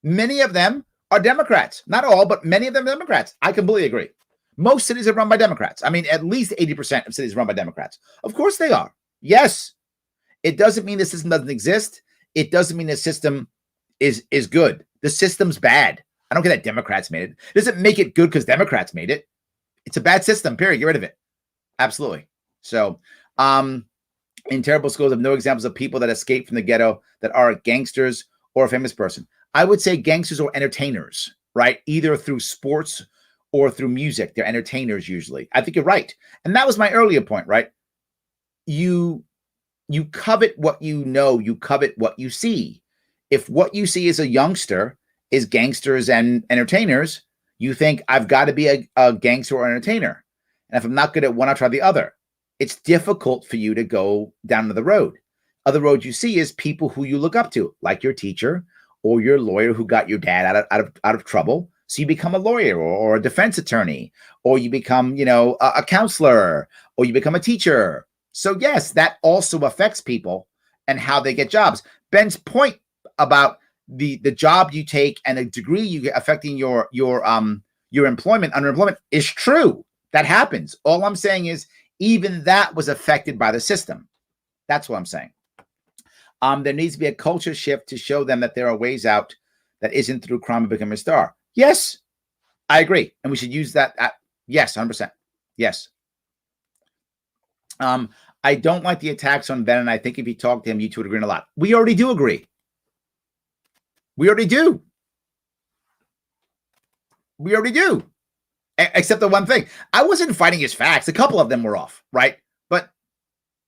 Many of them are Democrats. Not all, but many of them are Democrats. I completely agree. Most cities are run by Democrats. I mean, at least 80% of cities are run by Democrats. Of course they are. Yes. It doesn't mean the system doesn't exist. It doesn't mean the system is good. The system's bad. I don't care that Democrats made it. It doesn't make it good because Democrats made it. It's a bad system, period. Get rid of it. Absolutely. So, in terrible schools, I have no examples of people that escape from the ghetto that are gangsters or a famous person. I would say gangsters or entertainers, right? Either through sports or through music. They're entertainers usually. I think you're right. And that was my earlier point, right? You covet what you know, you covet what you see. If what you see as a youngster is gangsters and entertainers, you think I've got to be a gangster or entertainer. And if I'm not good at one, I'll try the other. It's difficult for you to go down to the road. Other road you see is people who you look up to, like your teacher or your lawyer who got your dad out of trouble. So you become a lawyer or a defense attorney, or you become, a counselor, or you become a teacher. So yes, that also affects people and how they get jobs. Ben's point about the job you take and the degree you get affecting your employment, underemployment is true. That happens. All I'm saying is even that was affected by the system. That's what I'm saying. There needs to be a culture shift to show them that there are ways out that isn't through crime and becoming a star. Yes, I agree. And we should use that. Yes, 100%. Yes. I don't like the attacks on Ben, and I think if you talk to him, you two would agree on a lot. We already do agree. We already do. We already do. Except the one thing. I wasn't fighting his facts. A couple of them were off, right? But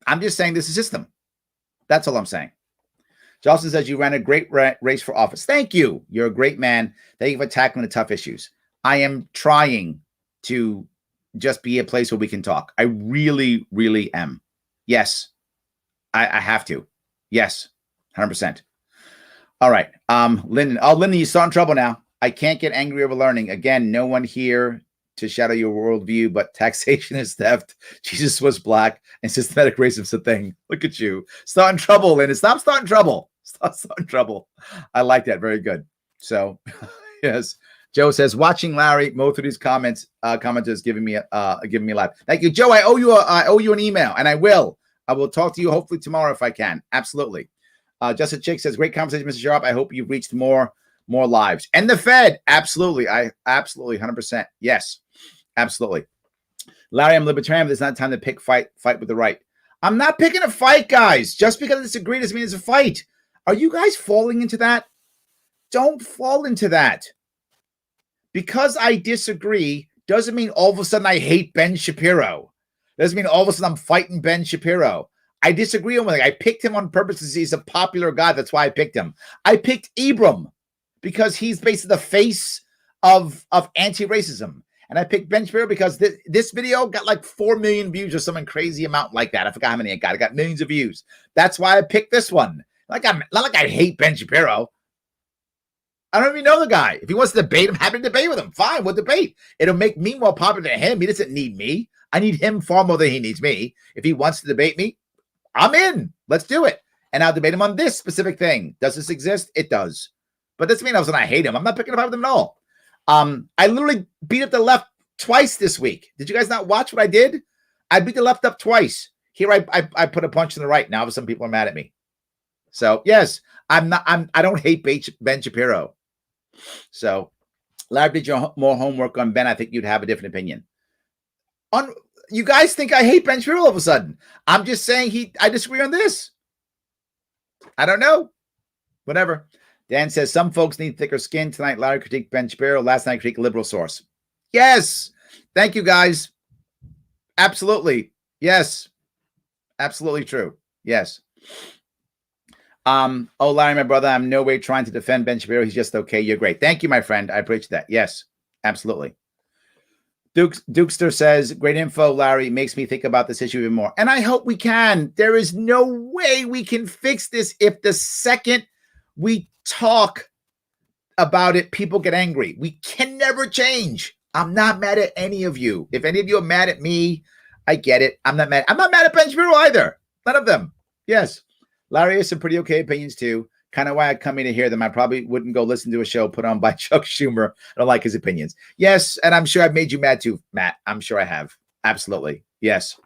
I'm just saying this is a system. That's all I'm saying. Jocelyn says you ran a great race for office. Thank you. You're a great man. Thank you for tackling the tough issues. I am trying to just be a place where we can talk. I really, really am. Yes, I have to. Yes, 100%. All right. Lyndon. Oh, Lyndon, you saw in trouble now. I can't get angry over learning. Again, no one here to shadow your worldview, but taxation is theft. Jesus was black and systematic racism's a thing. Look at you. Start in trouble, Lyndon. Stop starting trouble. Stop starting trouble. I like that. Very good. So, yes. Joe says, watching Larry mow through these commenters giving me a laugh. Thank you, Joe. I owe you an email, and I will talk to you hopefully tomorrow if I can. Absolutely. Justin Chick says, great conversation, Mr. Sharpe. I hope you've reached more lives. And the Fed, absolutely. I absolutely 100%. Yes, absolutely. Larry, I'm libertarian, but it's not time to fight with the right. I'm not picking a fight, guys. Just because I disagree doesn't mean it's a fight. Are you guys falling into that? Don't fall into that. Because I disagree doesn't mean all of a sudden I hate Ben Shapiro. Doesn't mean all of a sudden I'm fighting Ben Shapiro. I disagree with him. I picked him on purpose because he's a popular guy. That's why I picked him. I picked Ibram because he's basically the face of anti-racism. And I picked Ben Shapiro because this video got like 4 million views or some crazy amount like that. I forgot how many it got. It got millions of views. That's why I picked this one. Not like I hate Ben Shapiro. I don't even know the guy. If he wants to debate, I'm happy to debate with him. Fine, we'll debate. It'll make me more popular than him. He doesn't need me. I need him far more than he needs me. If he wants to debate me, I'm in. Let's do it. And I'll debate him on this specific thing. Does this exist? It does. But this means I hate him. I'm not picking a fight with him at all. I literally beat up the left twice this week. Did you guys not watch what I did? I beat the left up twice. Here I put a punch in the right. Now some people are mad at me. So yes, I don't hate Ben Shapiro. So Larry, did your more homework on Ben? I think you'd have a different opinion. You guys think I hate Ben Shapiro all of a sudden? I'm just saying I disagree on this. I don't know. Whatever. Dan says some folks need thicker skin. Tonight, Larry critiqued Ben Shapiro. Last night, critiqued liberal source. Yes. Thank you, guys. Absolutely. Yes. Absolutely true. Yes. Oh, Larry, my brother, I'm no way trying to defend Ben Shapiro. He's just okay. You're great. Thank you, my friend. I appreciate that. Yes, absolutely. Dukester says, great info, Larry. Makes me think about this issue even more. And I hope we can. There is no way we can fix this if the second we talk about it, people get angry. We can never change. I'm not mad at any of you. If any of you are mad at me, I get it. I'm not mad. I'm not mad at Ben Shapiro either. None of them. Yes. Larry has some pretty okay opinions too. Kind of why I come in to hear them. I probably wouldn't go listen to a show put on by Chuck Schumer. I don't like his opinions. Yes, and I'm sure I've made you mad too, Matt. I'm sure I have. Absolutely. Yes.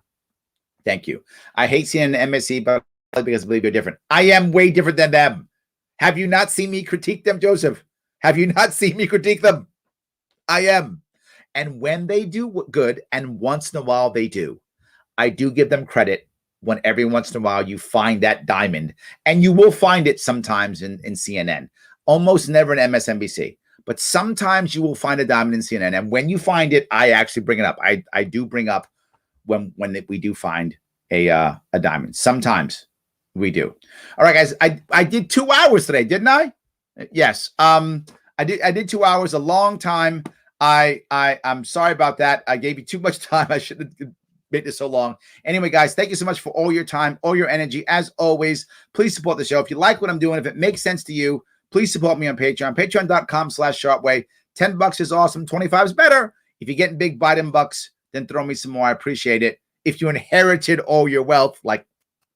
Thank you. I hate CNN and MSC, but because I believe you're different. I am way different than them. Have you not seen me critique them, Joseph? Have you not seen me critique them? I am. And when they do good, and once in a while they do, I do give them credit. When every once in a while you find that diamond, and you will find it sometimes in CNN, almost never in MSNBC, but sometimes you will find a diamond in CNN. And when you find it, I actually bring it up. I do bring up when we do find a diamond. Sometimes we do. All right, guys, I did 2 hours today, didn't I? Yes. I did 2 hours, a long time. I'm sorry about that. I gave you too much time. I shouldn't have made this so long. Anyway, guys, thank you so much for all your time, all your energy. As always, please support the show. If you like what I'm doing, if it makes sense to you, please support me on Patreon. Patreon.com/SharpeWay. $10 is awesome. 25 is better. If you're getting big Biden bucks, then throw me some more. I appreciate it. If you inherited all your wealth, like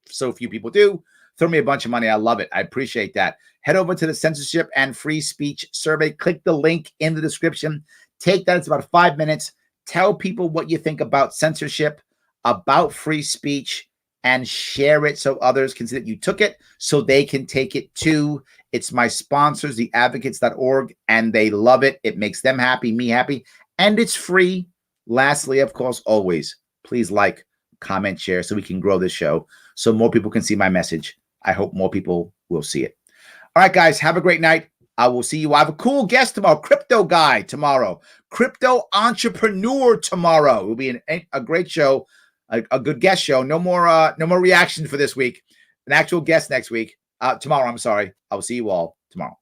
so few people do, throw me a bunch of money. I love it. I appreciate that. Head over to the Censorship and Free Speech Survey. Click the link in the description. Take that. It's about 5 minutes. Tell people what you think about censorship, about free speech, and share it so others can see that you took it so they can take it too. It's my sponsors, theadvocates.org, and they love it. It makes them happy, me happy, and it's free. Lastly, of course, always, please like, comment, share so we can grow this show so more people can see my message. I hope more people will see it. All right, guys, have a great night. I will see you. I have a cool guest tomorrow, crypto guy tomorrow, crypto entrepreneur tomorrow. It will be a great show, a good guest show. No more reaction for this week. An actual guest next week. Tomorrow, I'm sorry. I will see you all tomorrow.